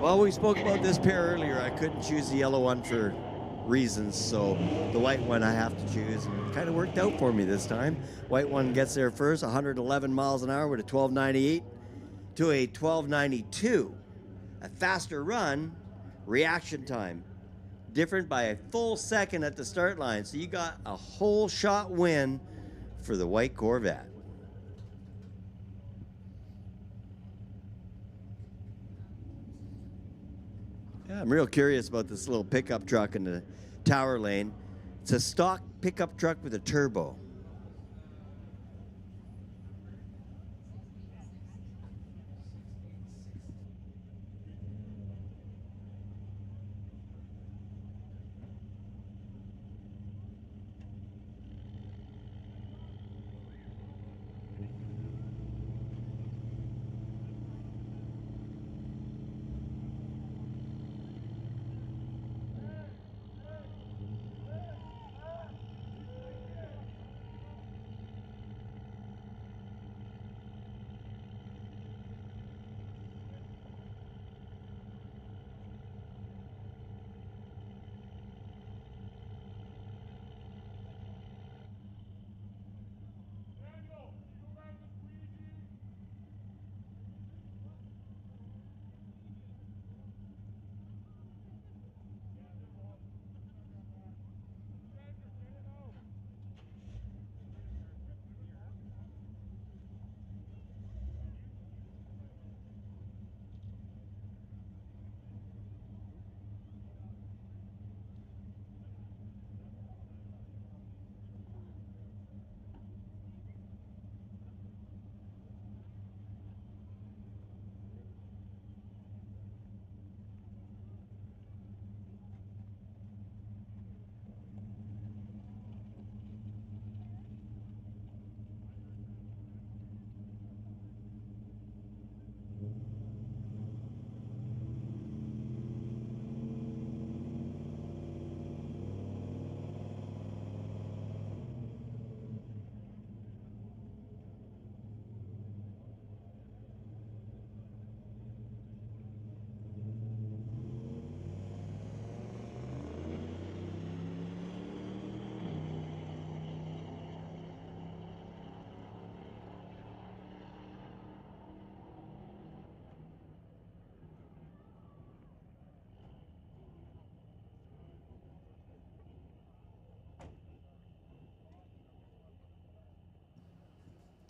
Well, we spoke about this pair earlier. I couldn't choose the yellow one for reasons, so the white one I have to choose, and it kind of worked out for me this time. White one gets there first, 111 miles an hour with a 1298 to a 1292. A faster run, reaction time, different by a full second at the start line. So you got a whole shot win for the white Corvette. Yeah, I'm real curious about this little pickup truck in the tower lane. It's a stock pickup truck with a turbo.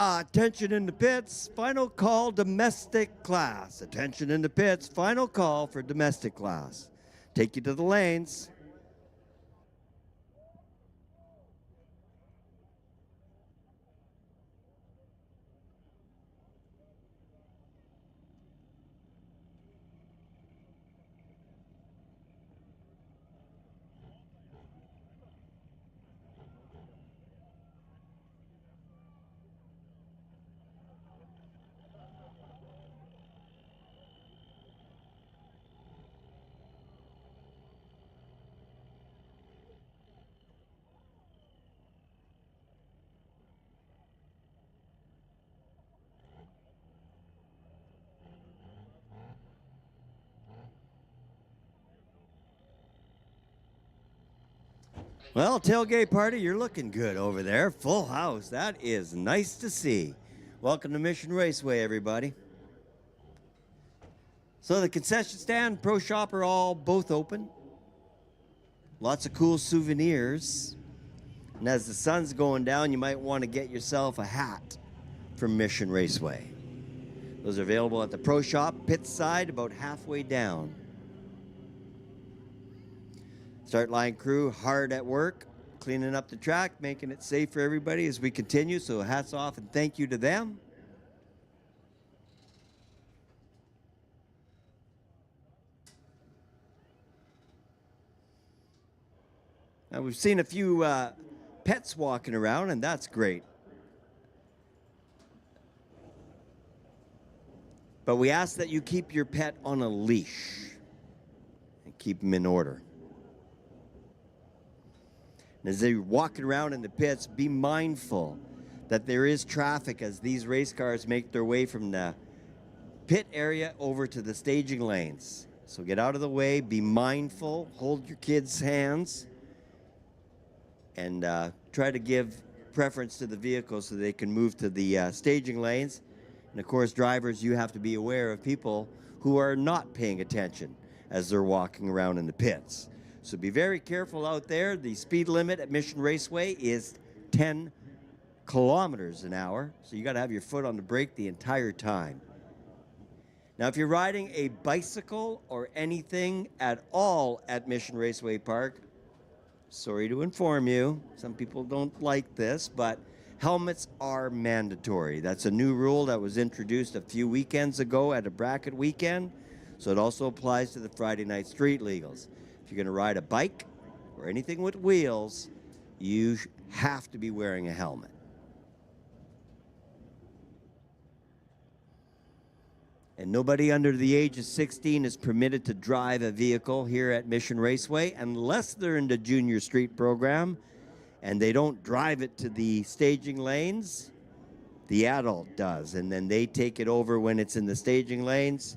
Attention in the pits, final call, domestic class. Attention in the pits, final call for domestic class. Take you to the lanes. Well, tailgate party, you're looking good over there. Full house. That is nice to see. Welcome to Mission Raceway, everybody. So the concession stand, pro shop are all both open. Lots of cool souvenirs. And as the sun's going down, you might want to get yourself a hat from Mission Raceway. Those are available at the pro shop, pit side, about halfway down. Start line crew hard at work, cleaning up the track, making it safe for everybody as we continue. So hats off and thank you to them. Now we've seen a few pets walking around, and that's great. But we ask that you keep your pet on a leash and keep them in order. And as they're walking around in the pits, be mindful that there is traffic as these race cars make their way from the pit area over to the staging lanes. So get out of the way, be mindful, hold your kids' hands, and try to give preference to the vehicles so they can move to the staging lanes. And of course, drivers, you have to be aware of people who are not paying attention as they're walking around in the pits. So be very careful out there. The speed limit at Mission Raceway is 10 kilometers an hour, so you got to have your foot on the brake the entire time. Now, if you're riding a bicycle or anything at all at Mission Raceway Park, sorry to inform you, some people don't like this, but helmets are mandatory. That's a new rule that was introduced a few weekends ago at a bracket weekend, so it also applies to the Friday night street legals. If you're going to ride a bike or anything with wheels, you have to be wearing a helmet. And nobody under the age of 16 is permitted to drive a vehicle here at Mission Raceway unless they're in the junior street program and they don't drive it to the staging lanes. The adult does, and then they take it over when it's in the staging lanes,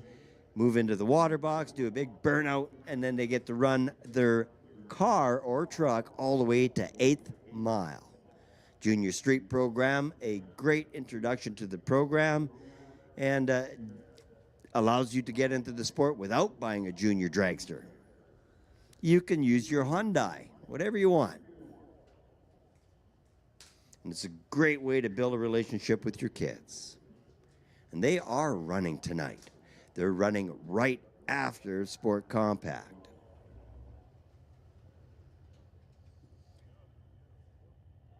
move into the water box, do a big burnout, and then they get to run their car or truck all the way to 8th Mile. Junior Street program, a great introduction to the program, and allows you to get into the sport without buying a junior dragster. You can use your Hyundai, whatever you want. And it's a great way to build a relationship with your kids. And they are running tonight. They're running right after Sport Compact.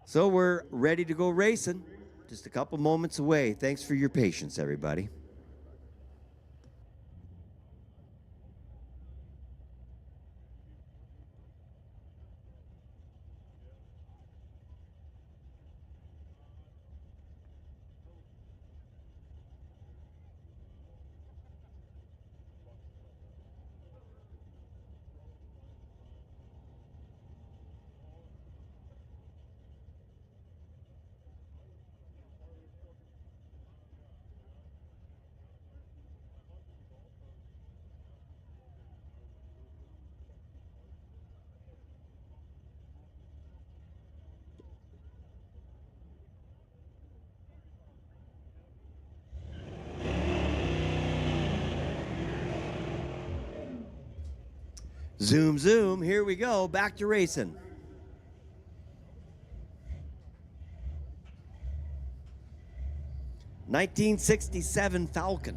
So we're ready to go racing. Just a couple moments away. Thanks for your patience, everybody. Zoom, zoom, here we go, back to racing. '67 Falcon.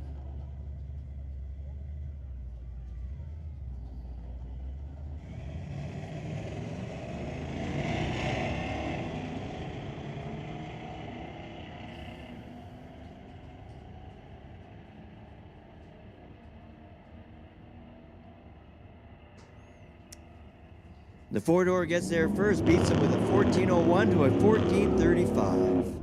The four-door gets there first, beats him with a 14:01 to a 14:35.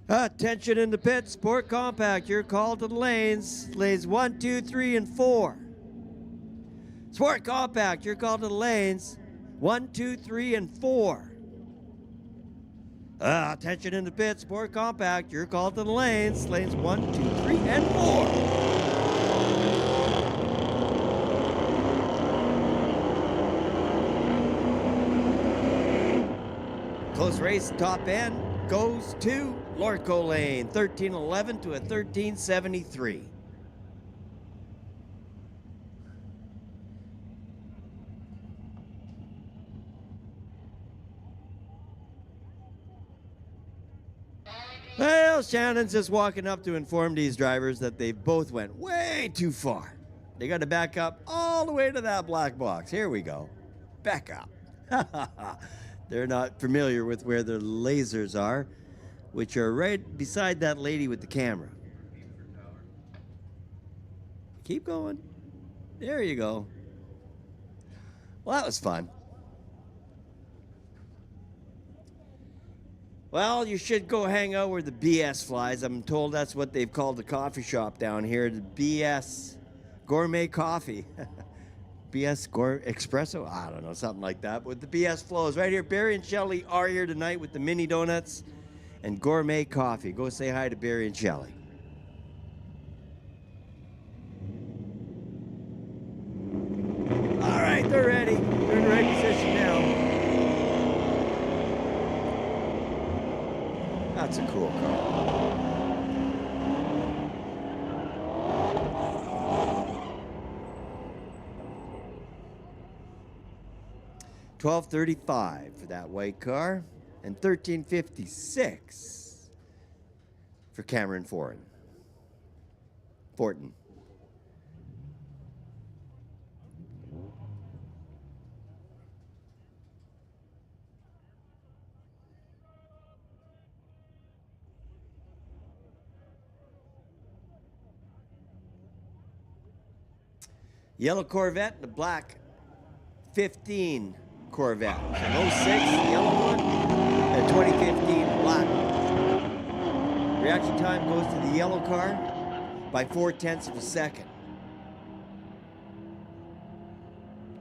Attention in the pit, Sport Compact, you're called to the lanes. Lanes 1, 2, 3, and 4. Sport Compact, you're called to the lanes 1, 2, 3, and 4. Attention in the pit, Sport Compact, you're called to the lanes. Lanes 1, 2, 3, and 4. Close race, top end goes to Lorco Lane, 1311 to a 1373. Well, Shannon's just walking up to inform these drivers that they both went way too far. They got to back up all the way to that black box. Here we go. Back up. They're not familiar with where their lasers are, which are right beside that lady with the camera. Keep going. There you go. Well, that was fun. Well, you should go hang out where the BS flies. I'm told that's what they've called the coffee shop down here, the BS Gourmet Coffee. BS Espresso? I don't know, something like that. But the BS flows right here. Barry and Shelley are here tonight with the mini donuts and gourmet coffee. Go say hi to Barry and Shelley. All right, they're ready. They're in the right position now. That's a cool car. $12.35 for that white car, and $13.56 for Cameron Fortin. Yellow Corvette and the black 15 Corvette. So 06, the yellow one, and 2015 black one. Reaction time goes to the yellow car by 0.4 of a second.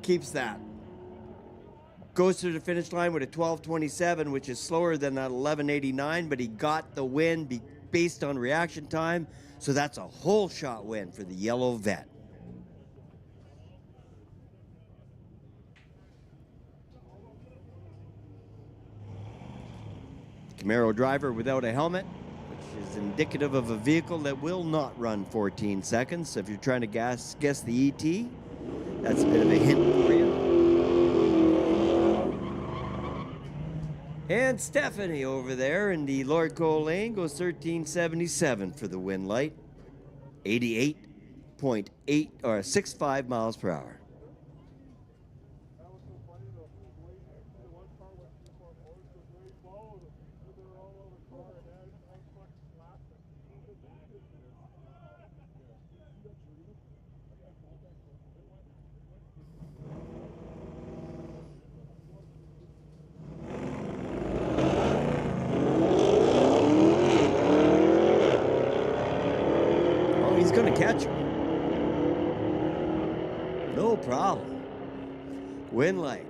Keeps that. Goes to the finish line with a 12:27, which is slower than that 11:89, but he got the win based on reaction time, so that's a whole shot win for the yellow vet. Camaro driver without a helmet, which is indicative of a vehicle that will not run 14 seconds. So if you're trying to guess the ET, that's a bit of a hint for you. And Stephanie over there in the Lorco Lane goes 1377 for the win light, 88.8 or 65 miles per hour. Going to catch him. No problem. Win light.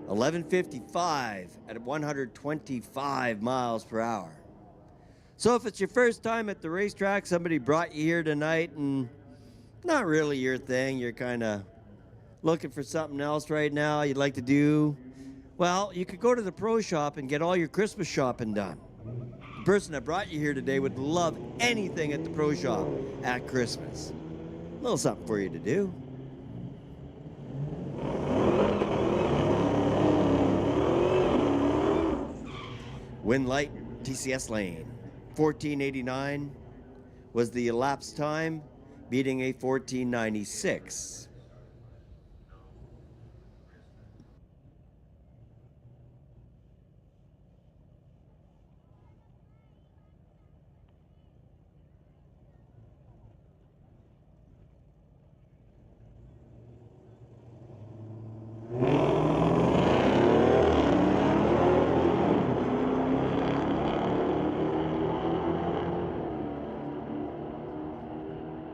11:55 at 125 miles per hour. So if it's your first time at the racetrack, somebody brought you here tonight and not really your thing, you're kind of looking for something else right now you'd like to do, well, you could go to the pro shop and get all your Christmas shopping done. The person that brought you here today would love anything at the pro shop at Christmas. A little something for you to do. Win light, TCS lane. 14:89 was the elapsed time, beating a 14:96.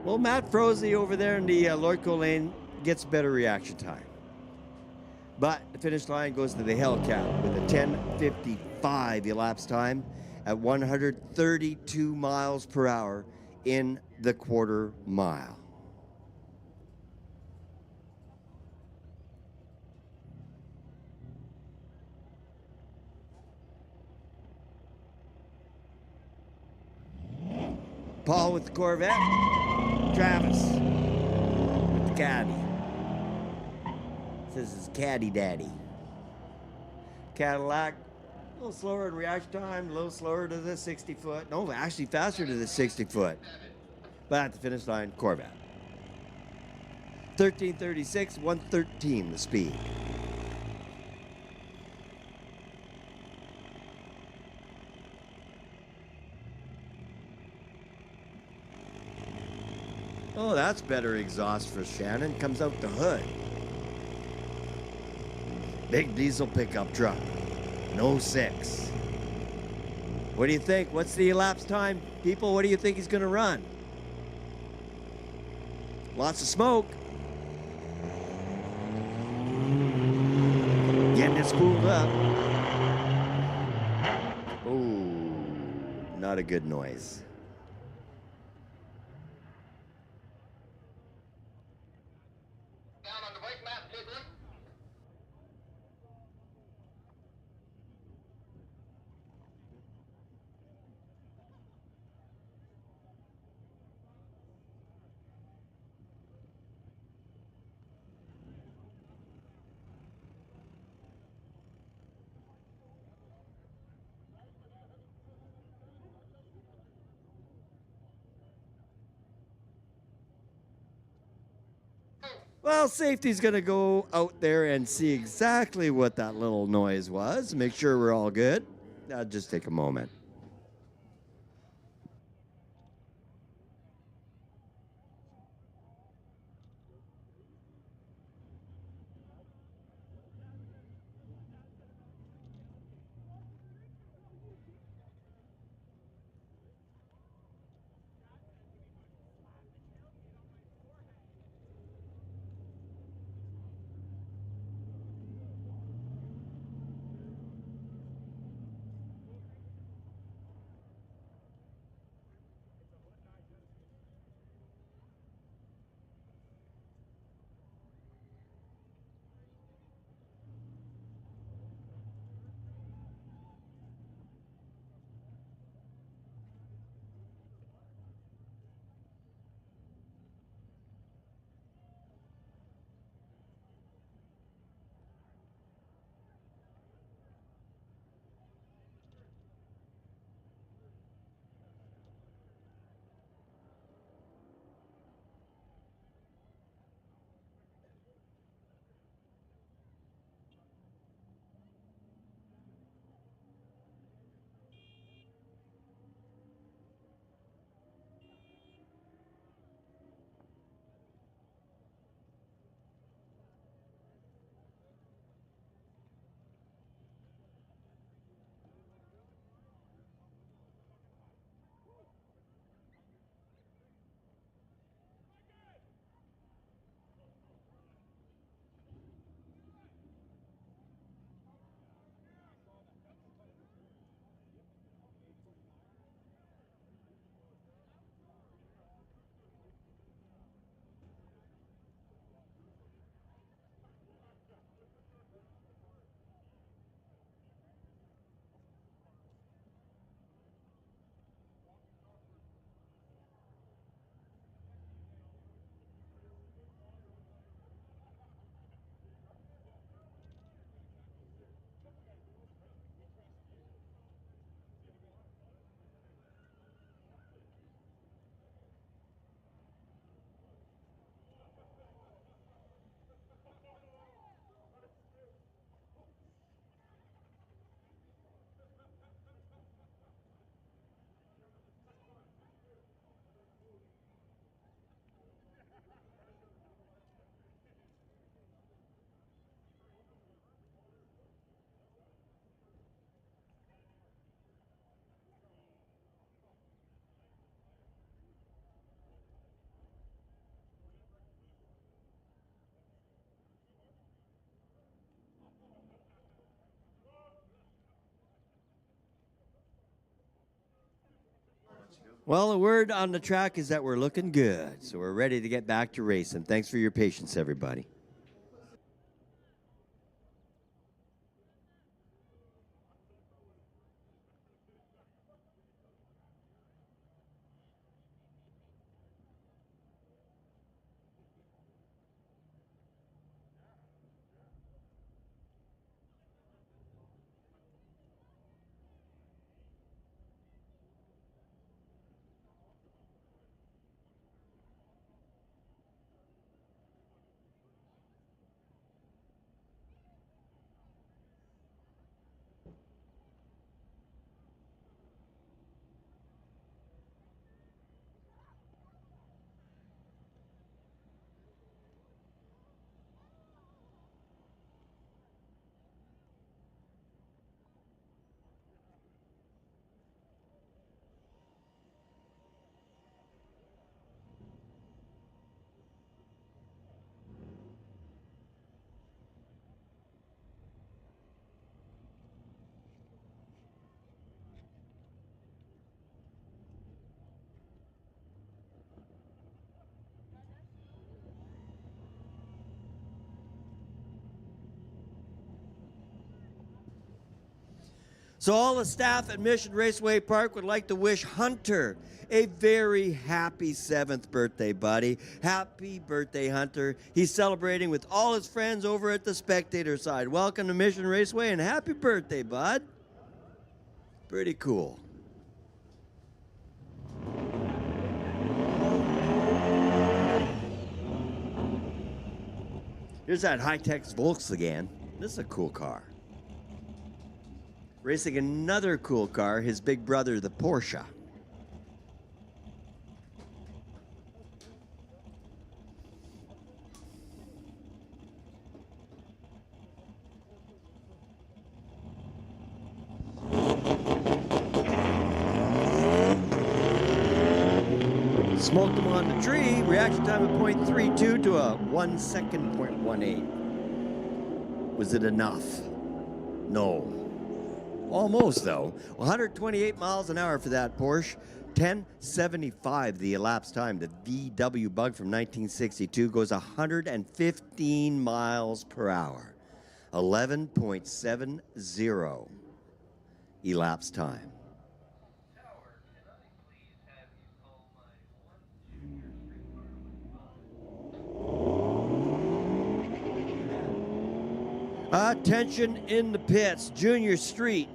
Well, Matt Froese over there in the Lorco Lane gets better reaction time. But the finish line goes to the Hellcat with a 10:55 elapsed time at 132 miles per hour in the quarter mile. Paul with the Corvette. Travis with the Caddy. This is Caddy Daddy. Cadillac, a little slower in reaction time, a little slower to the 60 foot. No, actually faster to the 60 foot. But at the finish line, Corvette. 1336, 113 the speed. Oh, that's better exhaust for Shannon. Comes out the hood. Big diesel pickup truck. No 6. What do you think? What's the elapsed time? People, what do you think he's going to run? Lots of smoke. Getting it spooled up. Ooh, not a good noise. Down on the brake map, Tiddler. Well, safety's going to go out there and see exactly what that little noise was. Make sure we're all good. That'll just take a moment. Well, the word on the track is that we're looking good, so we're ready to get back to racing. Thanks for your patience, everybody. So all the staff at Mission Raceway Park would like to wish Hunter a very happy 7th birthday, buddy. Happy birthday, Hunter. He's celebrating with all his friends over at the spectator side. Welcome to Mission Raceway and happy birthday, bud. Pretty cool. Here's that high-tech Volkswagen. This is a cool car. Racing another cool car, his big brother, the Porsche. Smoked him on the tree. Reaction time of 0.32 to a 1 second 0.18. Was it enough? No. Almost, though. 128 miles an hour for that Porsche. 10.75 the elapsed time. The VW Bug from 1962 goes 115 miles per hour. 11.70 elapsed time. Attention in the pits. Junior Street.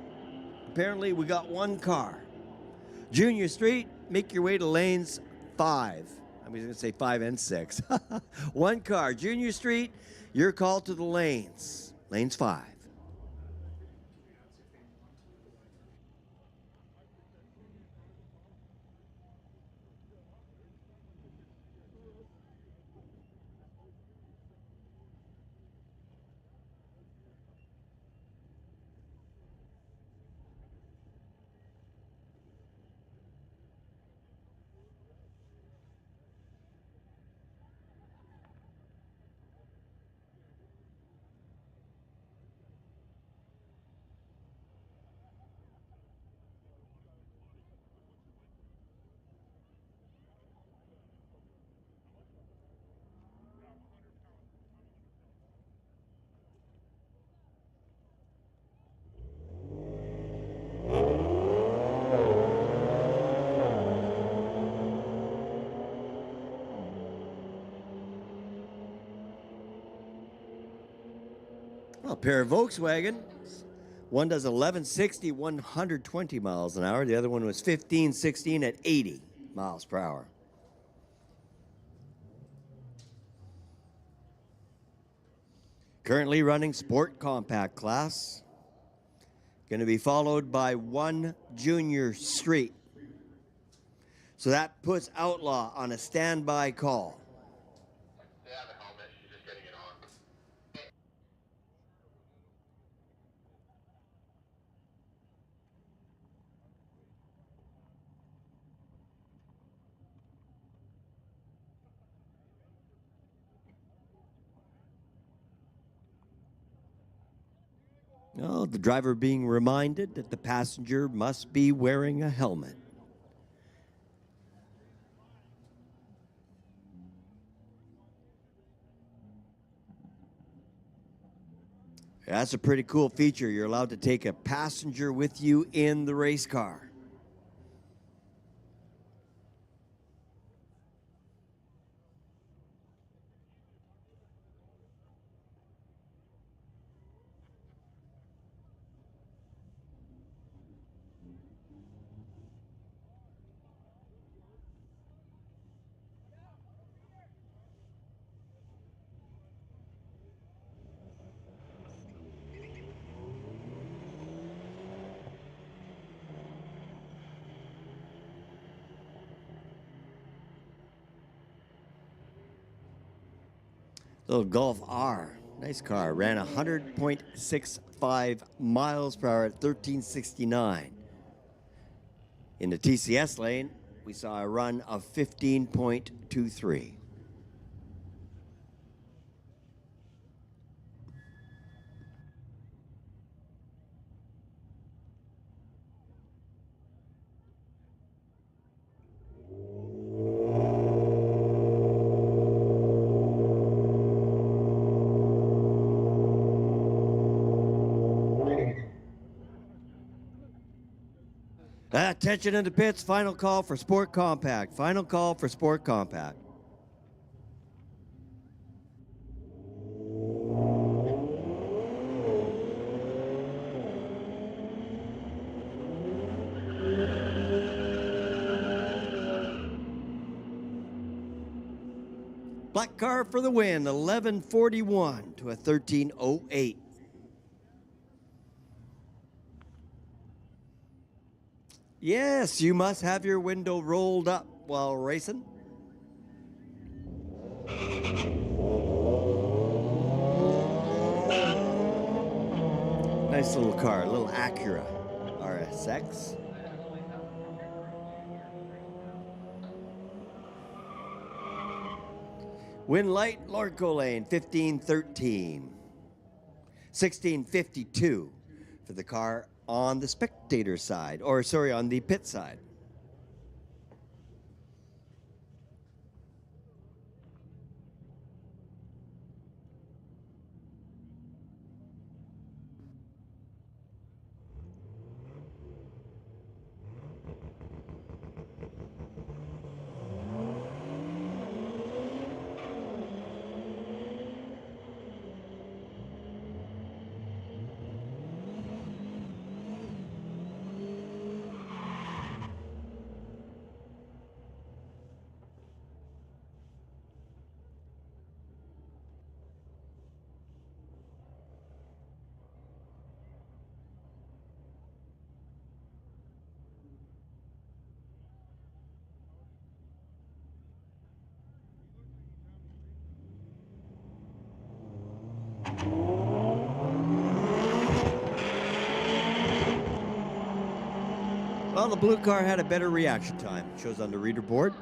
Apparently we got one car. Junior Street, make your way to lanes 5. I was going to say 5 and 6. One car. Junior Street, you're called to the lanes. Lanes 5. Well, a pair of Volkswagen. One does 1160, 120 miles an hour. The other one was 1516 at 80 miles per hour. Currently running Sport Compact class. Going to be followed by one Junior Street. So that puts Outlaw on a standby call. They have a helmet, she's just getting it on. No, the driver being reminded that the passenger must be wearing a helmet. That's a pretty cool feature. You're allowed to take a passenger with you in the race car. Little Golf R, nice car, ran 100.65 miles per hour at 1369. In the TCS lane, we saw a run of 15.23. Attention in the pits, final call for Sport Compact. Final call for Sport Compact. Black car for the win, 11:41 to a 13:08. Yes, you must have your window rolled up while racing. Nice little car, a little Acura RSX. Win light, Lorco Lane, 15:13. 16:52 for the car on the spectator side, or sorry, on the pit side. Well, the blue car had a better reaction time. Shows on the reader board.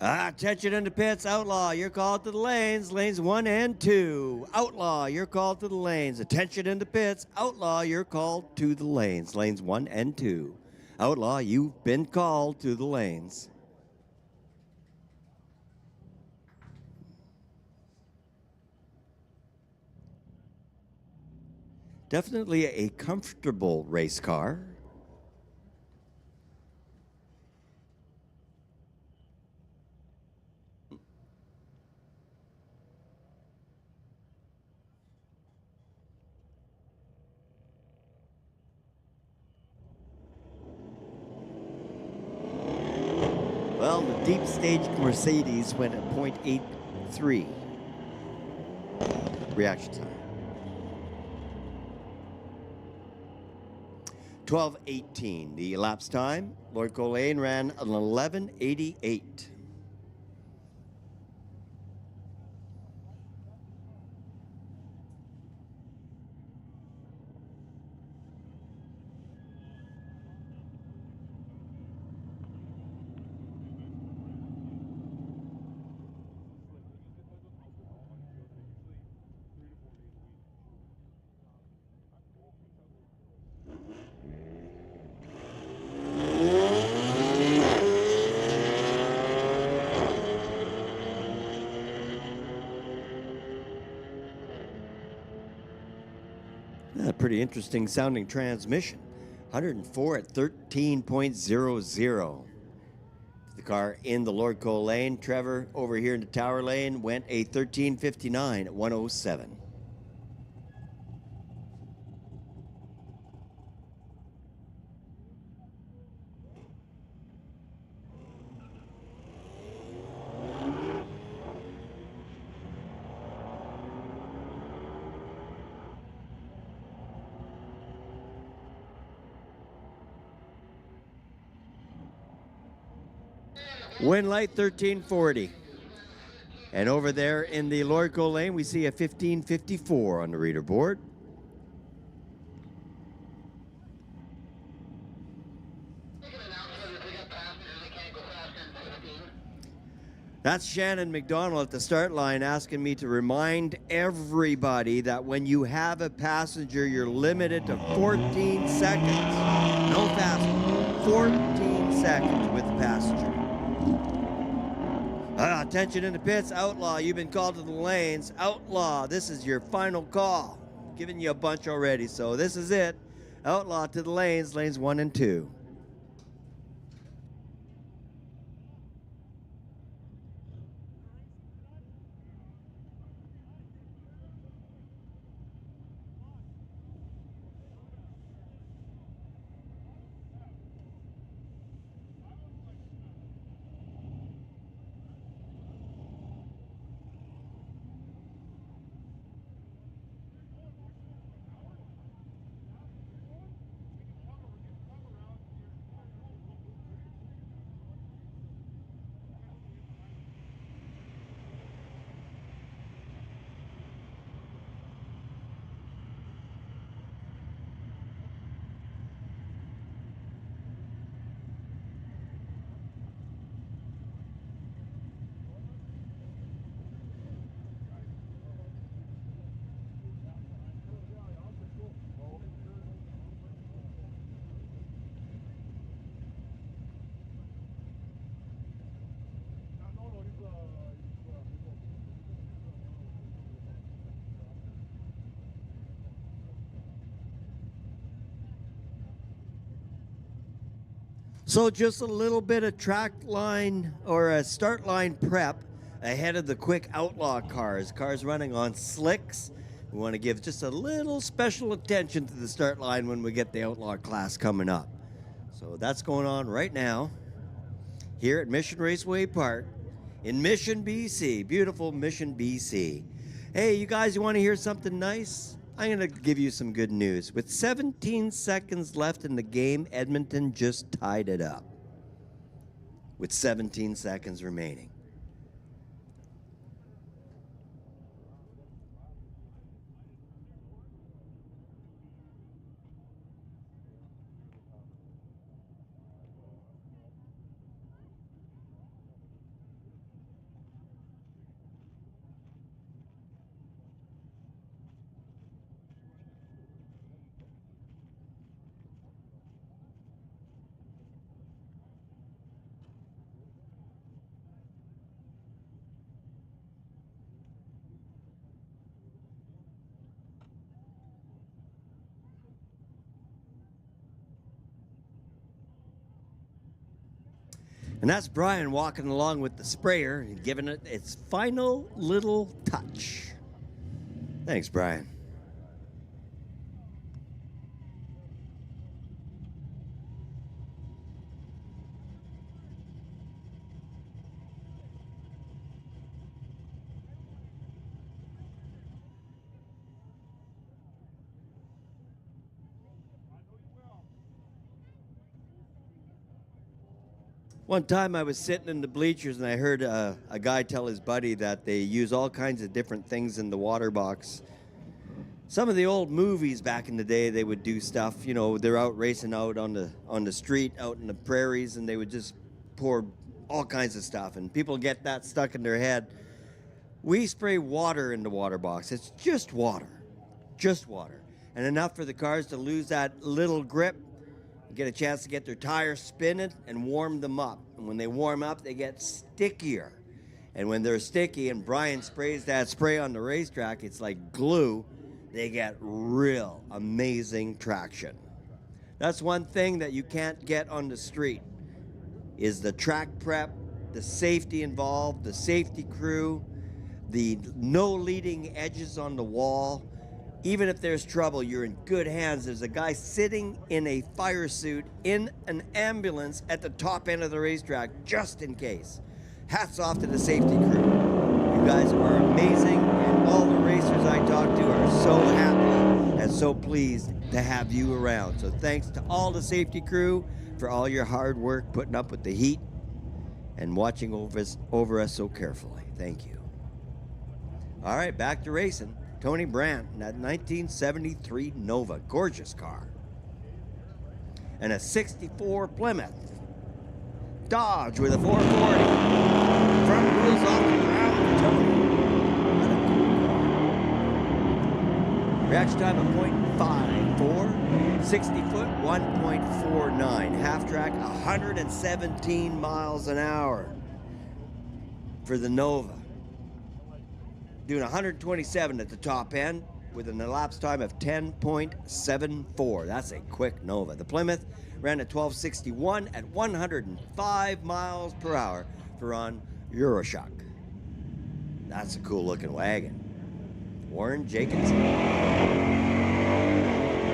Attention in the pits, Outlaw, you're called to the lanes. Lanes 1 and 2. Outlaw, you're called to the lanes. Attention in the pits, Outlaw, you're called to the lanes. Lanes 1 and 2. Outlaw, you've been called to the lanes. Definitely a comfortable race car. Well, the deep stage Mercedes went at 0.83 reaction time. 12:18, the elapsed time. Lord Colleen ran an 11:88. Pretty interesting sounding transmission. 104 at 13.00. The car in the Lord Cole lane. Trevor over here in the Tower lane went a 13:59 at 107. Win light 1340. And over there in the Lorco lane, we see a 1554 on the reader board. That's Shannon McDonald at the start line asking me to remind everybody that when you have a passenger, you're limited to 14 seconds. No faster. 14 seconds with the passenger. Attention in the pits, Outlaw, you've been called to the lanes. Outlaw, this is your final call. Giving you a bunch already. So this is it. Outlaw to the lanes 1 and 2. So just a little bit of track line or a start line prep ahead of the quick Outlaw cars. Cars running on slicks. We want to give just a little special attention to the start line when we get the Outlaw class coming up. So that's going on right now here at Mission Raceway Park in Mission, BC. Beautiful Mission, BC. Hey, you guys, you want to hear something nice? I'm going to give you some good news. With 17 seconds left in the game, Edmonton just tied it up with 17 seconds remaining. And that's Brian walking along with the sprayer and giving it its final little touch. Thanks, Brian. One time I was sitting in the bleachers and I heard a guy tell his buddy that they use all kinds of different things in the water box. Some of the old movies back in the day, they would do stuff, you know, they're out racing out on the street, out in the prairies, and they would just pour all kinds of stuff, and people get that stuck in their head. We spray water in the water box. It's just water, and enough for the cars to lose that little grip, get a chance to get their tires spinning and warm them up. And when they warm up, they get stickier. And when they're sticky and Brian sprays that spray on the racetrack, it's like glue, they get real amazing traction. That's one thing that you can't get on the street, is the track prep, the safety involved, the safety crew, the no leading edges on the wall. Even if there's trouble, you're in good hands. There's a guy sitting in a fire suit in an ambulance at the top end of the racetrack, just in case. Hats off to the safety crew. You guys are amazing, and all the racers I talk to are so happy and so pleased to have you around. So thanks to all the safety crew for all your hard work, putting up with the heat and watching over us so carefully. Thank you. All right, back to racing. Tony Brandt in that 1973 Nova, gorgeous car. And a 64 Plymouth. Dodge with a 440. Front wheels off the ground for Tony. What a cool car. Reaction time of 0.54. 60 foot, 1.49. Half track, 117 miles an hour for the Nova. Doing 127 at the top end, with an elapsed time of 10.74. That's a quick Nova. The Plymouth ran at 1261 at 105 miles per hour for Ron Euroshock. That's a cool looking wagon. Warren Jacobson.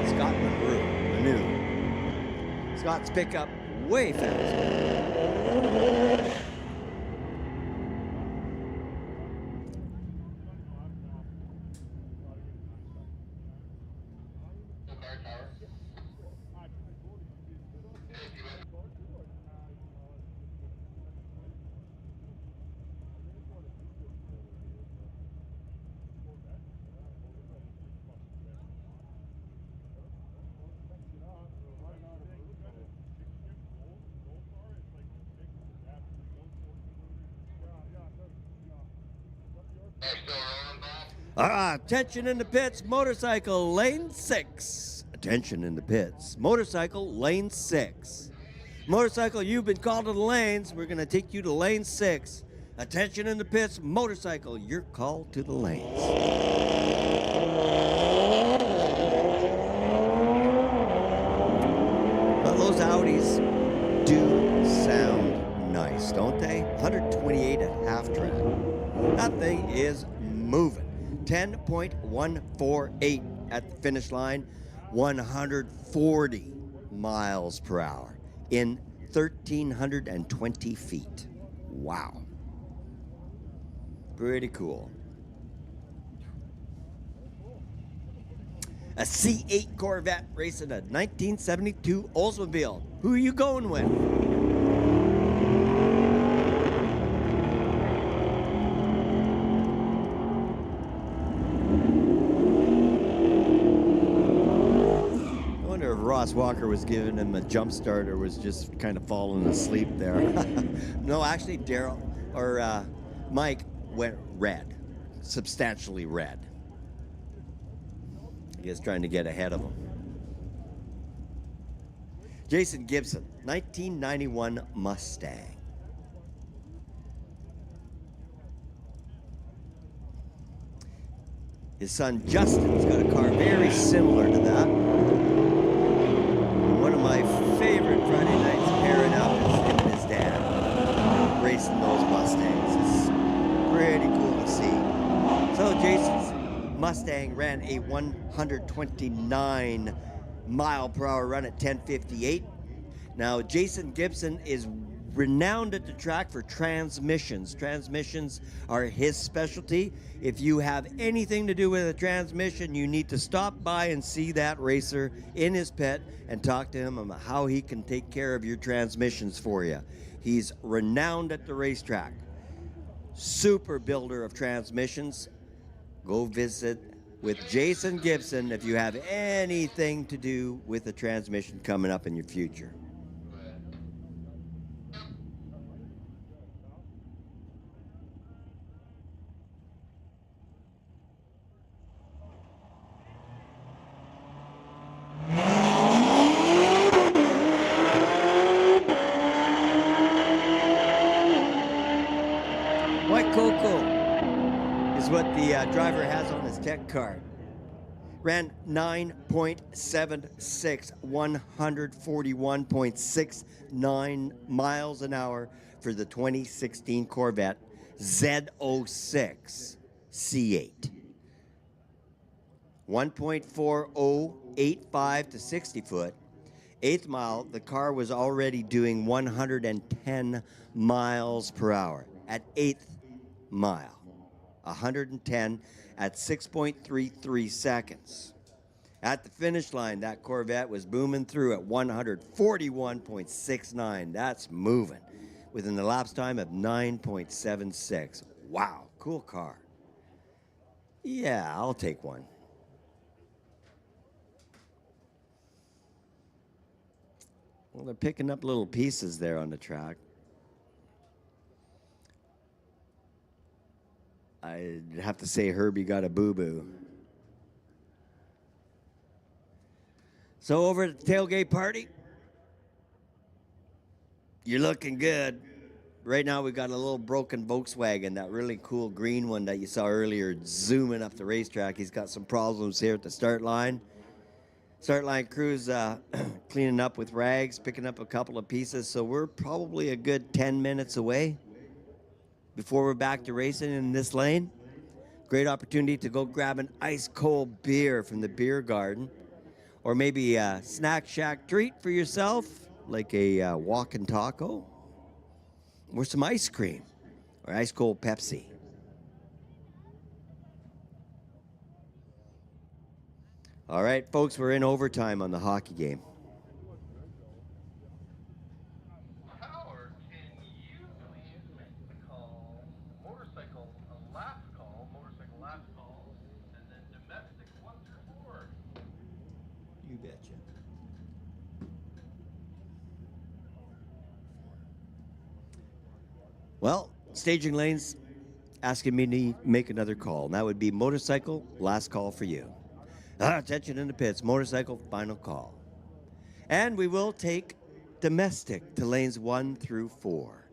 Scott Manu. Scott's pickup way fast. Attention in the pits, motorcycle lane 6. Attention in the pits, motorcycle lane 6. Motorcycle, you've been called to the lanes. We're going to take you to lane 6. Attention in the pits, motorcycle, you're called to the lanes. Well, those Audis do sound nice, don't they? 128 at half track. That thing is moving. 10.148 at the finish line, 140 miles per hour in 1,320 feet. Wow. Pretty cool. A C8 Corvette racing a 1972 Oldsmobile. Who are you going with? Ross Walker was giving him a jump start or was just kind of falling asleep there. No, actually, Daryl or Mike went red, substantially red. I guess trying to get ahead of him. Jason Gibson, 1991 Mustang. His son Justin's got a car very similar to that. One of my favorite Friday nights pairing up is him and his dad racing those Mustangs. It's pretty cool to see. So Jason's Mustang ran a 129 mile per hour run at 10:58. Now Jason Gibson is renowned at the track for transmissions. Transmissions are his specialty. If you have anything to do with a transmission, you need to stop by and see that racer in his pit and talk to him about how he can take care of your transmissions for you. He's renowned at the racetrack. Super builder of transmissions. Go visit with Jason Gibson if you have anything to do with a transmission coming up in your future. White Cocoa is what the driver has on his tech card. Ran 9.76, 141.69 miles an hour for the 2016 Corvette Z06 C8. 1.4085 to 60 foot. Eighth mile, the car was already doing 110 miles per hour. At eighth mile, 110 at 6.33 seconds. At the finish line, that Corvette was booming through at 141.69. That's moving with an elapsed time of 9.76. Wow, cool car. Yeah, I'll take one. Well, they're picking up little pieces there on the track. I'd have to say Herbie got a boo-boo. So over at the tailgate party, you're looking good. Right now we got a little broken Volkswagen, that really cool green one that you saw earlier zooming up the racetrack. He's got some problems here at the start line. Start line crew's cleaning up with rags, picking up a couple of pieces. So we're probably a good 10 minutes away before we're back to racing in this lane. Great opportunity to go grab an ice cold beer from the beer garden, or maybe a snack shack treat for yourself, like a walking taco, or some ice cream, or ice cold Pepsi. All right, folks, we're in overtime on the hockey game. Howard, can you please make the call? Motorcycle last call, motorcycle last call, and then domestic 1 through 4. You betcha. Well, staging lanes asking me to make another call. And that would be motorcycle, last call for you. Attention in the pits, motorcycle, final call. And we will take domestic to lanes 1 through 4.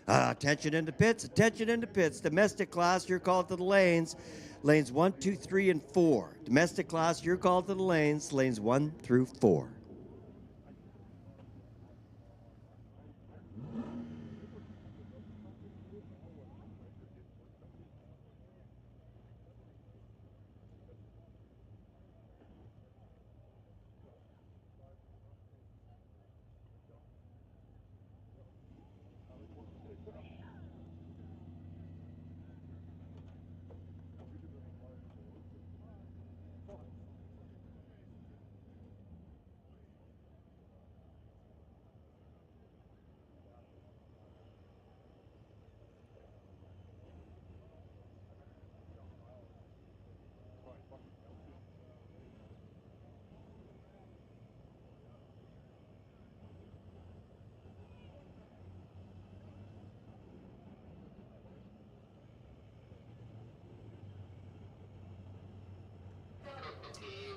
Attention in the pits, domestic class, your call to the lanes. Lanes 1, 2, 3, and 4. Domestic class, your call to the lanes 1 through 4.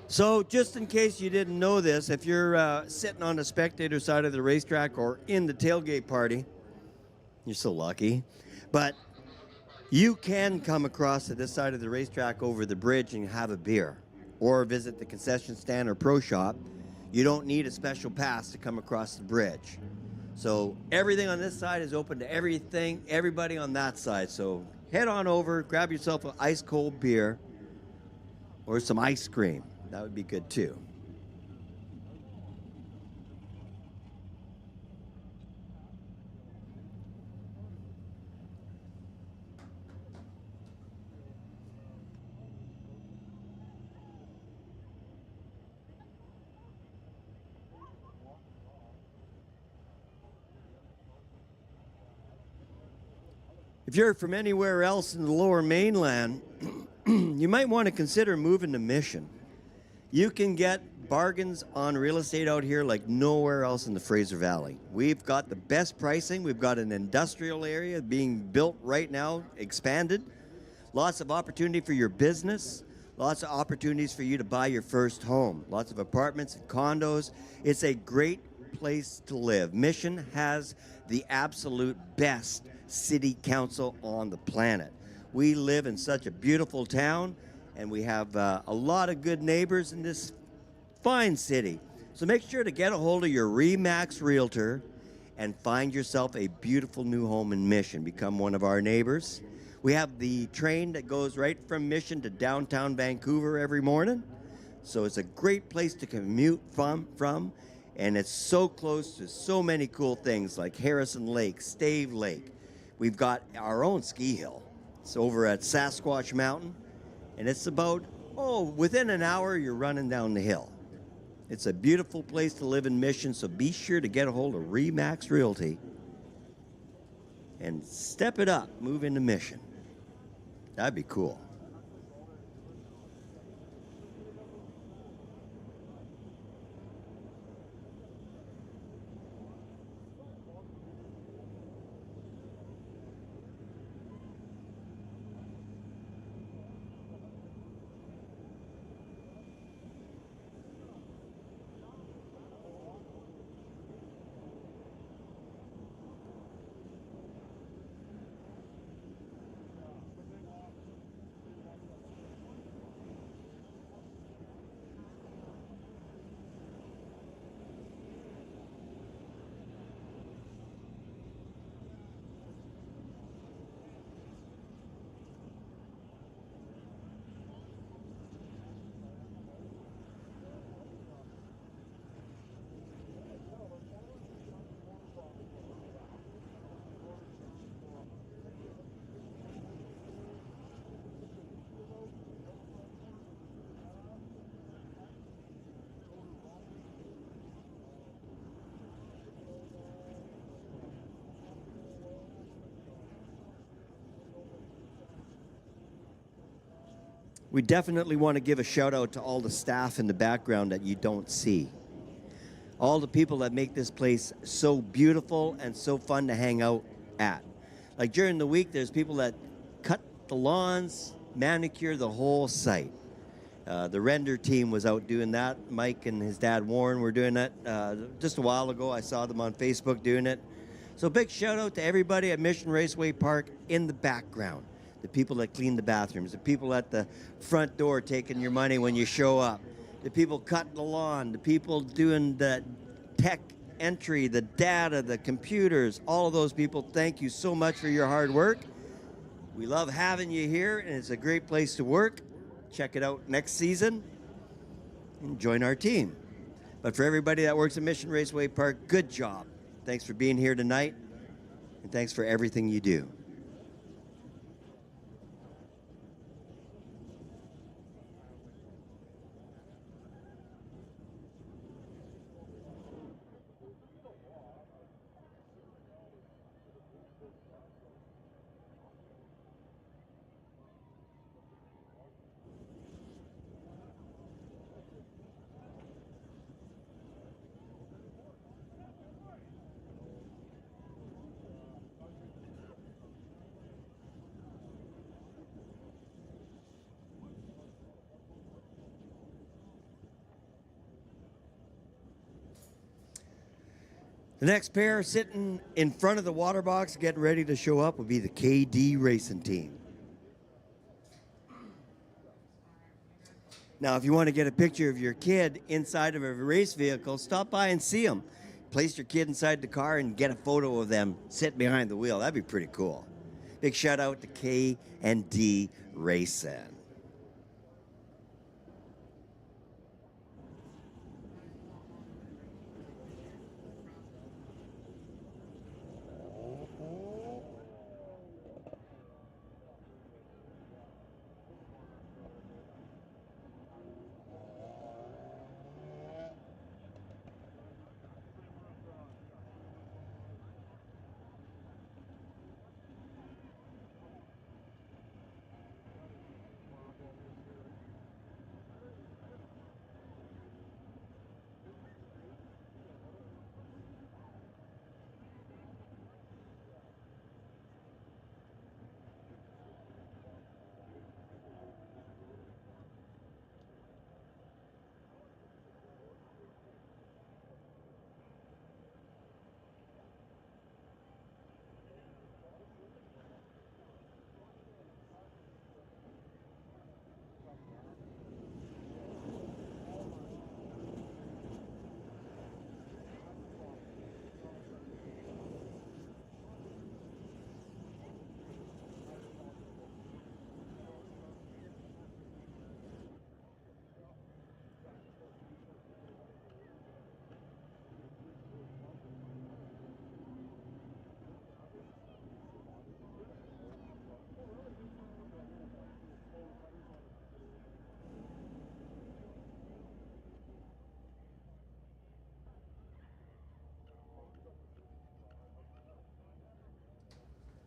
So just in case you didn't know this, if you're sitting on the spectator side of the racetrack or in the tailgate party, you're so lucky. But you can come across to this side of the racetrack over the bridge and have a beer or visit the concession stand or pro shop. You don't need a special pass to come across the bridge. So everything on this side is open to everybody on that side. So head on over, grab yourself an ice cold beer or some ice cream. That would be good too. If you're from anywhere else in the lower mainland, you might want to consider moving to Mission. You can get bargains on real estate out here like nowhere else in the Fraser Valley. We've got the best pricing. We've got an industrial area being built right now, expanded. Lots of opportunity for your business. Lots of opportunities for you to buy your first home. Lots of apartments and condos. It's a great place to live. Mission has the absolute best city council on the planet. We live in such a beautiful town, and we have a lot of good neighbors in this fine city. So make sure to get a hold of your RE/MAX Realtor and find yourself a beautiful new home in Mission. Become one of our neighbors. We have the train that goes right from Mission to downtown Vancouver every morning. So it's a great place to commute from, and it's so close to so many cool things like Harrison Lake, Stave Lake. We've got our own ski hill. It's over at Sasquatch Mountain, and it's about, within an hour you're running down the hill. It's a beautiful place to live in Mission, so be sure to get a hold of RE/MAX Realty and step it up, move into Mission. That'd be cool. We definitely want to give a shout out to all the staff in the background that you don't see. All the people that make this place so beautiful and so fun to hang out at. Like during the week, there's people that cut the lawns, manicure the whole site. The render team was out doing that. Mike and his dad Warren were doing that just a while ago. I saw them on Facebook doing it. So big shout out to everybody at Mission Raceway Park in the background. The people that clean the bathrooms, the people at the front door taking your money when you show up, the people cutting the lawn, the people doing the tech entry, the data, the computers, all of those people, thank you so much for your hard work. We love having you here, and it's a great place to work. Check it out next season and join our team. But for everybody that works at Mission Raceway Park, good job. Thanks for being here tonight, and thanks for everything you do. The next pair sitting in front of the water box getting ready to show up will be the KD Racing Team. Now, if you want to get a picture of your kid inside of a race vehicle, stop by and see them. Place your kid inside the car and get a photo of them sitting behind the wheel. That'd be pretty cool. Big shout out to K&D Racing.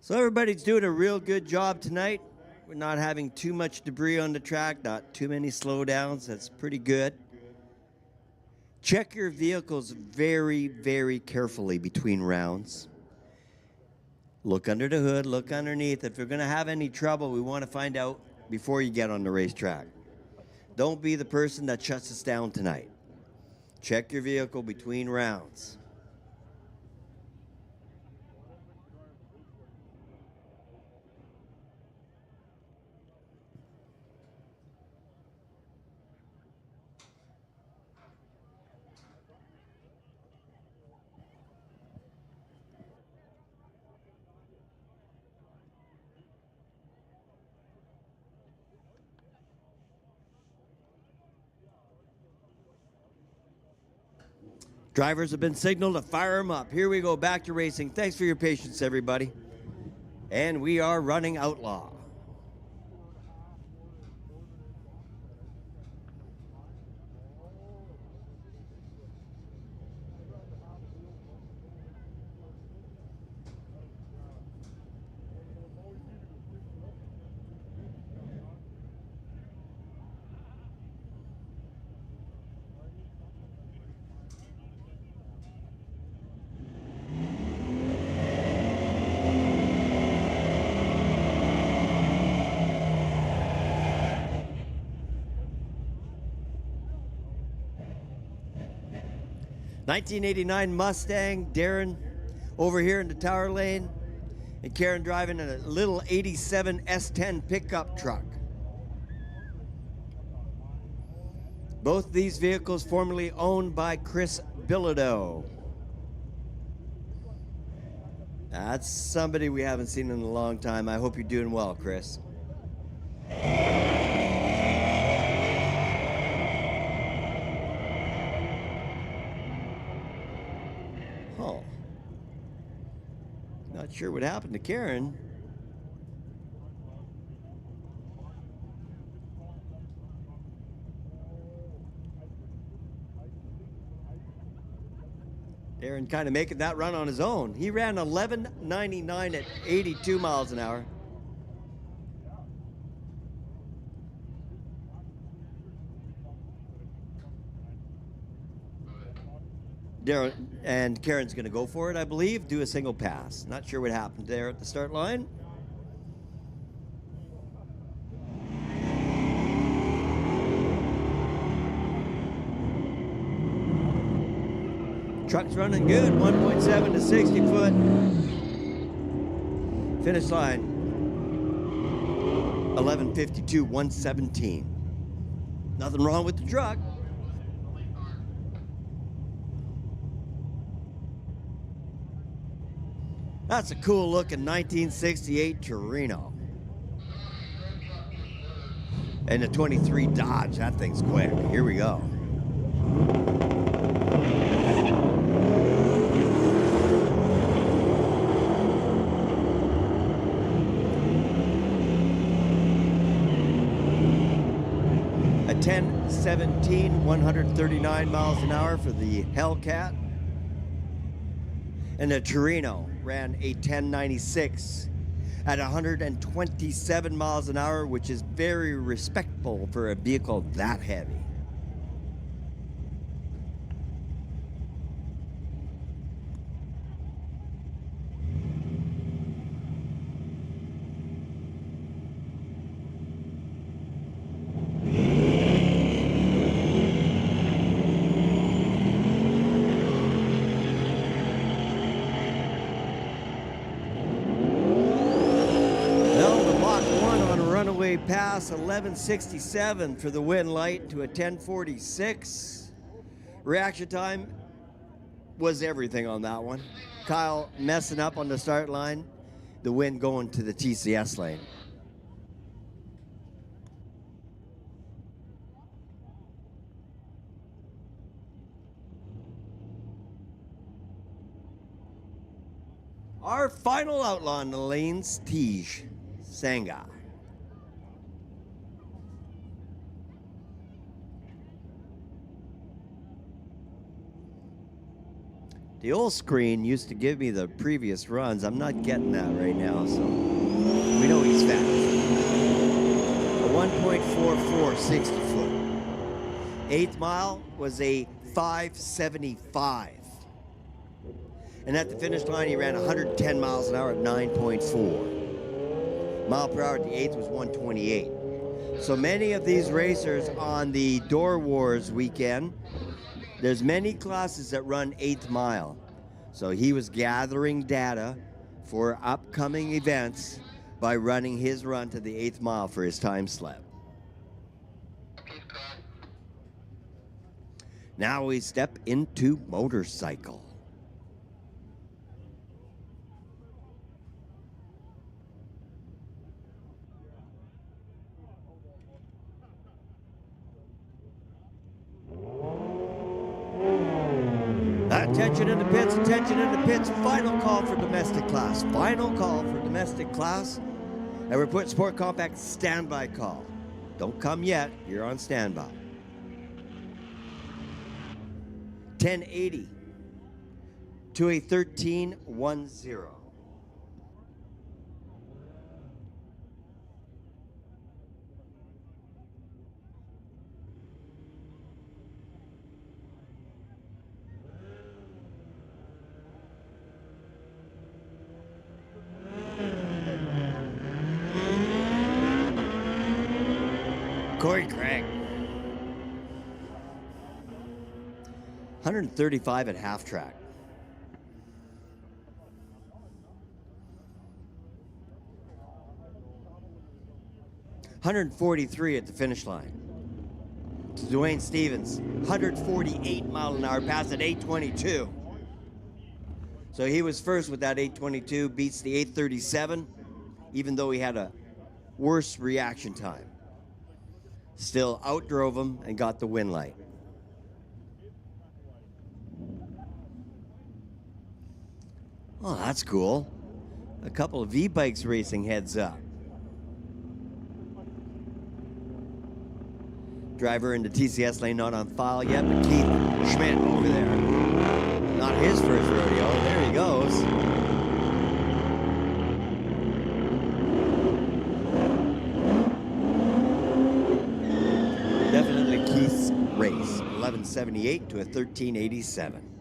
So everybody's doing a real good job tonight. We're not having too much debris on the track, not too many slowdowns. That's pretty good. Check your vehicles very, very carefully between rounds. Look under the hood, look underneath. If you're going to have any trouble, we want to find out before you get on the racetrack. Don't be the person that shuts us down tonight. Check your vehicle between rounds. Drivers have been signaled to fire them up. Here we go, back to racing. Thanks for your patience, everybody. And we are running Outlaw. 1989 Mustang, Darren over here in the tower lane, and Karen driving in a little 87 S10 pickup truck. Both these vehicles formerly owned by Chris Bilodeau. That's somebody we haven't seen in a long time. I hope you're doing well, Chris. Oh. Not sure what happened to Karen. Darren kind of making that run on his own. He ran 11:99 at 82 miles an hour. Darren and Karen's going to go for it, I believe, do a single pass. Not sure what happened there at the start line. Truck's running good, 1.7 to 60 foot. Finish line, 11:52, 117. Nothing wrong with the truck. That's a cool looking 1968 Torino. And the 23 Dodge, that thing's quick. Here we go. A 10:17, 139 miles an hour for the Hellcat. And the Torino ran a 10:96 at 127 miles an hour, which is very respectable for a vehicle that heavy. Pass 11:67 for the win light to a 10:46. Reaction time was everything on that one. Kyle messing up on the start line, the win going to the TCS lane. Our final outlaw in the lanes, Tej Sangha. The old screen used to give me the previous runs. I'm not getting that right now, so we know he's fast. A 1.44 60 foot. 8th mile was a 5:75. And at the finish line, he ran 110 miles an hour at 9.4. Mile per hour at the 8th was 128. So many of these racers on the Door Wars weekend, there's many classes that run 8th mile. So he was gathering data for upcoming events by running his run to the 8th mile for his time slip. Now we step into motorcycle. Attention in the pits, attention in the pits. Final call for domestic class. Final call for domestic class. And we're putting Sport Compact standby call. Don't come yet, you're on standby. 1080 to a 1310. Corey Craig. 135 at half track. $143 at the finish line. To Dwayne Stevens, 148 mile an hour pass at 8:22. So he was first with that 8:22, beats the 8:37, even though he had a worse reaction time. Still outdrove him and got the win light. Oh, that's cool. A couple of V-bikes racing heads up. Driver in the TCS lane not on file yet, but Keith Schmidt over there. Not his first rodeo. There he goes. Definitely Keith's race. 11:78 to a 13:87.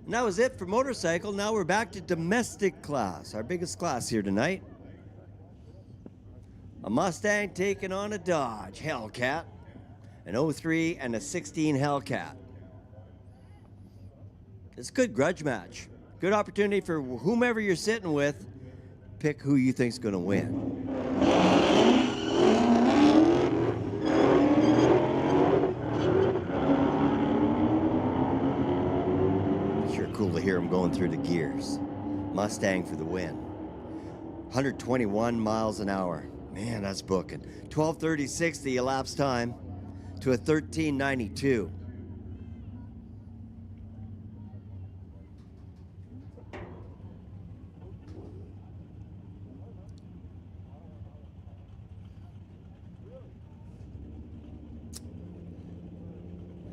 And that was it for motorcycle. Now we're back to domestic class, our biggest class here tonight. A Mustang taking on a Dodge Hellcat, an 03 and a 16 Hellcat. It's a good grudge match. Good opportunity for whomever you're sitting with, pick who you think's gonna win. Cool to hear him going through the gears. Mustang for the win. 121 miles an hour. Man, that's booking. 12:36 the elapsed time to a 13:92.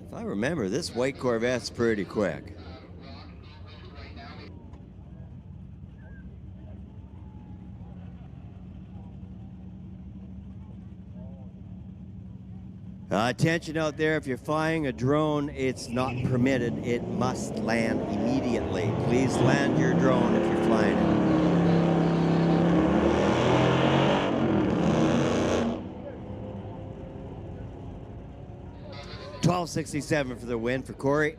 If I remember, this white Corvette's pretty quick. Attention out there, if you're flying a drone, it's not permitted. It must land immediately. Please land your drone if you're flying it. $12.67 for the win for Corey.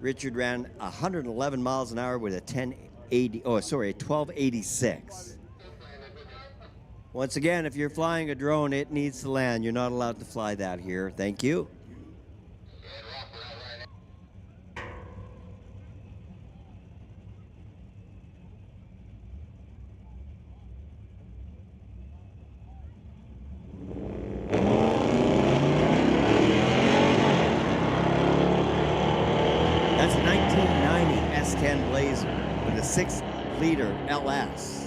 Richard ran 111 miles an hour with a 1286. Once again, if you're flying a drone, it needs to land. You're not allowed to fly that here. Thank you. That's a 1990 S10 Blazer with a 6-liter LS.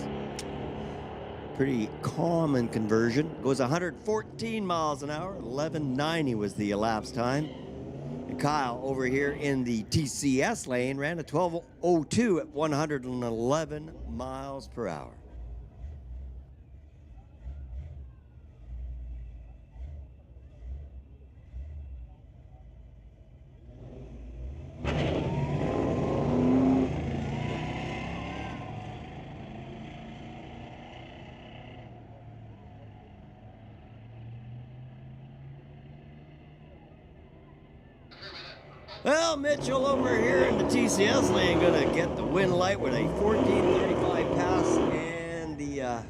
Pretty common conversion. Goes 114 miles an hour. 11:90 was the elapsed time. And Kyle over here in the TCS lane ran a 12:02 at 111 miles per hour. Well, Mitchell over here in the TCS lane gonna get the win light with a 14:35 pass, and the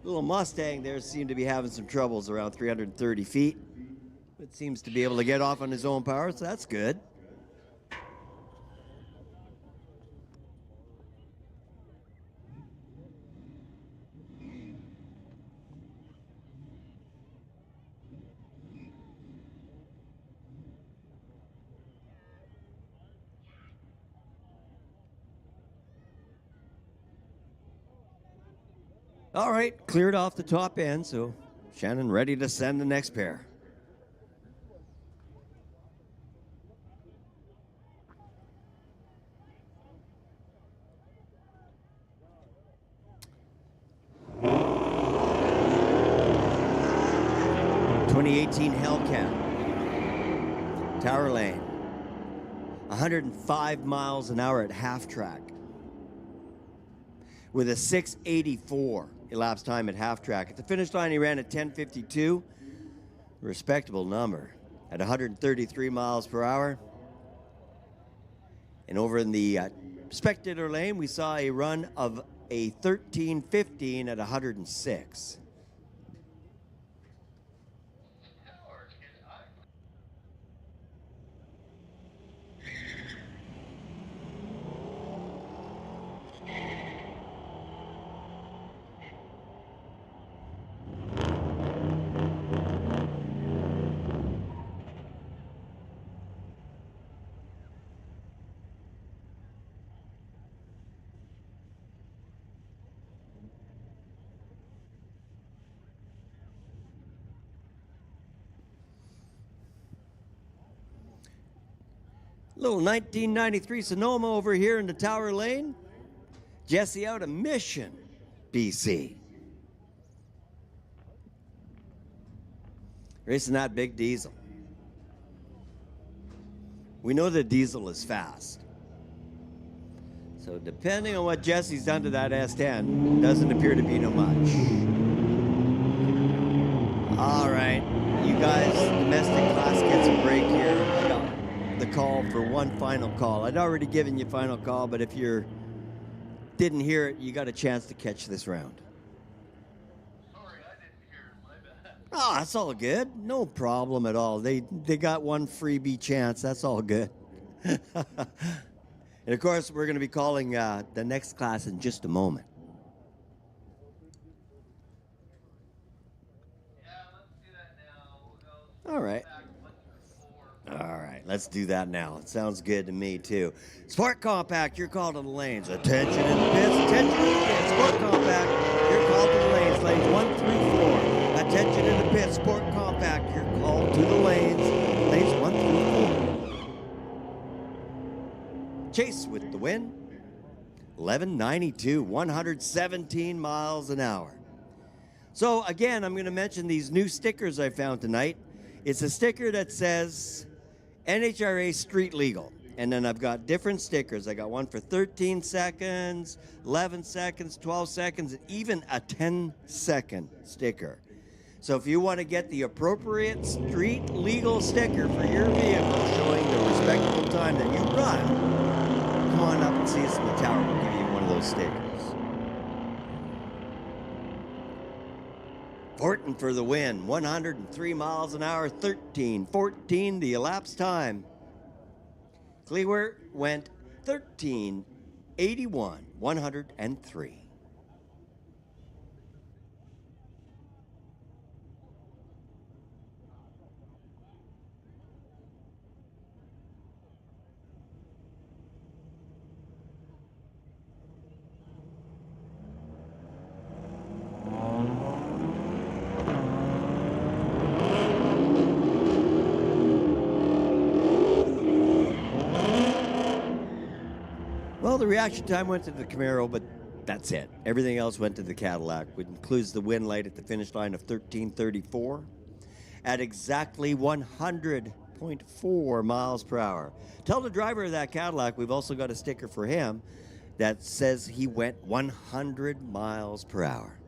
little Mustang there seemed to be having some troubles around 330 feet. It seems to be able to get off on his own power, so that's good. All right, cleared off the top end, so Shannon ready to send the next pair. '18 Hellcat, Tower Lane, 105 miles an hour at half track, with a 6:84 elapsed time at half track. At the finish line, he ran at 10:52, respectable number. at 133 miles per hour. And over in the spectator lane, we saw a run of a 13:15 at 106. Little 1993 Sonoma over here in the Tower Lane. Jesse out of Mission, BC. Racing that big diesel. We know the diesel is fast. So depending on what Jesse's done to that S10, doesn't appear to be no much. All right, you guys, domestic class gets a break here. I got the call for one final call. I'd already given you final call, but if you didn't hear it, you got a chance to catch this round. Sorry, I didn't hear it. My bad. Oh, that's all good. No problem at all. They got one freebie chance. That's all good. And of course, we're going to be calling the next class in just a moment. Yeah, let's do that now. We'll go All right. back 1 through 4. All right, let's do that now. It sounds good to me, too. Sport Compact, you're called to the lanes. Attention in the pits, attention in the pits. Sport Compact, you're called to the lanes. Lanes 1 through 4. Attention in the pits. Sport Compact, you're called to the lanes. Lanes 1 through 4. Chase with the win. 11:92, 117 miles an hour. So again, I'm going to mention these new stickers I found tonight. It's a sticker that says NHRA Street Legal. And then I've got different stickers. I got one for 13 seconds, 11 seconds, 12 seconds, and even a 10-second sticker. So if you want to get the appropriate street legal sticker for your vehicle showing the respectable time that you run, come on up and see us in the tower. We'll give you one of those stickers. Fortin for the win. 103 miles an hour, 13:14 the elapsed time. Cleaver went 13:81, 103. Well, the reaction time went to the Camaro, but that's it. Everything else went to the Cadillac, which includes the win light at the finish line of 13:34 at exactly 100.4 miles per hour. Tell the driver of that Cadillac we've also got a sticker for him that says he went 100 miles per hour.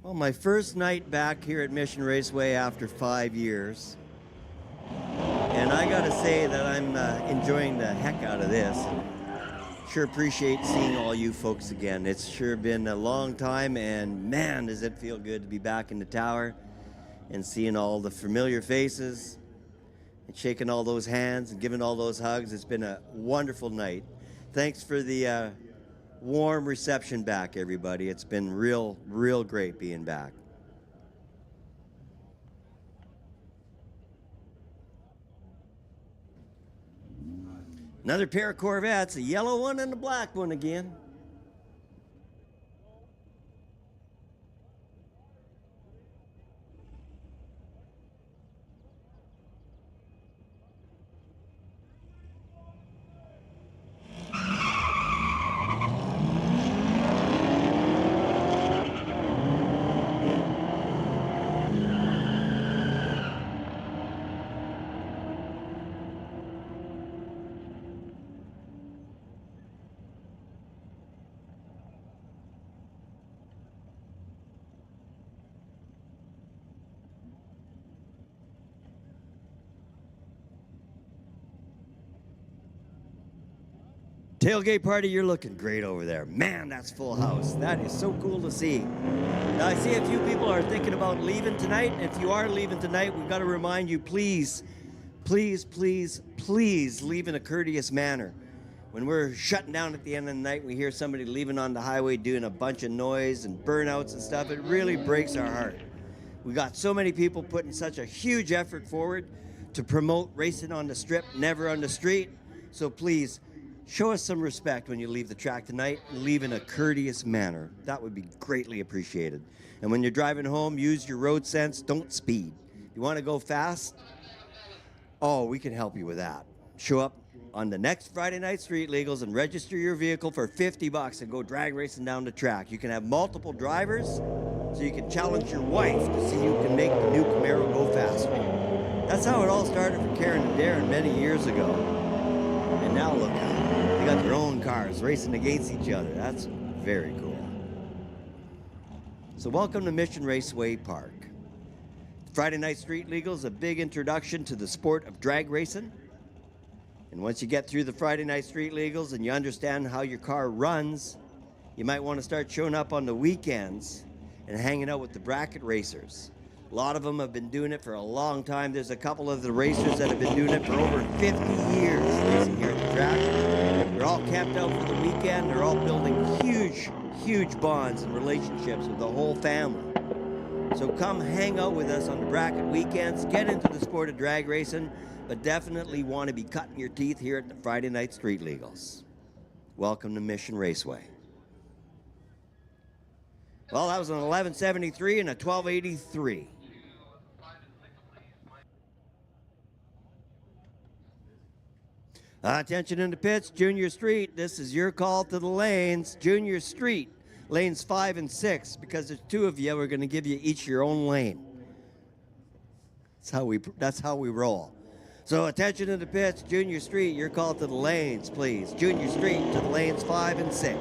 Well, my first night back here at Mission Raceway after 5 years. And I gotta say that I'm enjoying the heck out of this. Sure appreciate seeing all you folks again. It's sure been a long time, and man, does it feel good to be back in the tower and seeing all the familiar faces and shaking all those hands and giving all those hugs. It's been a wonderful night. Thanks for the warm reception back, everybody. It's been real great being back. Another pair of Corvettes, a yellow one and a black one again. Tailgate party, you're looking great over there. Man, that's full house. That is so cool to see. Now, I see a few people are thinking about leaving tonight. If you are leaving tonight, we've got to remind you, please leave in a courteous manner. When we're shutting down at the end of the night, we hear somebody leaving on the highway doing a bunch of noise and burnouts and stuff. It really breaks our heart. We got so many people putting such a huge effort forward to promote racing on the strip, never on the street. So please, show us some respect when you leave the track tonight and leave in a courteous manner. That would be greatly appreciated. And when you're driving home, use your road sense. Don't speed. You want to go fast? Oh, we can help you with that. Show up on the next Friday Night Street Legals and register your vehicle for $50 and go drag racing down the track. You can have multiple drivers, so you can challenge your wife to see who can make the new Camaro go faster. That's how it all started for Karen and Darren many years ago. And now look at them. They got their own cars racing against each other. That's very cool. So welcome to Mission Raceway Park. Friday Night Street Legal is a big introduction to the sport of drag racing. And once you get through the Friday Night Street Legals and you understand how your car runs, you might want to start showing up on the weekends and hanging out with the bracket racers. A lot of them have been doing it for a long time. There's a couple of the racers that have been doing it for over 50 years racing here at the track. They're all camped out for the weekend. They're all building huge bonds and relationships with the whole family. So come hang out with us on the bracket weekends, get into the sport of drag racing, but definitely want to be cutting your teeth here at the Friday Night Street Legals. Welcome to Mission Raceway. Well, that was an 1173 and a 1283. Attention in the pits, Junior Street. This is your call to the lanes. Junior Street, lanes 5 and 6, because there's two of you. We're going to give you each your own lane. That's how we roll. So attention in the pits, Junior Street. Your call to the lanes, please. Junior Street to the lanes 5 and 6.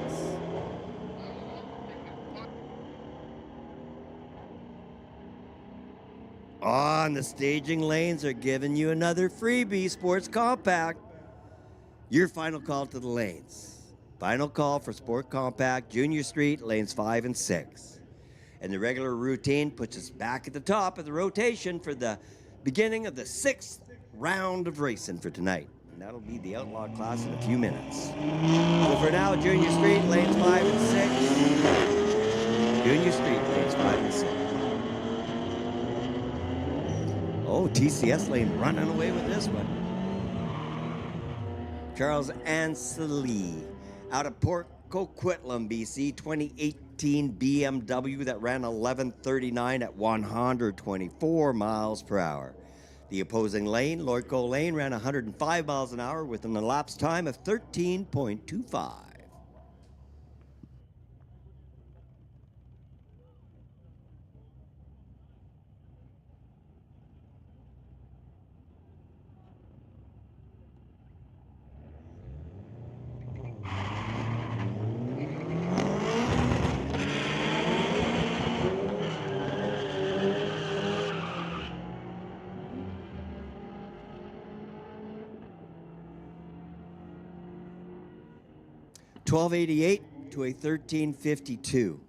On the staging lanes are giving you another freebie, Sports Compact. Your final call to the lanes. Final call for Sport Compact, Junior Street, lanes 5 and 6. And the regular routine puts us back at the top of the rotation for the beginning of the 6th round of racing for tonight. And that'll be the Outlaw class in a few minutes. So for now, Junior Street, lanes 5 and 6. Junior Street, lanes 5 and 6. Oh, TCS lane running away with this one. Charles Ansley out of Port Coquitlam, BC, 2018 BMW that ran 11:39 at 124 miles per hour. The opposing lane, Lorco Lane, ran 105 miles an hour with an elapsed time of 13.25. 1288 to a 1352.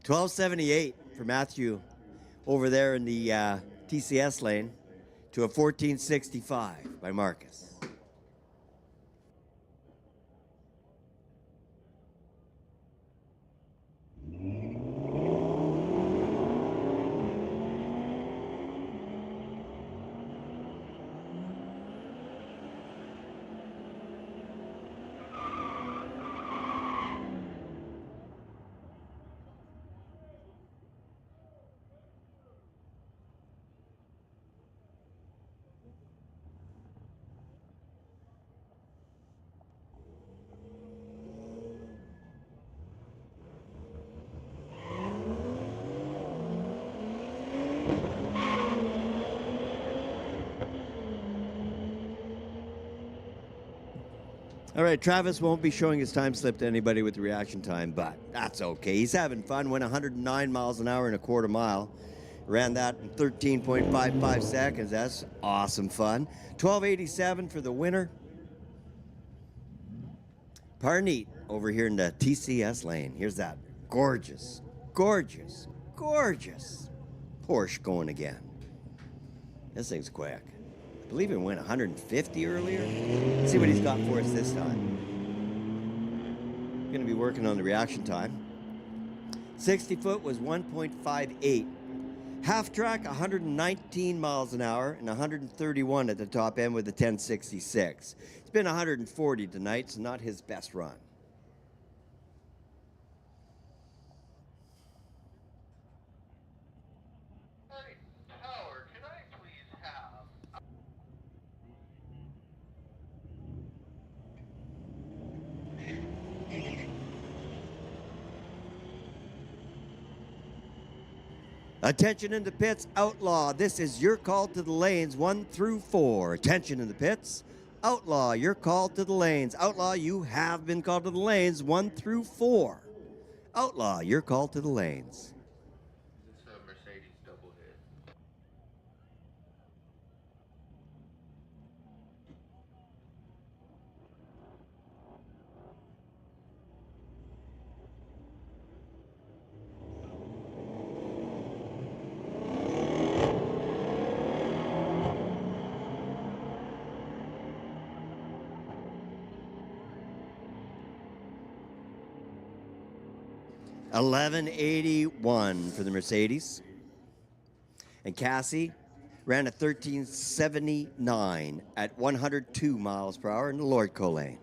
$12.78 for Matthew over there in the TCS lane to a 14.65 by Marcus. All right, Travis won't be showing his time slip to anybody with reaction time, but that's okay. He's having fun. Went 109 miles an hour in a quarter mile. Ran that in 13.55 seconds. That's awesome fun. 12.87 for the winner. Parneet over here in the TCS lane. Here's that gorgeous, gorgeous, gorgeous Porsche going again. This thing's quick. I believe it went 150 earlier. Let's see what he's got for us this time. We're going to be working on the reaction time. 60 foot was 1.58. Half track, 119 miles an hour and 131 at the top end with the 1066. It's been 140 tonight, so not his best run. Hey, Howard, can I please have... Attention in the pits, Outlaw. This is your call to the lanes 1 through 4. Attention in the pits, Outlaw. Your call to the lanes. Outlaw, you have been called to the lanes 1 through 4. Outlaw, your call to the lanes. It's a Mercedes double hit. $11.81 for the Mercedes. And Cassie ran a 13.79 at 102 miles per hour in the Lordco lane.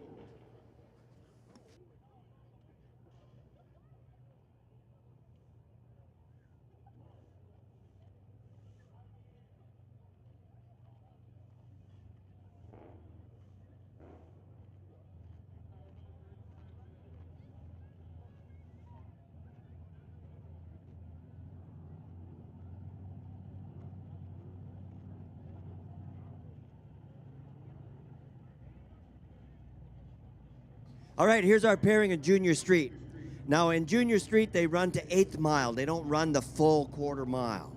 All right, here's our pairing in Junior Street. Now, in Junior Street, they run to 8th mile. They don't run the full quarter mile.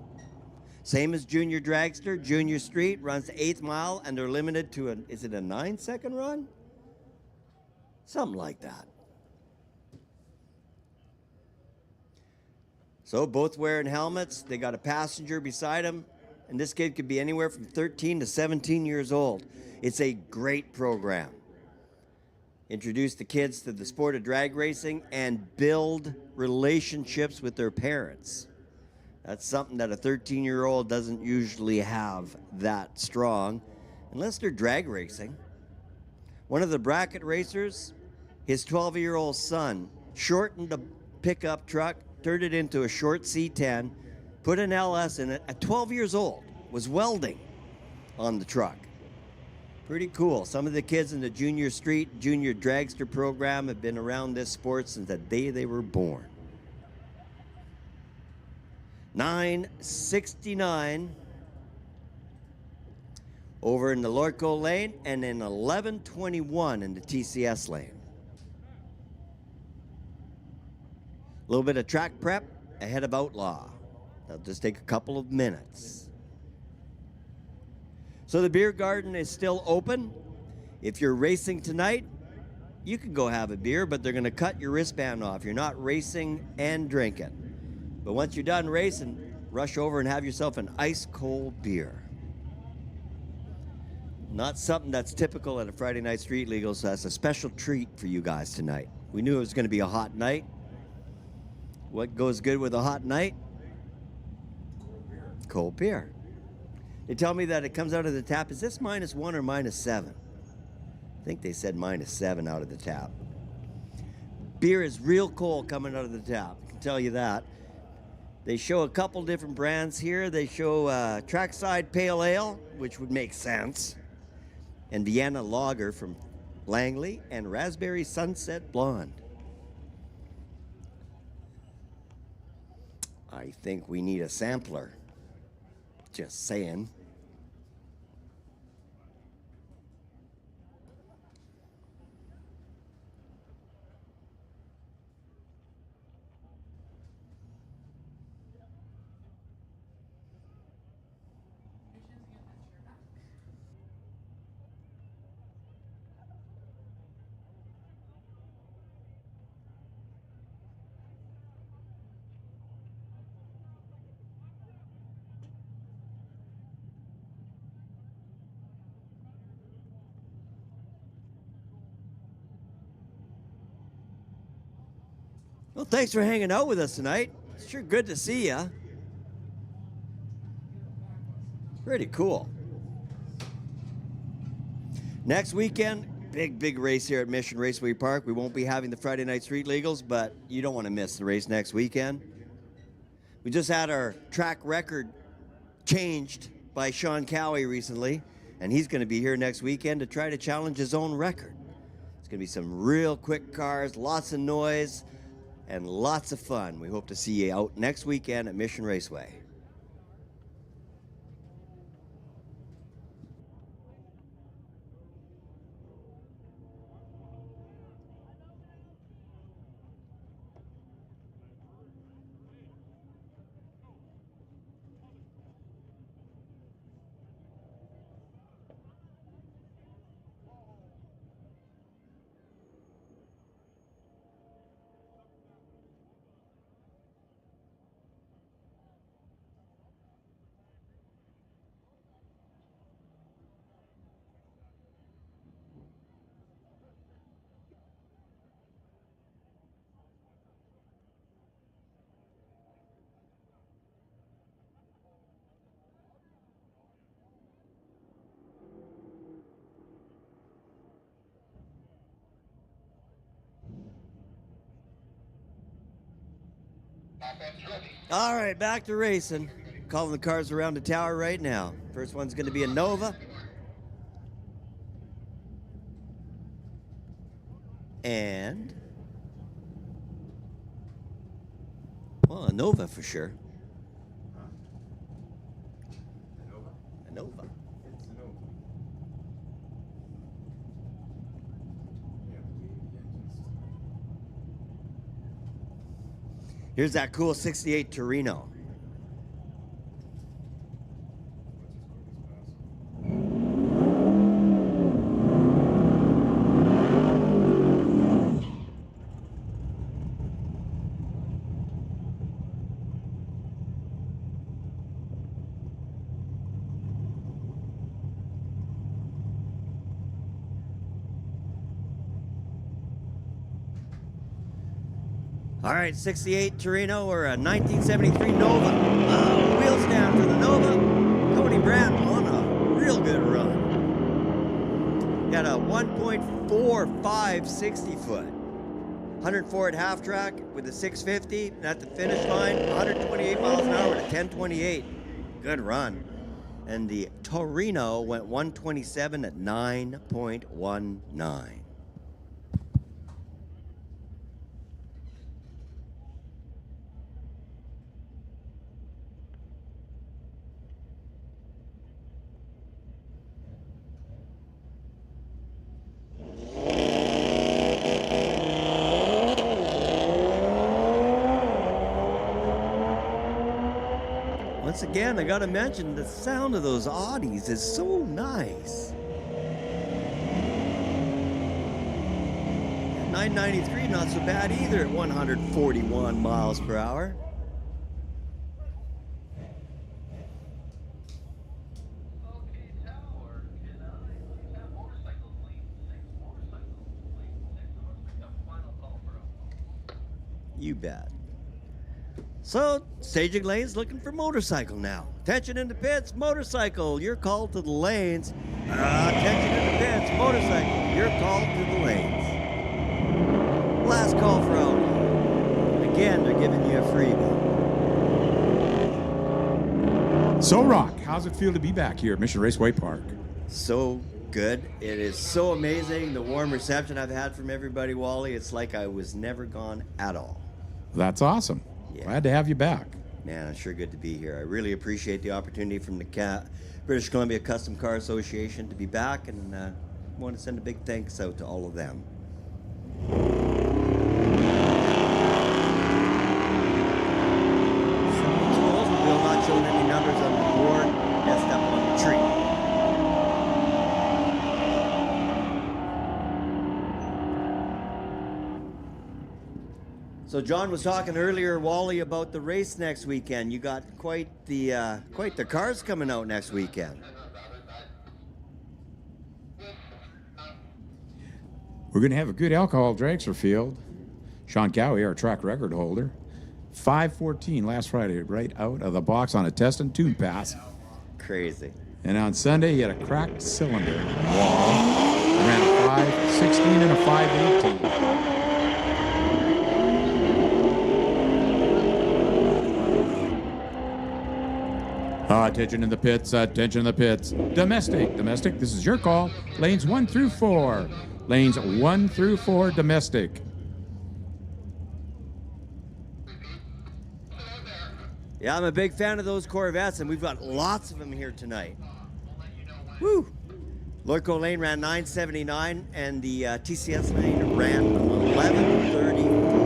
Same as Junior Dragster, Junior Street runs to 8th mile, and they're limited to is it a 9-second run? Something like that. So both wearing helmets. They got a passenger beside them, and this kid could be anywhere from 13 to 17 years old. It's a great program. Introduce the kids to the sport of drag racing and build relationships with their parents. That's something that a 13-year-old doesn't usually have that strong, unless they're drag racing. One of the bracket racers His 12-year-old son shortened the pickup truck, turned it into a short C10, put an LS in it. At 12 years old, was welding on the truck. Pretty cool. Some of the kids in the junior dragster program have been around this sport since the day they were born. 969 over in the Lorco lane, and then 1121 in the TCS lane. A little bit of track prep ahead of Outlaw. That'll just take a couple of minutes. So the beer garden is still open. If you're racing tonight, you can go have a beer, but they're going to cut your wristband off. You're not racing and drinking. But once you're done racing, rush over and have yourself an ice cold beer. Not something that's typical at a Friday Night Street Legal, so that's a special treat for you guys tonight. We knew it was going to be a hot night. What goes good with a hot night? Cold beer. They tell me that it comes out of the tap. Is this -1 or -7? I think they said -7 out of the tap. Beer is real cold coming out of the tap. I can tell you that. They show a couple different brands here. They show Trackside Pale Ale, which would make sense, and Vienna Lager from Langley, and Raspberry Sunset Blonde. I think we need a sampler. Just saying. Well, thanks for hanging out with us tonight. It's sure good to see you. Pretty cool. Next weekend, big race here at Mission Raceway Park. We won't be having the Friday Night Street Legals, but you don't want to miss the race next weekend. We just had our track record changed by Sean Cowie recently, and he's going to be here next weekend to try to challenge his own record. It's going to be some real quick cars, lots of noise, and lots of fun. We hope to see you out next weekend at Mission Raceway. All right, back to racing. Calling the cars around the tower right now. First one's going to be a Nova. And, well, a Nova for sure. A Nova. Here's that cool 68 Torino. All right, 68 Torino or a 1973 Nova. Wheels down for the Nova. Cody Brandt on a real good run. Got a 1.45 60 foot. 104 at half track with a 650, and at the finish line, 128 miles an hour with a 1028. Good run. And the Torino went 127 at 9.19. Once again, I gotta mention the sound of those Audis is so nice. 993, not so bad either at 141 miles per hour. Okay, Tower, can I please have motorcycles, lane 6 motorcycles, lane 6 motorcycles, final call for Outlaw. You bet. So, staging lanes looking for motorcycle now. Attention in the pits, motorcycle, you're called to the lanes. Attention in the pits, motorcycle, you're called to the lanes. Last call for Outlaw. Again, they're giving you a freebie. So, Rock, how's it feel to be back here at Mission Raceway Park? So good. It is so amazing. The warm reception I've had from everybody, Wally. It's like I was never gone at all. That's awesome. Yeah. Glad to have you back. Man, it's sure good to be here. I really appreciate the opportunity from the British Columbia Custom Car Association to be back, and want to send a big thanks out to all of them. Some controls will not show any numbers on the board. Messed up on the tree. So John was talking earlier, Wally, about the race next weekend. You got quite the cars coming out next weekend. We're going to have a good alcohol dragster field. Sean Cowie, our track record holder, 5:14 last Friday, right out of the box on a test and tune pass. Crazy. And on Sunday, he had a cracked cylinder wall. Ran a 5:16 and a 5:18. Attention in the pits, attention in the pits. Domestic, this is your call. Lanes 1 through 4. Lanes 1 through 4, domestic. Yeah, I'm a big fan of those Corvettes, and we've got lots of them here tonight. Woo! Lorco Lane ran 979, and the TCS lane ran 1134.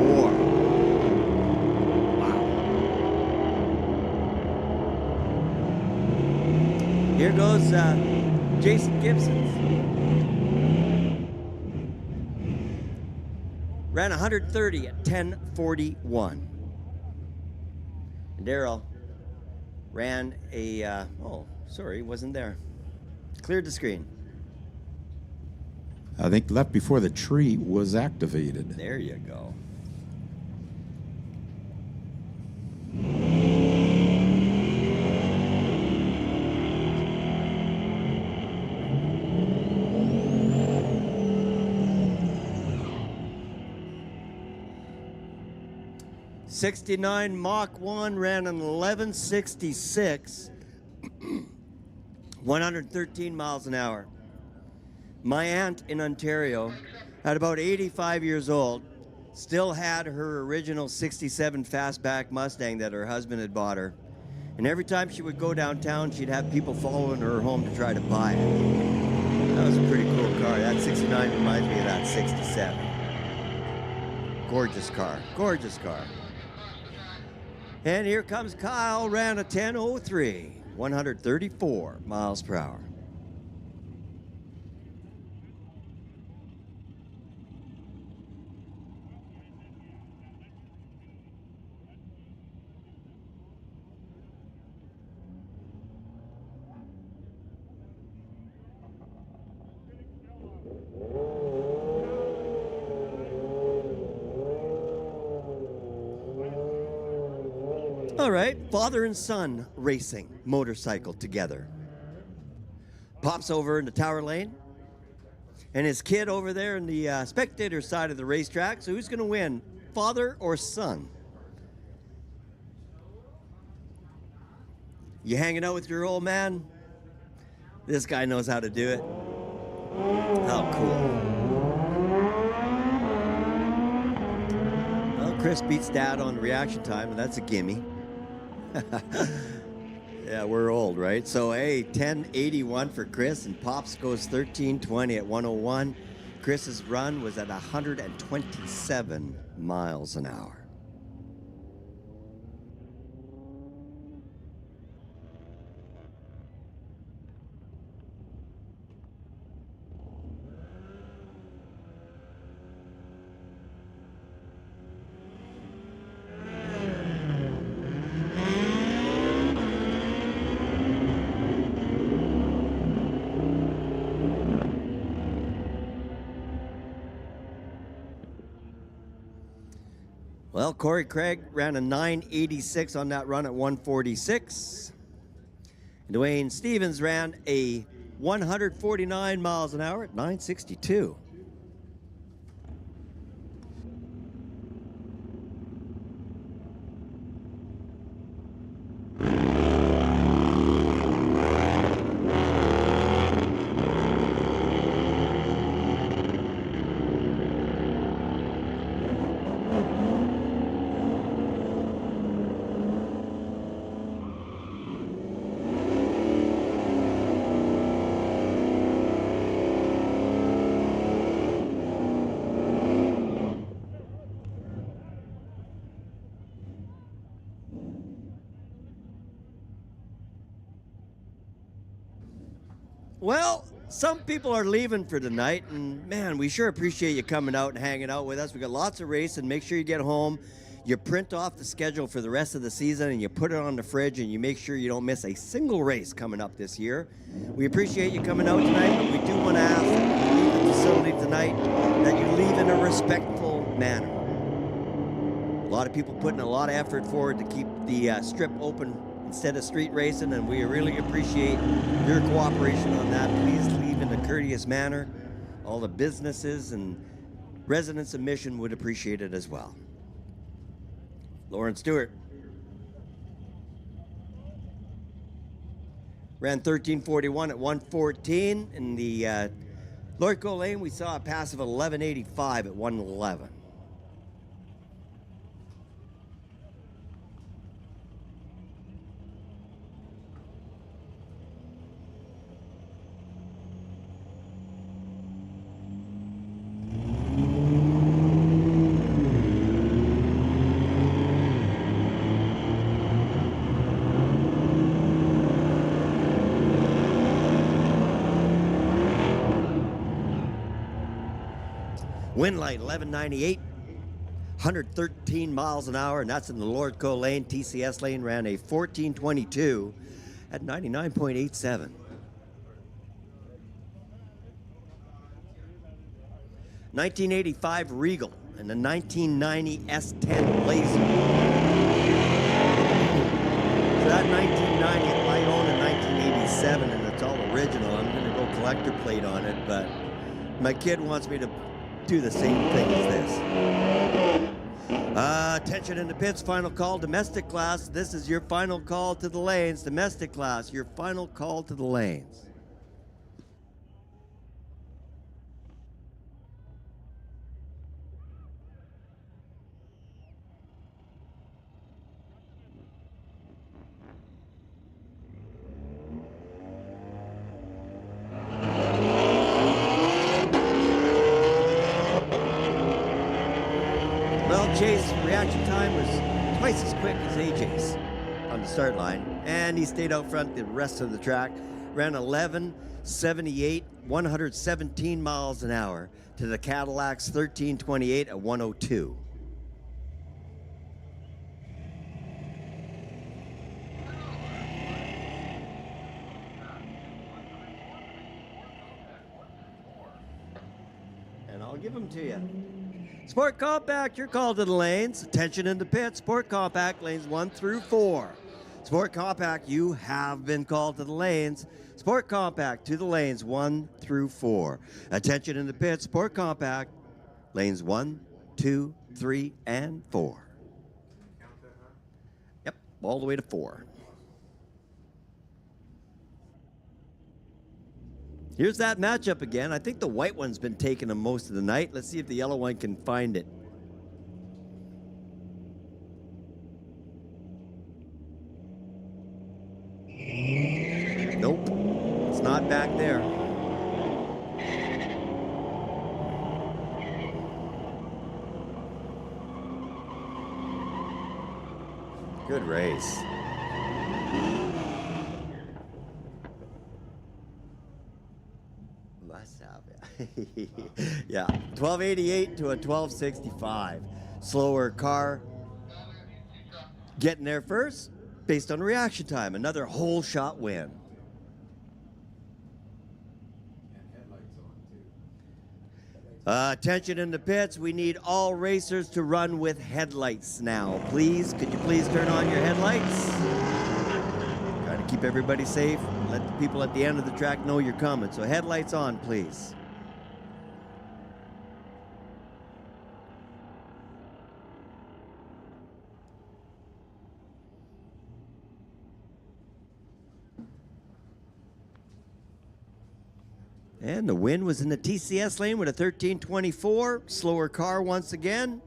Here goes Jason Gibson's. Ran 130 at 1041. And Darrell ran a, oh, sorry, wasn't there. Cleared the screen. I think left before the tree was activated. There you go. '69 Mach 1 ran an 1166, 113 miles an hour. My aunt in Ontario, at about 85 years old, still had her original 67 Fastback Mustang that her husband had bought her. And every time she would go downtown, she'd have people following her home to try to buy it. That was a pretty cool car. That 69 reminds me of that 67. Gorgeous car, gorgeous car. And here comes Kyle, ran a 10:03, 134 miles per hour. All right, father and son racing motorcycle together. Pops over into Tower Lane. and his kid over there in the spectator side of the racetrack. So who's going to win, father or son? You hanging out with your old man? This guy knows how to do it. How cool. Well, Chris beats Dad on reaction time, and that's a gimme. Yeah, we're old, right? So, hey, 1081 for Chris, and Pops goes 1320 at 101. Chris's run was at 127 miles an hour. Well, Corey Craig ran a 986 on that run at 146. Dwayne Stevens ran a 149 miles an hour at 962. Well, some people are leaving for tonight, and man, we sure appreciate you coming out and hanging out with us. We got lots of racing. Make sure you get home. You print off the schedule for the rest of the season, and you put it on the fridge, and you make sure you don't miss a single race coming up this year. We appreciate you coming out tonight, but we do want to ask that you leave the facility tonight, that you leave in a respectful manner. A lot of people putting a lot of effort forward to keep the strip open instead of street racing, and we really appreciate your cooperation on that. Please leave in a courteous manner. All the businesses and residents of Mission would appreciate it as well. Lauren Stewart ran 1341 at 114. In the Lordco lane, we saw a pass of 1185 at 111. Wind light 1198, 113 miles an hour, and that's in the Lordco lane. TCS lane ran a 1422 at 99.87. 1985 Regal and the 1990 S10 Blazer. So that 1990 I own in 1987, and it's all original. I'm going to go collector plate on it, but my kid wants me to do the same thing as this. Attention in the pits, final call, domestic class. This is your final call to the lanes. Domestic class, your final call to the lanes. Chase reaction time was twice as quick as AJ's on the start line, and he stayed out front the rest of the track. Ran 1178, 117 miles an hour to the Cadillac's 1328 at 102. And I'll give them to you. Sport Compact, you're called to the lanes. Attention in the pit. Sport Compact, lanes 1 through 4. Sport Compact, you have been called to the lanes. Sport Compact to the lanes 1 through 4. Attention in the pit, Sport Compact, lanes 1, 2, 3, and 4. Yep, all the way to 4. Here's that matchup again. I think the white one's been taking them most of the night. Let's see if the yellow one can find it. Nope, it's not back there. Good race. Must have, yeah. 1288 to a 1265. Slower car getting there first based on reaction time. Another whole shot win. Attention in the pits. We need all racers to run with headlights now. Please, could you please turn on your headlights? Trying to keep everybody safe. Let the people at the end of the track know you're coming. So headlights on, please. And the win was in the TCS lane with a 1324. Slower car once again.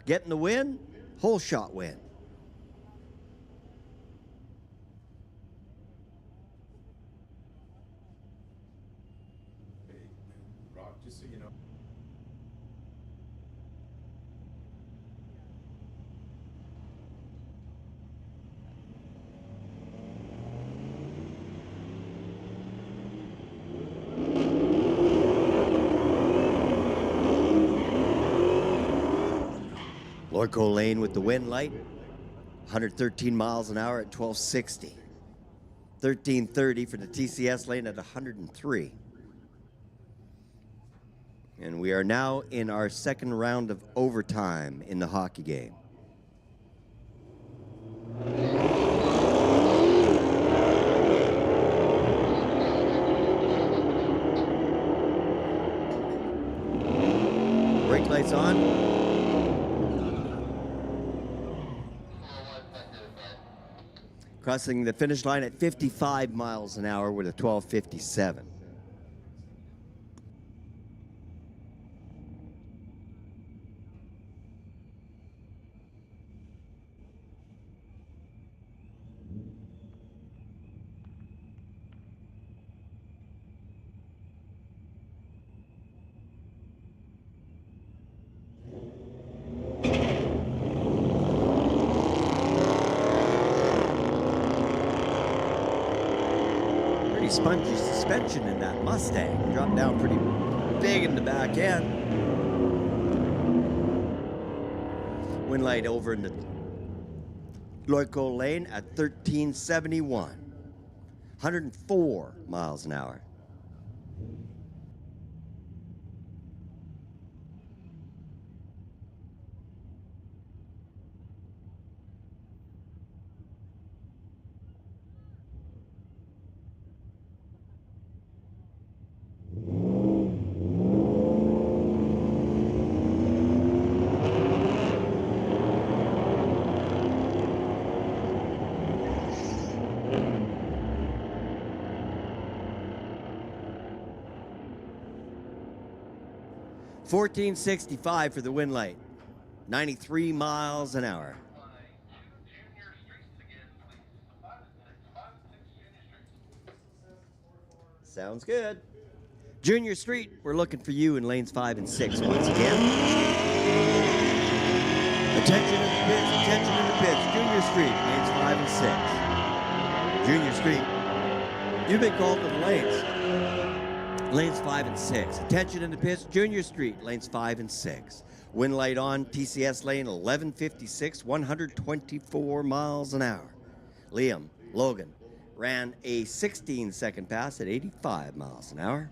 Getting the win. Whole shot win. Rob, just so you know. Lorco Lane with the win light, 113 miles an hour at 1260. 1330 for the TCS lane at 103. And we are now in our second round of overtime in the hockey game. Brake lights on. Crossing the finish line at 55 miles an hour with a 1257. Spongy suspension in that Mustang. Dropped down pretty big in the back end. Wind light over in the Lorco lane at 1371. 104 miles an hour. $14.65 for the wind light. 93 miles an hour. Junior Streets again, please. 5 and 6 Junior Streets. Sounds good. Junior Street, we're looking for you in lanes 5 and 6 once again. Attention in the pits, attention in the pits. Junior Street, lanes 5 and 6. Junior Street, you've been called to the lanes. Lanes 5 and 6. Attention in the pits, Junior Street, lanes 5 and 6. Wind light on, TCS lane 1156, 124 miles an hour. Liam Logan ran a 16-second pass at 85 miles an hour.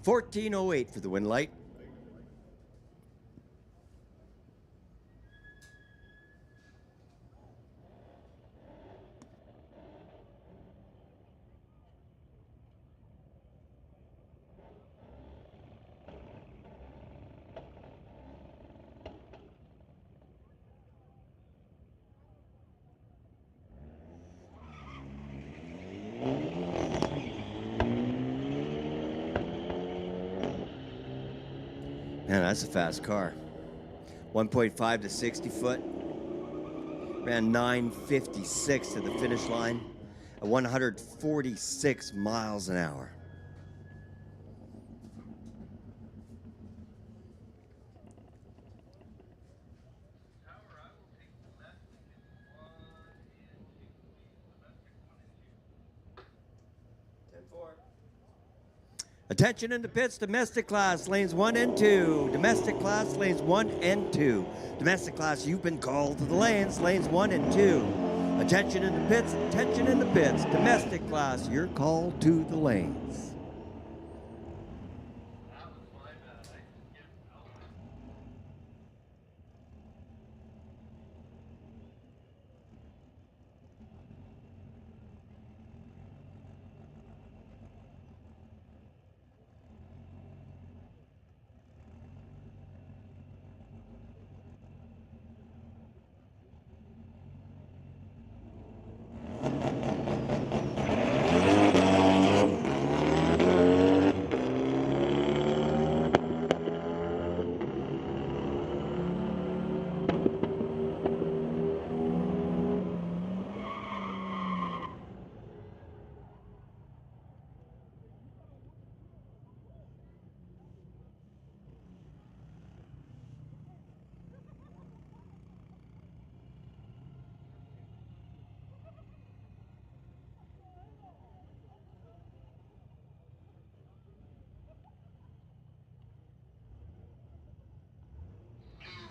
14:08 for the win light. Man, that's a fast car. 1.5 to 60 foot. Ran 9:56 to the finish line at 146 miles an hour. Tower, I will take domestic in 1 and 2, please. Domestic 1 and 2. 10-4. Attention in the pits, domestic class, lanes 1 and 2. Domestic class, lanes 1 and 2. Domestic class, you've been called to the lanes 1 and 2. Attention in the pits, attention in the pits. Domestic class, you're called to the lanes. That was my bad. I skipped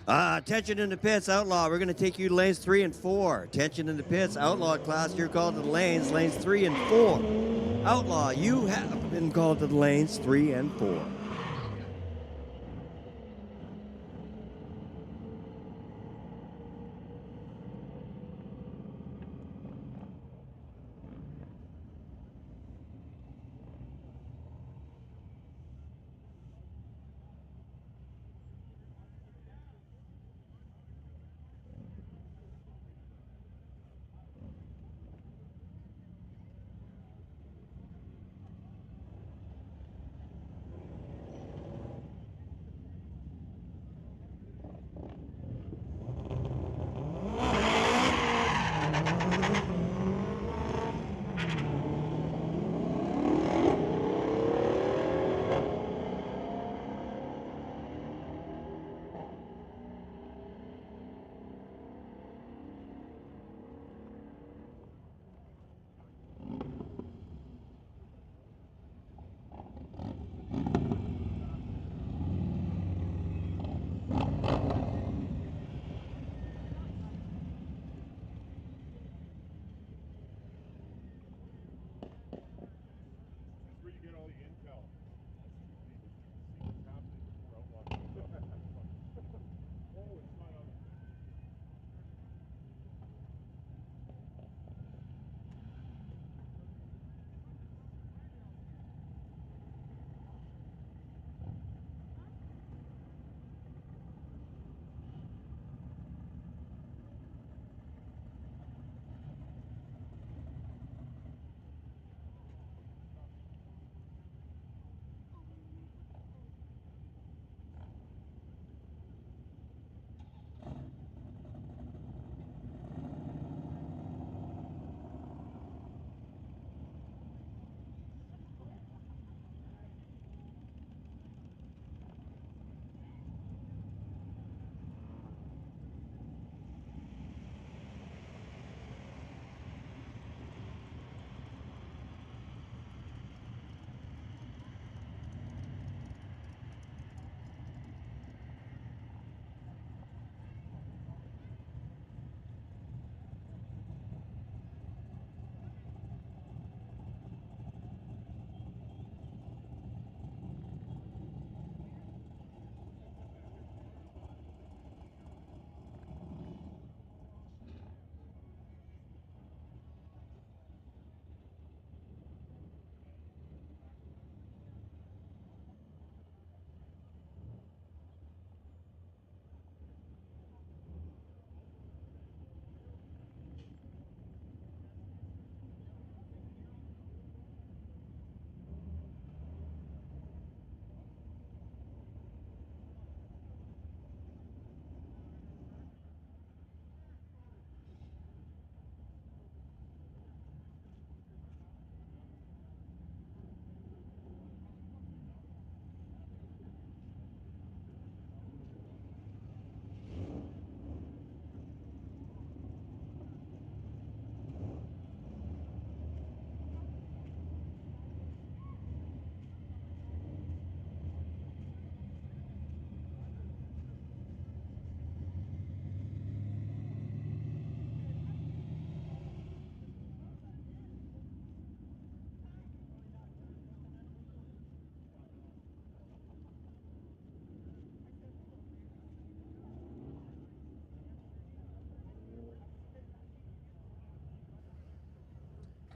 Outlaw. Attention in the pits, Outlaw. We're going to take you to lanes 3 and 4. Attention in the pits, Outlaw class. You're called to the lanes 3 and 4. Outlaw, you have been called to the lanes 3 and 4.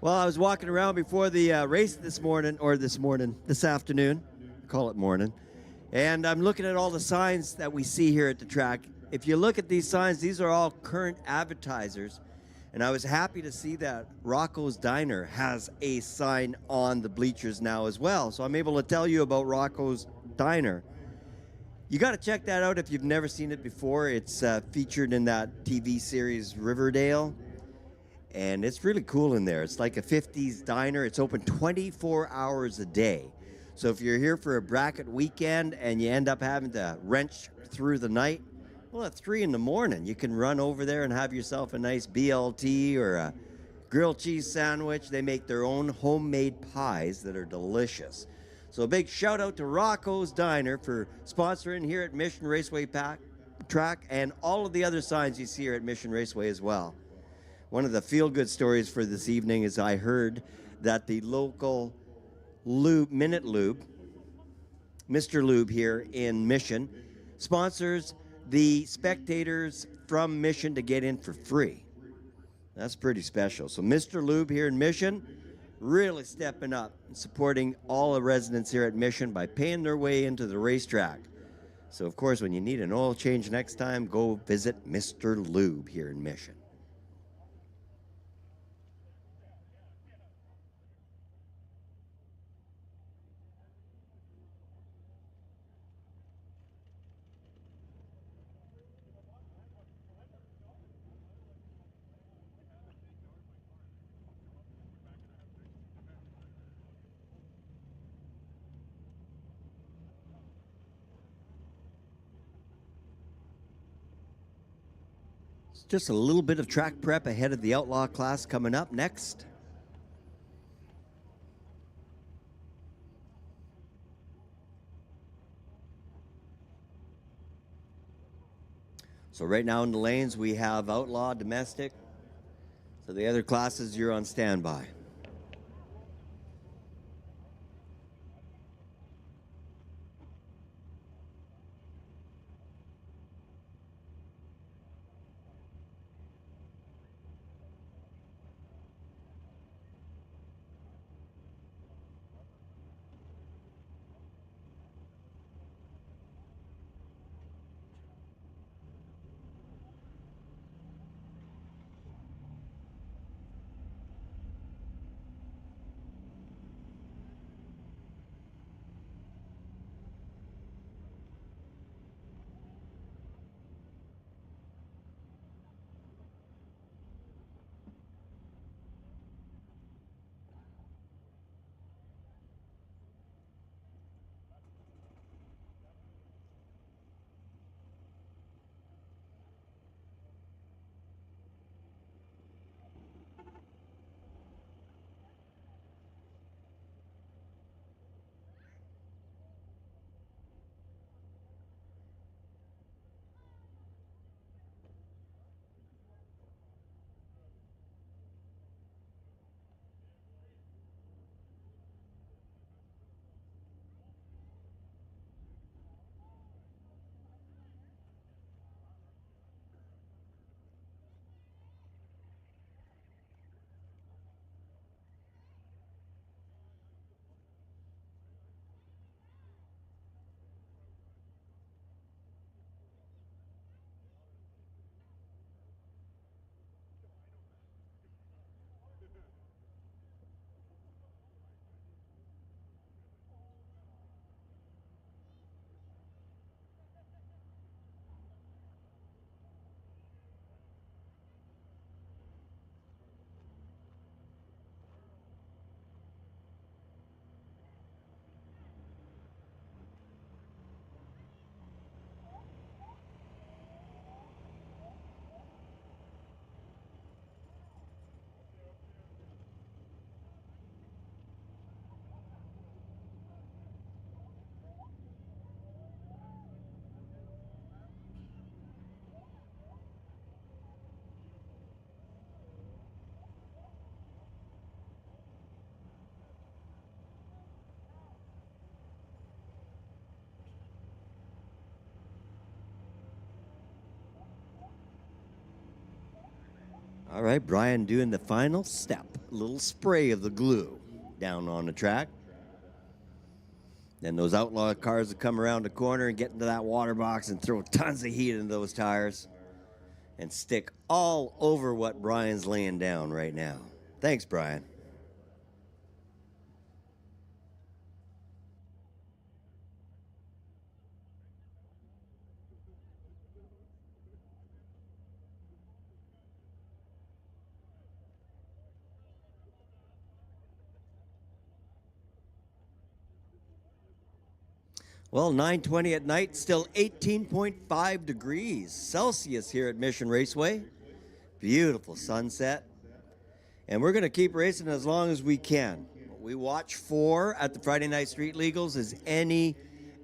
Well, I was walking around before the race this afternoon, call it morning, and I'm looking at all the signs that we see here at the track. If you look at these signs, these are all current advertisers, and I was happy to see that Rocco's Diner has a sign on the bleachers now as well. So I'm able to tell you about Rocco's Diner. You got to check that out if you've never seen it before. It's featured in that TV series Riverdale. And it's really cool in there. It's like a 50s diner. It's open 24 hours a day. So if you're here for a bracket weekend and you end up having to wrench through the night, well, at 3 in the morning, you can run over there and have yourself a nice BLT or a grilled cheese sandwich. They make their own homemade pies that are delicious. So a big shout out to Rocco's Diner for sponsoring here at Mission Raceway Track and all of the other signs you see here at Mission Raceway as well. One of the feel-good stories for this evening is I heard that the local Minute Lube, Mr. Lube here in Mission, sponsors the spectators from Mission to get in for free. That's pretty special. So Mr. Lube here in Mission, really stepping up and supporting all the residents here at Mission by paying their way into the racetrack. So, of course, when you need an oil change next time, go visit Mr. Lube here in Mission. Just a little bit of track prep ahead of the Outlaw class coming up next. So right now in the lanes we have Outlaw, Domestic. So the other classes, you're on standby. All right, Brian doing the final step. little spray of the glue down on the track. Then those Outlaw cars would come around the corner and get into that water box and throw tons of heat into those tires and stick all over what Brian's laying down right now. Thanks, Brian. Well, 9:20 at night, still 18.5 degrees Celsius here at Mission Raceway. Beautiful sunset. And we're going to keep racing as long as we can. What we watch for at the Friday Night Street Legals is any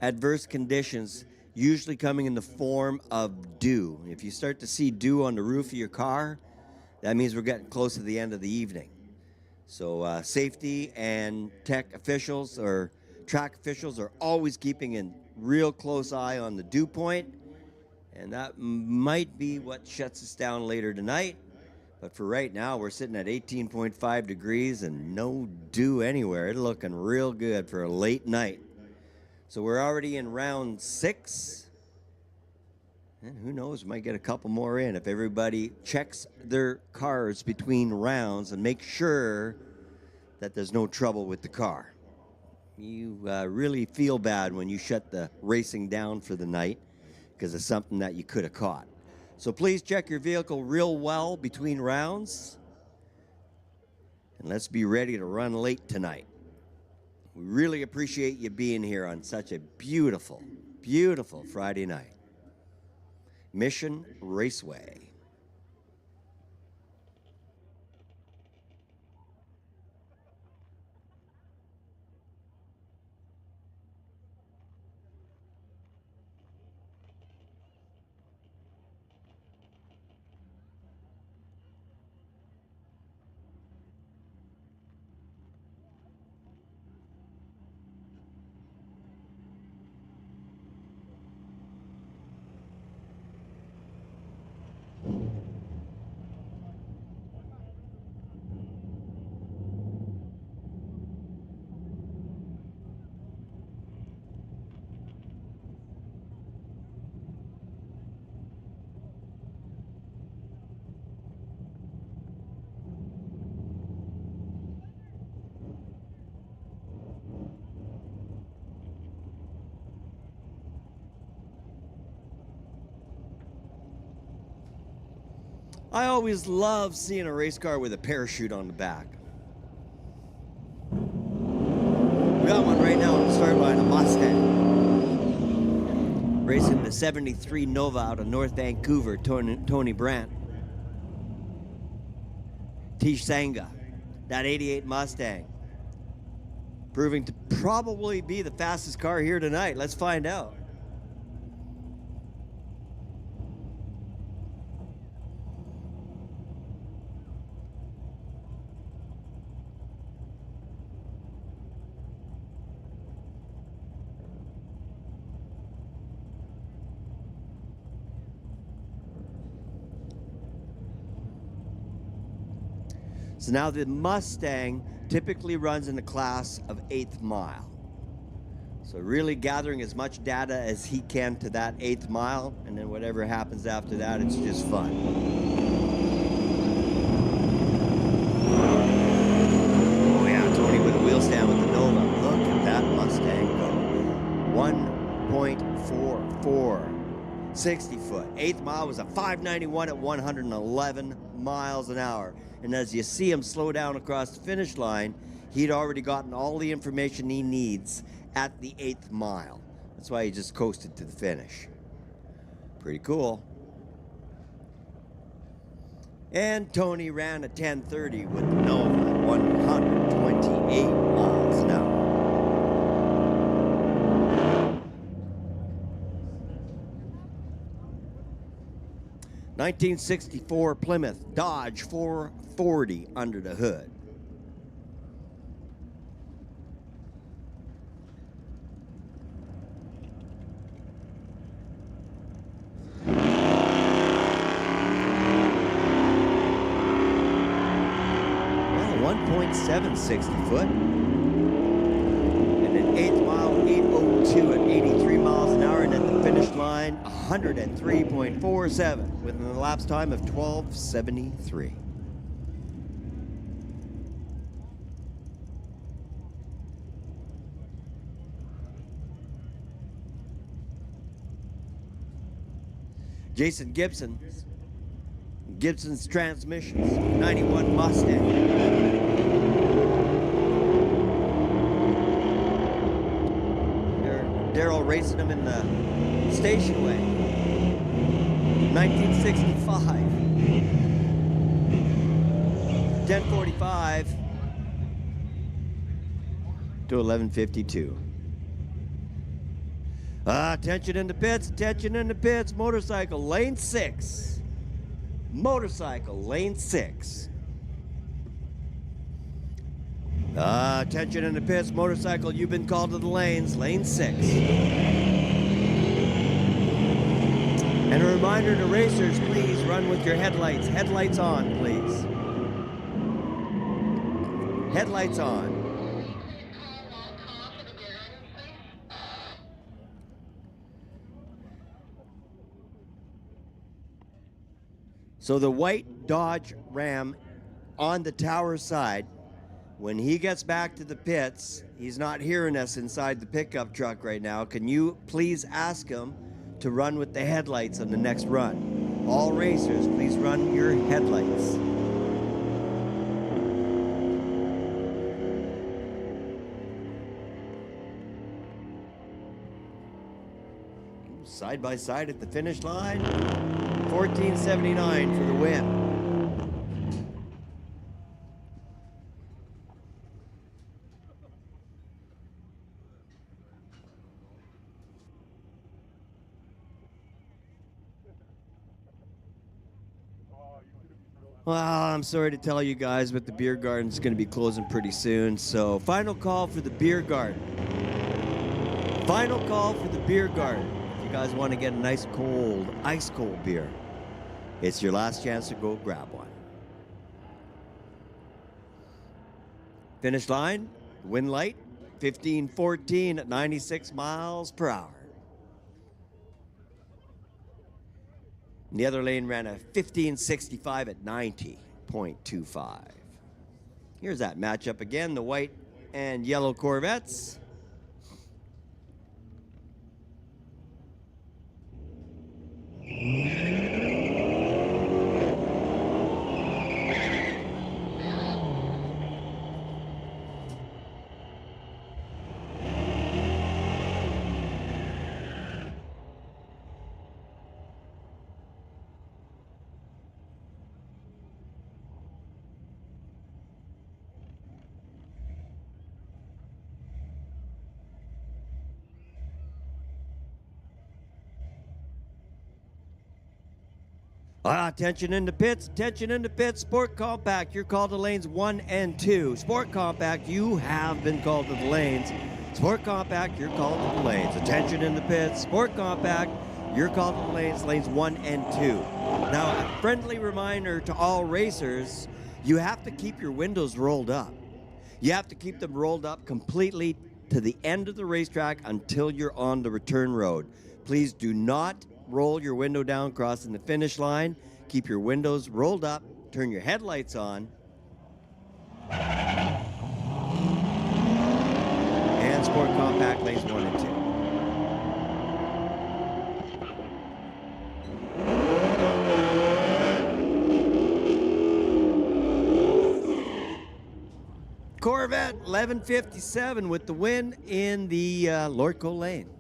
adverse conditions, usually coming in the form of dew. If you start to see dew on the roof of your car, that means we're getting close to the end of the evening. So safety and tech officials or track officials are always keeping a real close eye on the dew point, and that might be what shuts us down later tonight. But for right now, we're sitting at 18.5 degrees and no dew anywhere. It's looking real good for a late night. So we're already in round 6, and who knows, we might get a couple more in if everybody checks their cars between rounds and make sure that there's no trouble with the car. You really feel bad when you shut the racing down for the night because of something that you could have caught. So please check your vehicle real well between rounds. And let's be ready to run late tonight. We really appreciate you being here on such a beautiful, beautiful Friday night. Mission Raceway. I always love seeing a race car with a parachute on the back. We got one right now on the start line, a Mustang. Racing the 73 Nova out of North Vancouver, Tony Brandt. Tish Sanga, that 88 Mustang. Proving to probably be the fastest car here tonight. Let's find out. So now the Mustang typically runs in the class of 8th mile. So really gathering as much data as he can to that 8th mile, and then whatever happens after that, it's just fun. Oh yeah, Tony with a wheel stand with the Nova. Look at that Mustang go. 1.44, 60 foot. 8th mile was a 591 at 111 miles an hour. And as you see him slow down across the finish line, he'd already gotten all the information he needs at the 8th mile. That's why he just coasted to the finish. Pretty cool. And Tony ran a 10:30 with the Nova at 128 miles an hour. '64 Plymouth Dodge 440 under the hood. Well, 760 foot. And an eighth mile, 8:02 at 83 miles an hour, and at the finish line, 103.47 with an elapsed time of 12:73. Jason Gibson's Transmissions, 91 Mustang. Daryl racing him in the station wagon. 1965. 10:45 to 11:52. Attention in the pits, attention in the pits. Motorcycle, lane 6. Motorcycle, lane 6. Attention in the pits, motorcycle, you've been called to the lanes, lane 6. And a reminder to racers, please run with your headlights. Headlights on, please. Headlights on. So the white Dodge Ram on the tower side, when he gets back to the pits, he's not hearing us inside the pickup truck right now. Can you please ask him to run with the headlights on the next run? All racers, please run your headlights. Side by side at the finish line, 14:79 for the win. Well, I'm sorry to tell you guys, but the beer garden's going to be closing pretty soon. So, final call for the beer garden. Final call for the beer garden. If you guys want to get a nice cold, ice cold beer, it's your last chance to go grab one. Finish line, wind light, 15:14 at 96 miles per hour. And the other lane ran a 15:65 at 90.25. Here's that matchup again, the white and yellow Corvettes. Attention in the pits, attention in the pits. Sport Compact, you're called to lanes 1 and 2. Sport Compact, you have been called to the lanes. Sport Compact, you're called to the lanes. Attention in the pits. Sport Compact, you're called to the lanes, lanes 1 and 2. Now, a friendly reminder to all racers, you have to keep your windows rolled up. You have to keep them rolled up completely to the end of the racetrack until you're on the return road. Please do not roll your window down crossing the finish line. Keep your windows rolled up. Turn your headlights on. And Sport Compact lanes 1 and 2. Corvette 1157 with the win in the Lordco lane.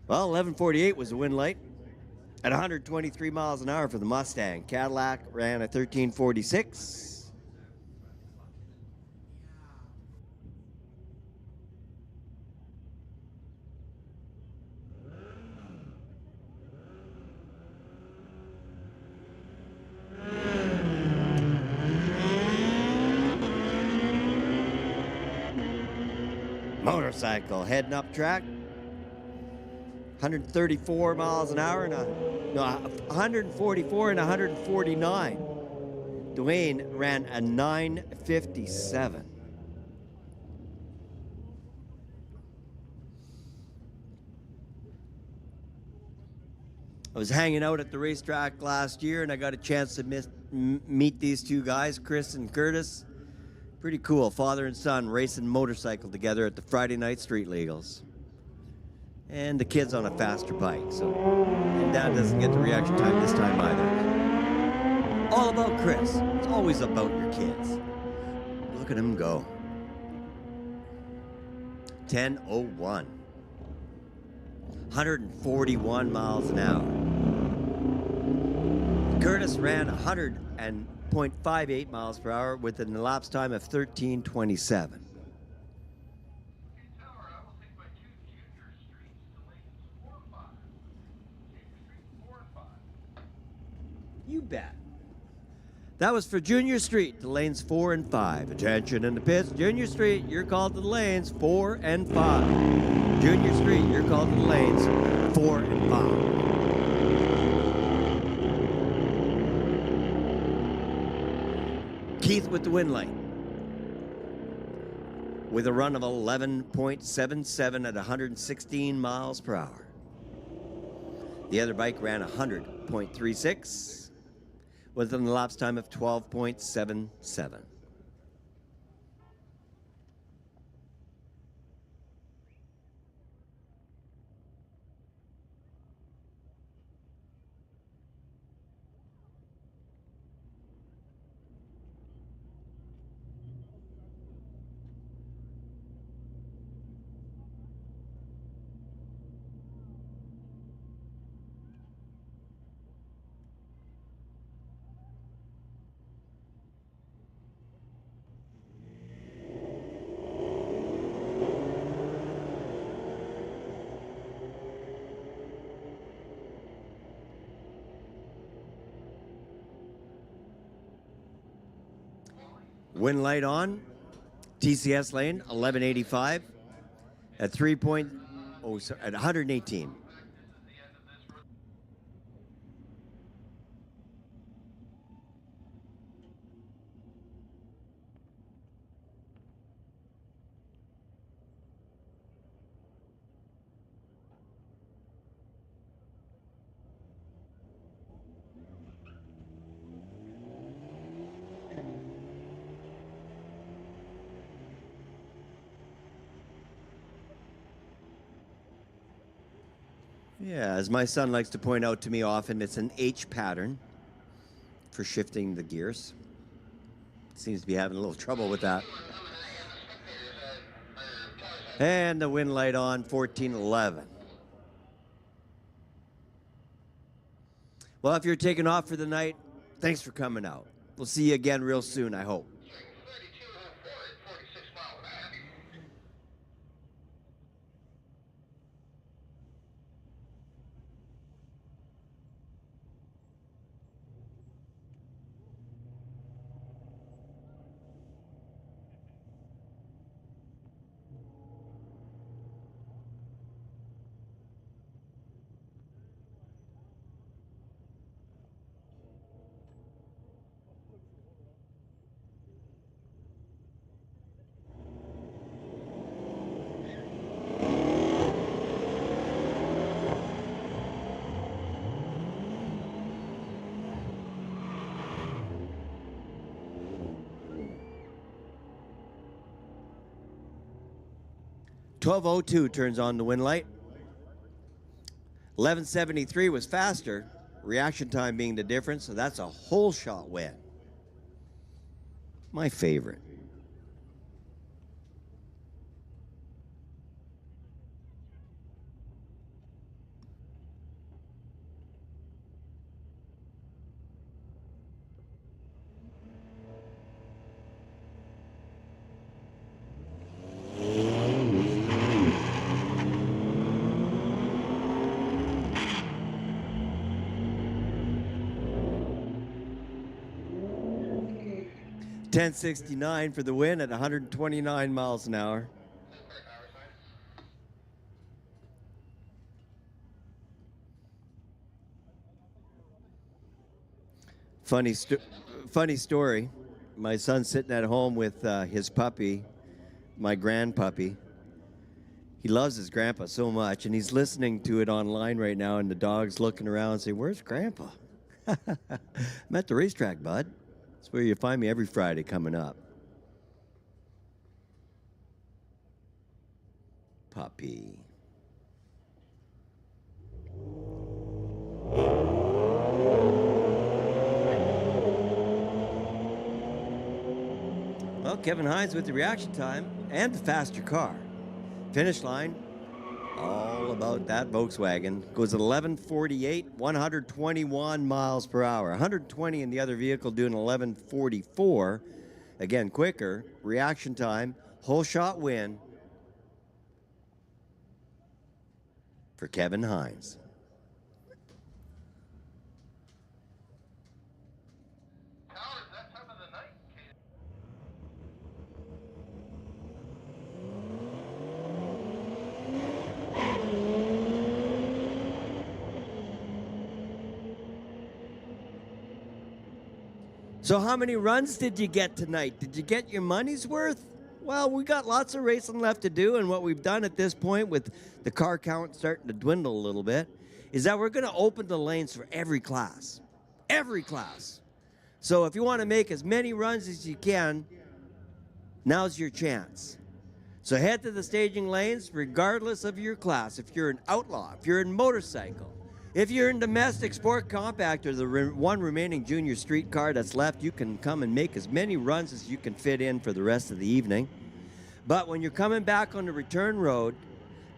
Well, 11:48 was the win light at 123 miles an hour for the Mustang. Cadillac ran a 13:46. Motorcycle heading up track. 134 miles an hour and 144 and 149. Dwayne ran a 9:57. I was hanging out at the racetrack last year and I got a chance to meet these two guys, Chris and Curtis. Pretty cool, father and son racing motorcycle together at the Friday night street legals. And the kid's on a faster bike, so and Dad doesn't get the reaction time this time either. All about Chris. It's always about your kids. Look at him go. 10:01. 141 miles an hour. Curtis ran 100.58 miles per hour with an elapsed time of 13:27. You bet. That was for Junior Street, the lanes 4 and 5. Attention in the pits. Junior Street, you're called to the lanes 4 and 5. Junior Street, you're called to the lanes 4 and 5. Keith with the win light. With a run of 11.77 at 116 miles per hour. The other bike ran 100.36 with an elapsed time of 12.77. Win light on, TCS lane, 1185 at 118. Yeah, as my son likes to point out to me often, it's an H pattern for shifting the gears. Seems to be having a little trouble with that. And the win light on, 1411. Well, if you're taking off for the night, thanks for coming out. We'll see you again real soon, I hope. 12:02 turns on the win light. 11:73 was faster, reaction time being the difference, so that's a whole shot win. My favorite. 1069 for the win at 129 miles an hour. Funny story. My son's sitting at home with his puppy, my grandpuppy. He loves his grandpa so much, and he's listening to it online right now, and the dog's looking around and saying, "Where's Grandpa?" I'm at the racetrack, bud. That's where you find me every Friday coming up. Puppy. Well, Kevin Hines with the reaction time and the faster car. Finish line, all about that Volkswagen. Goes at 11:48, 121 miles per hour. 120 in the other vehicle doing 11:44. Again, quicker. Reaction time, whole shot win for Kevin Hines. Howard, it's that time of the night, Kate. So how many runs did you get tonight? Did you get your money's worth? Well, we got lots of racing left to do, and what we've done at this point with the car count starting to dwindle a little bit is that we're going to open the lanes for every class. Every class. So if you want to make as many runs as you can, now's your chance. So head to the staging lanes regardless of your class. If you're an outlaw, if you're in motorcycle, if you're in domestic sport compact or the one remaining junior street car that's left, you can come and make as many runs as you can fit in for the rest of the evening. But when you're coming back on the return road,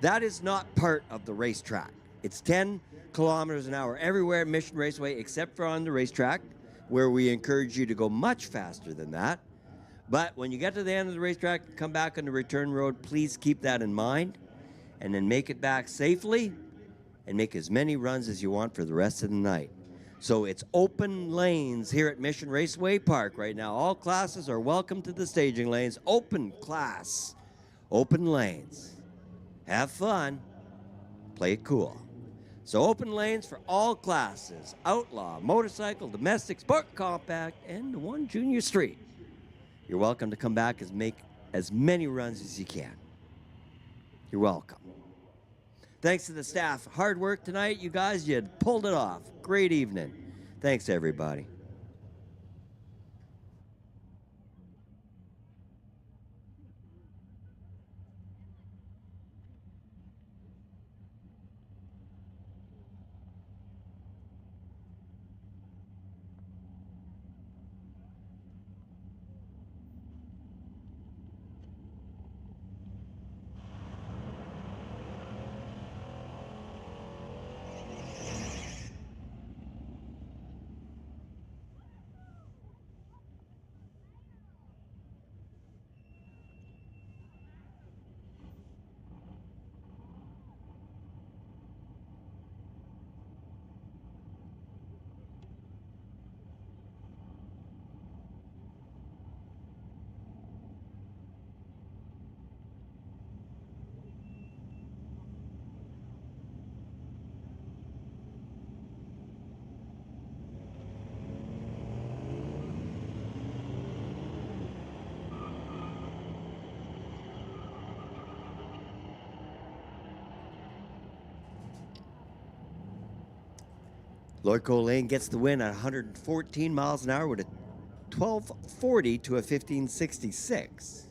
that is not part of the racetrack. It's 10 kilometers an hour everywhere at Mission Raceway except for on the racetrack, where we encourage you to go much faster than that. But when you get to the end of the racetrack, come back on the return road, please keep that in mind, and then make it back safely and make as many runs as you want for the rest of the night. So it's open lanes here at Mission Raceway Park right now. All classes are welcome to the staging lanes. Open class, open lanes. Have fun, play it cool. So open lanes for all classes: outlaw, motorcycle, domestic, sport compact, and the one junior street. You're welcome to come back and make as many runs as you can. You're welcome. Thanks to the staff. Hard work tonight, you guys. You pulled it off. Great evening. Thanks, everybody. Lord Colane gets the win at 114 miles an hour with a 1240 to a 1566.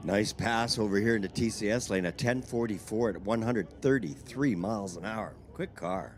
Nice pass over here into TCS lane, a 1044 at 133 miles an hour. Quick car.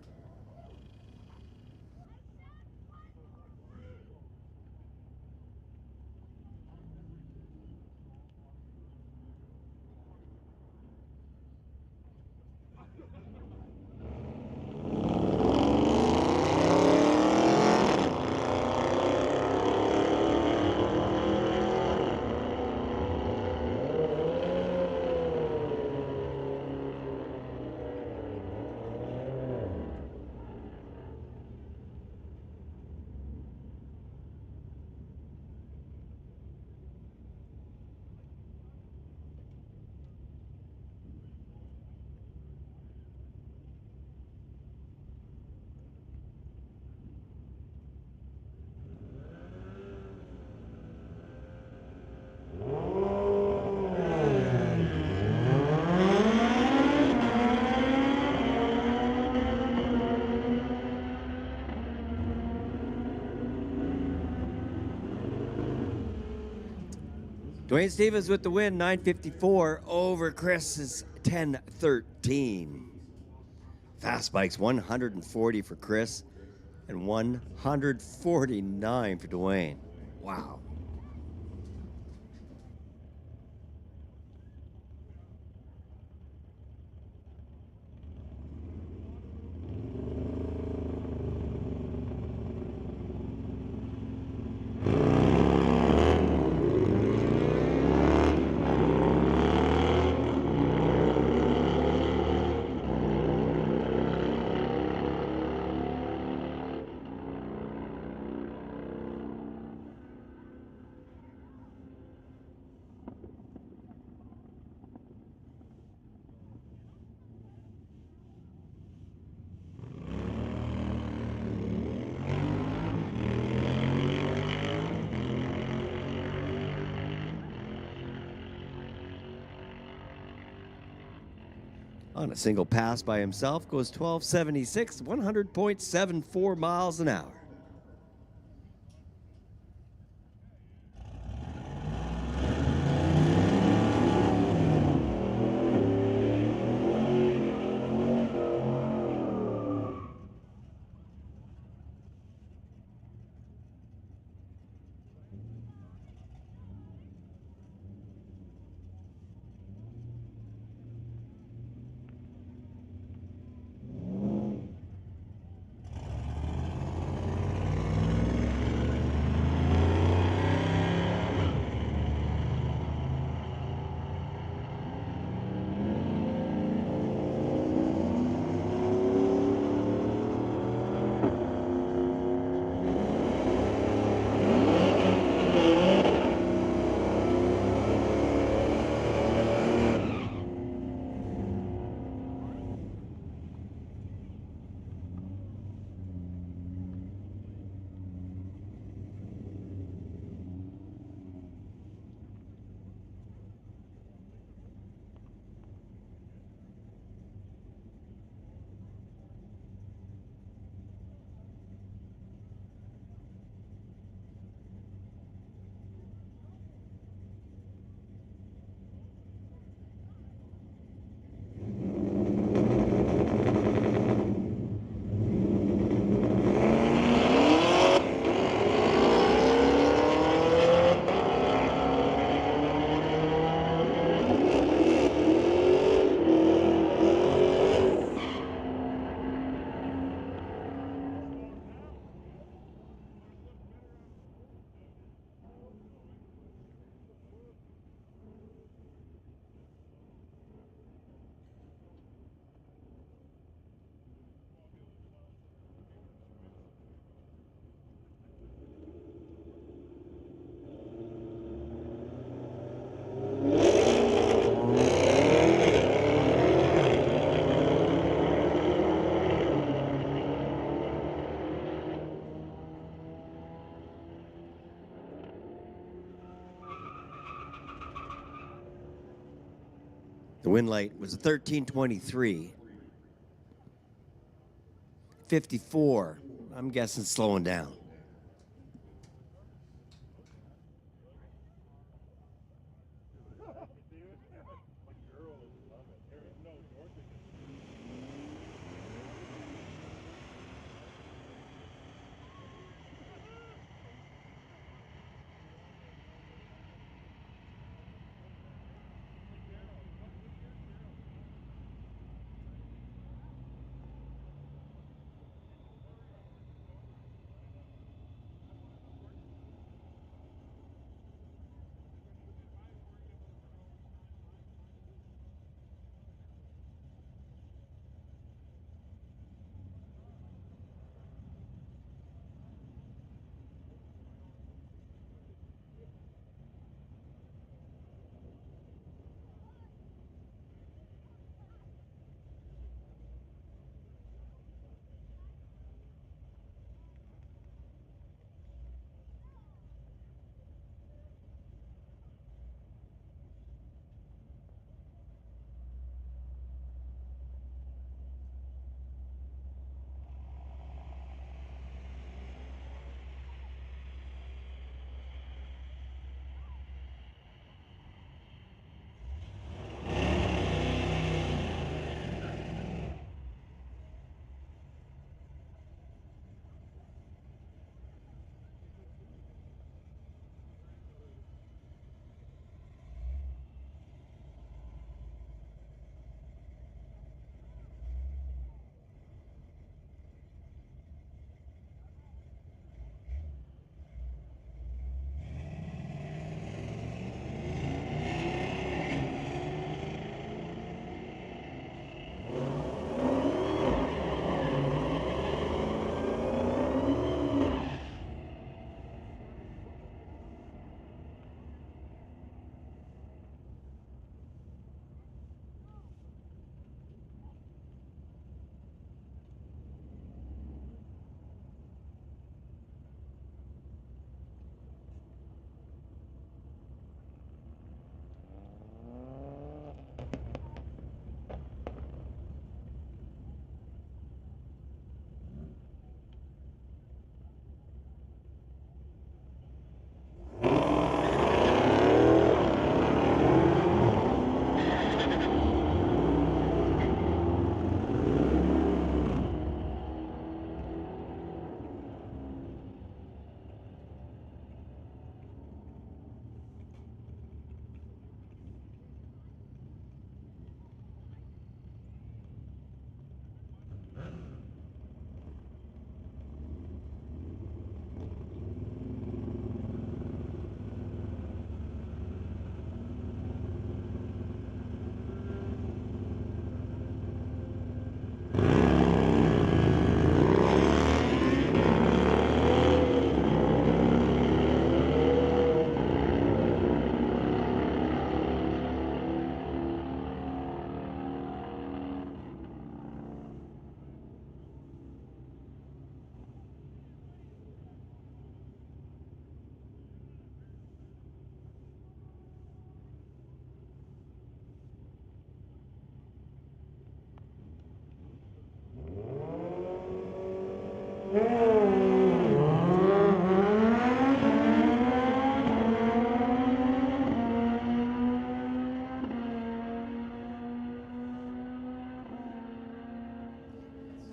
Dwayne Stevens with the win, 954 over Chris's 1013. Fast bikes, 140 for Chris and 149 for Dwayne. Wow. On a single pass by himself goes 1276, 100.74 miles an hour. The win light was a 1323. 54. I'm guessing slowing down.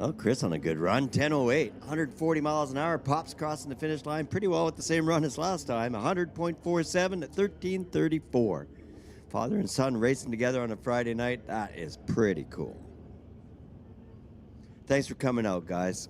Oh, Chris on a good run. 10:08, 140 miles an hour. Pops crossing the finish line pretty well with the same run as last time. 100.47 at 13:34. Father and son racing together on a Friday night. That is pretty cool. Thanks for coming out, guys.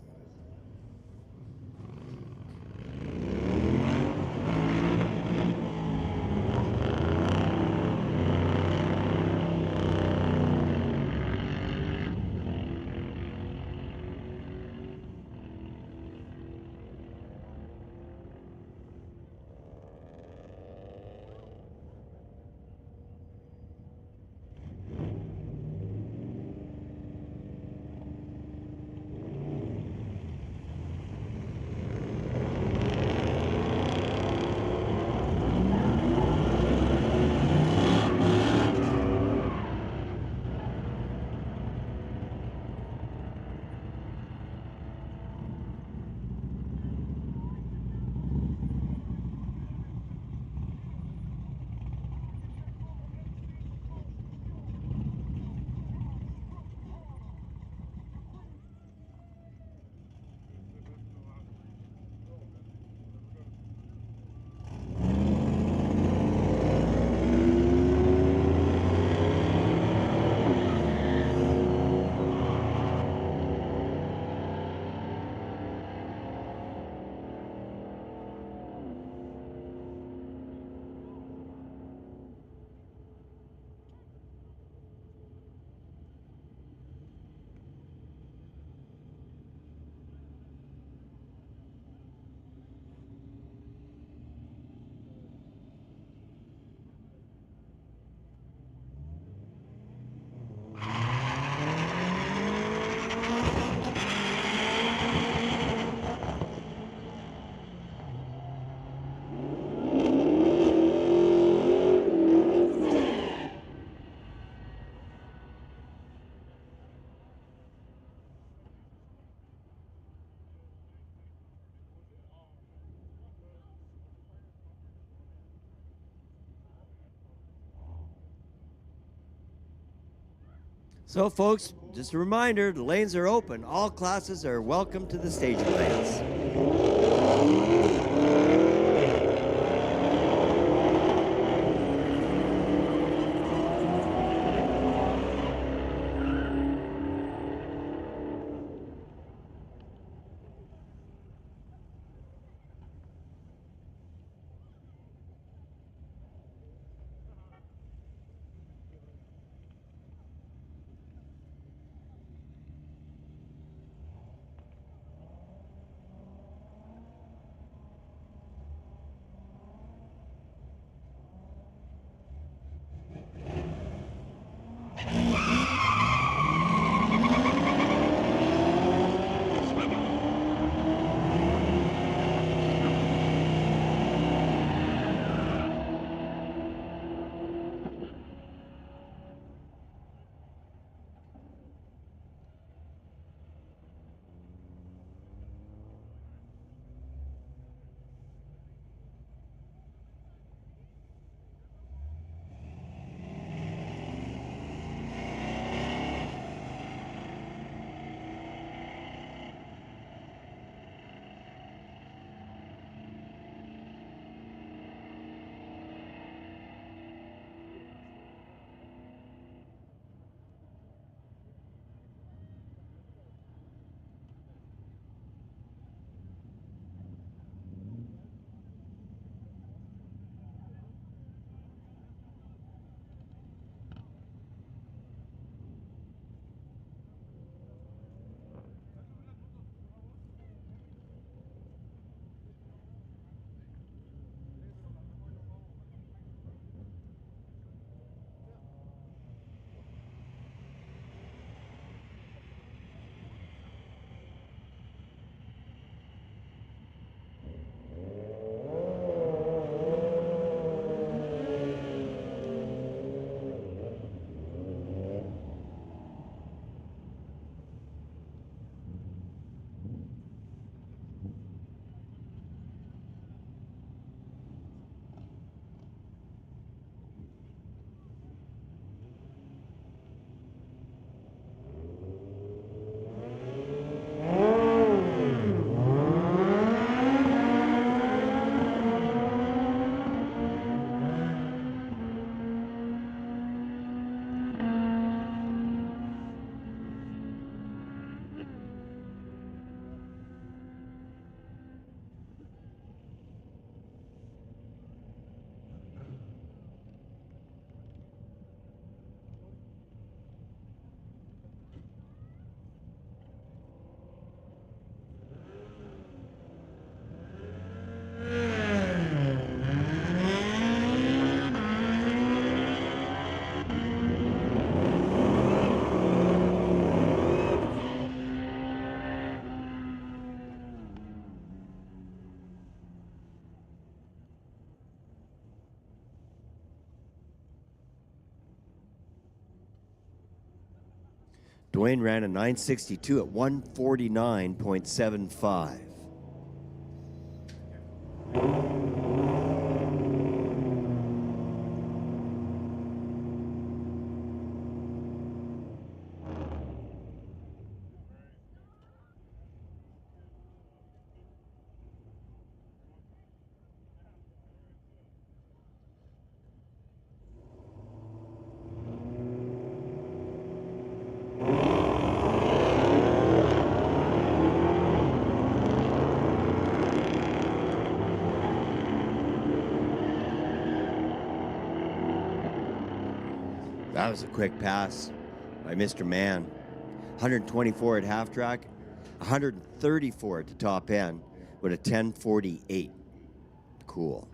So, folks, just a reminder, the lanes are open. All classes are welcome to the staging lanes. Dwayne ran a 962 at 149.75. That was a quick pass by Mr. Mann. 124 at half track, 134 at the top end with a 1048. Cool.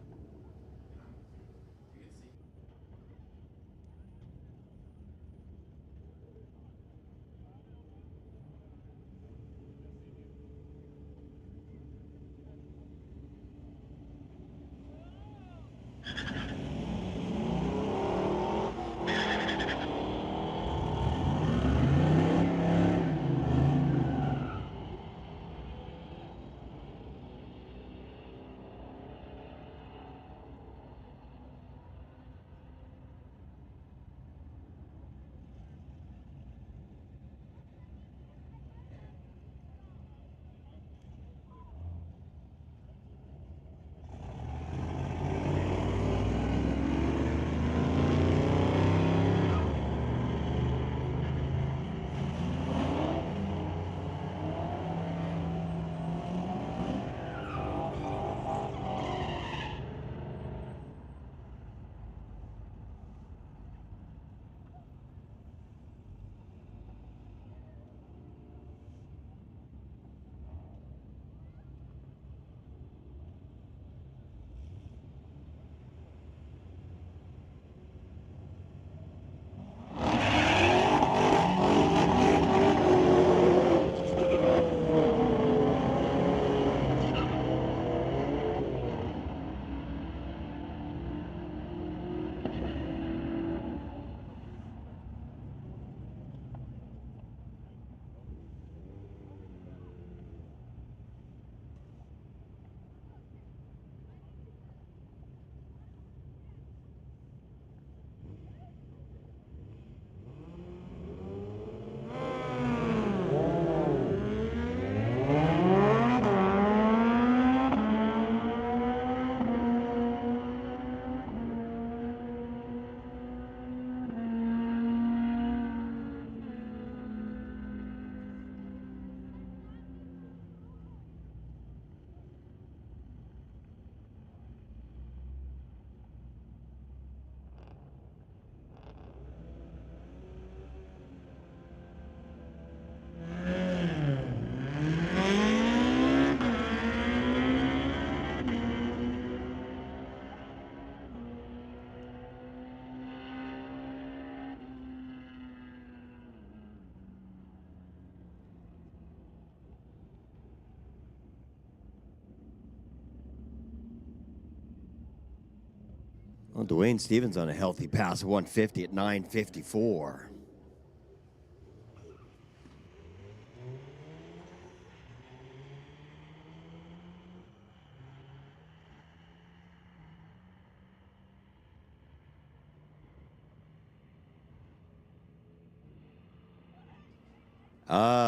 Well, Dwayne Stevens on a healthy pass of 150 at 954.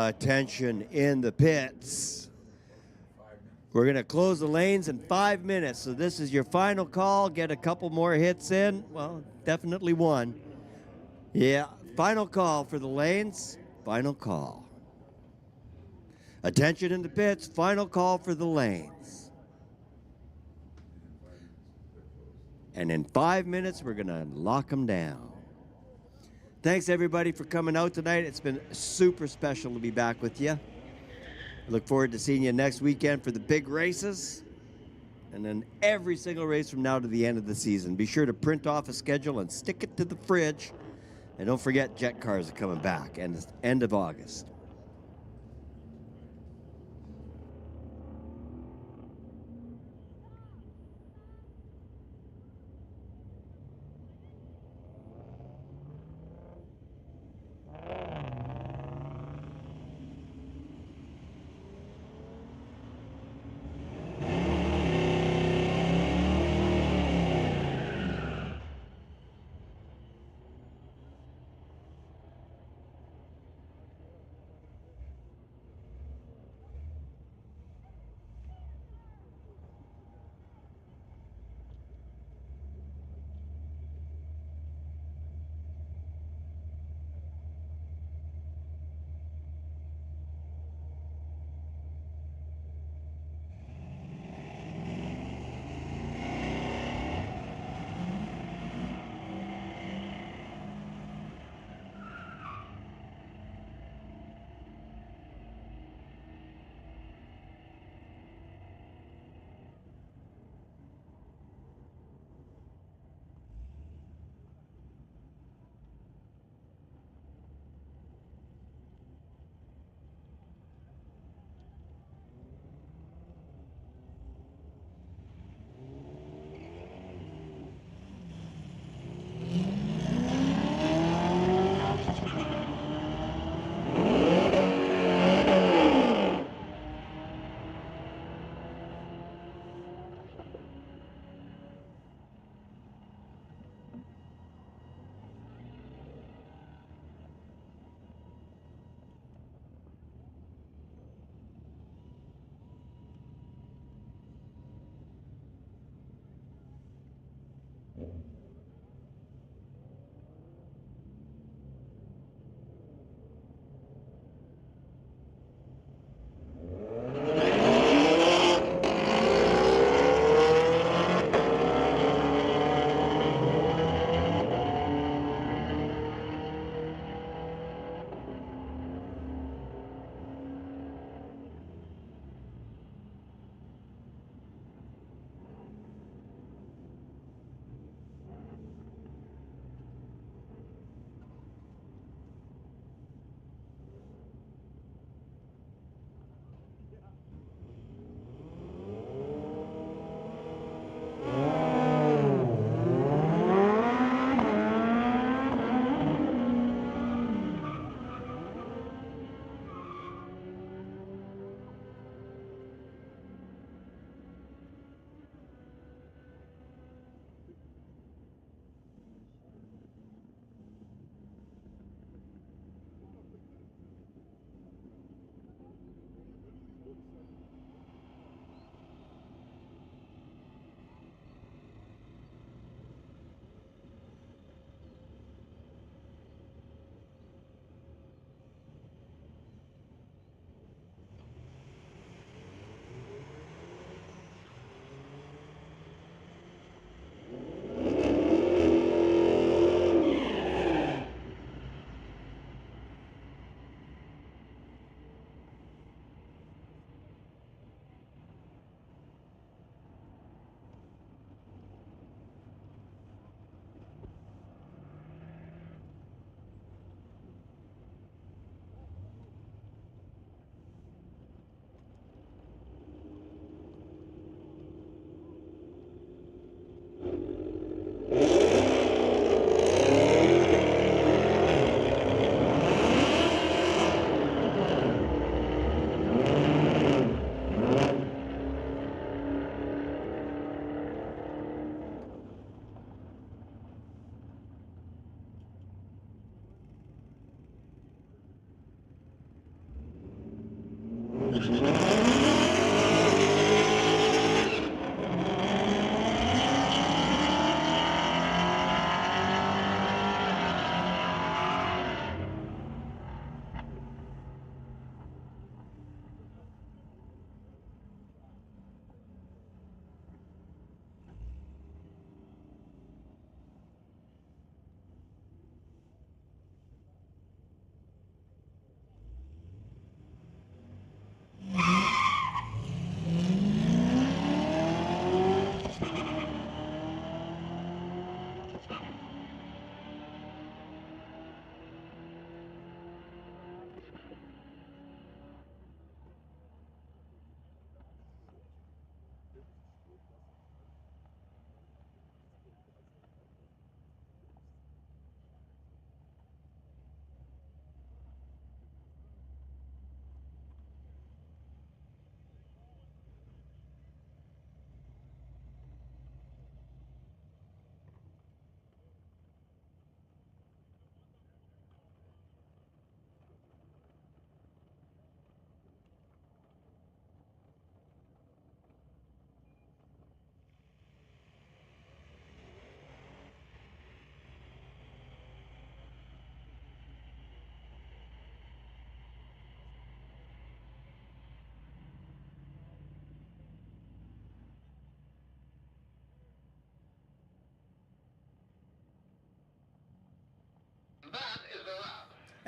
Attention in the pits. We're going to close the lanes in 5 minutes. So this is your final call. Get a couple more hits in. Well, definitely one. Yeah, final call for the lanes. Final call. Attention in the pits. Final call for the lanes. And in 5 minutes, we're going to lock them down. Thanks, everybody, for coming out tonight. It's been super special to be back with you. I look forward to seeing you next weekend for the big races. And then every single race from now to the end of the season. Be sure to print off a schedule and stick it to the fridge. And don't forget, jet cars are coming back end of August.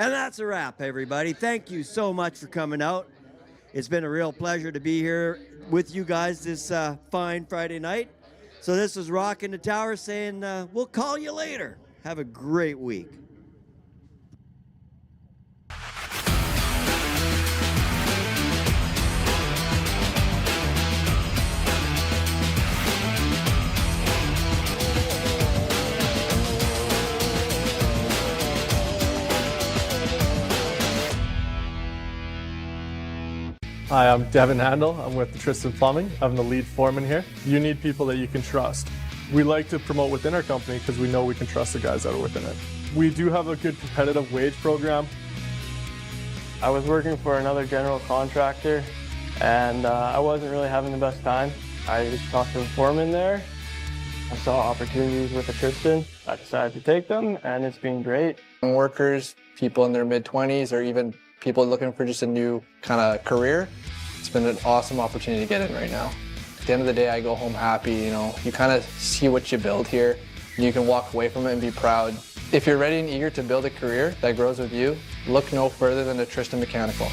And that's a wrap, everybody. Thank you so much for coming out. It's been a real pleasure to be here with you guys this fine Friday night. So this is Rockin' the Tower saying we'll call you later. Have a great week. Hi, I'm Devin Handel. I'm with Tristan Plumbing. I'm the lead foreman here. You need people that you can trust. We like to promote within our company because we know we can trust the guys that are within it. We do have a good competitive wage program. I was working for another general contractor and I wasn't really having the best time. I just talked to the foreman there. I saw opportunities with the Tristan. I decided to take them and it's been great. Workers, people in their mid-20s or even people looking for just a new kind of career, it's been an awesome opportunity to get in right now. At the end of the day, I go home happy, you know. You kind of see what you build here, and you can walk away from it and be proud. If you're ready and eager to build a career that grows with you, look no further than the Tristan Mechanical.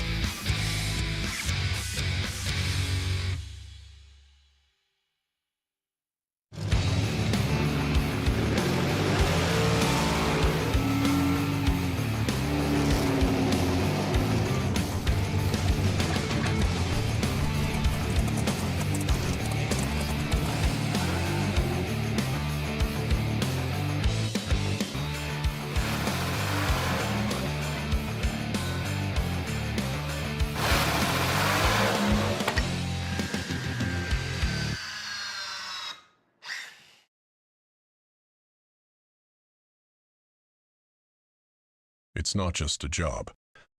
It's not just a job,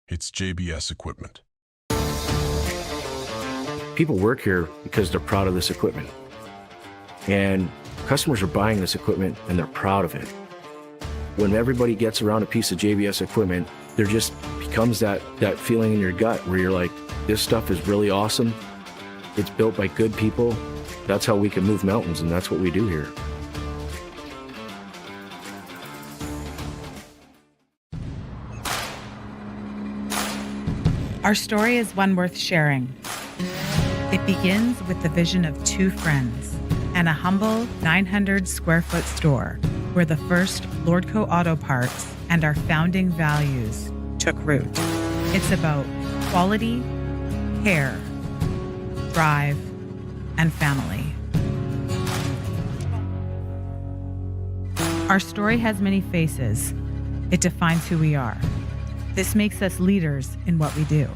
it's JBS equipment. People work here because they're proud of this equipment. And customers are buying this equipment and they're proud of it. When everybody gets around a piece of JBS equipment, there just becomes that feeling in your gut where you're like, this stuff is really awesome. It's built by good people. That's how we can move mountains, and that's what we do here. Our story is one worth sharing. It begins with the vision of two friends and a humble 900 square foot store where the first Lordco Auto Parts and our founding values took root. It's about quality, care, drive, and family. Our story has many faces. It defines who we are. This makes us leaders in what we do.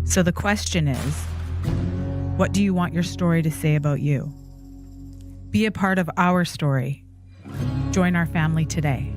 So the question is, what do you want your story to say about you? Be a part of our story. Join our family today.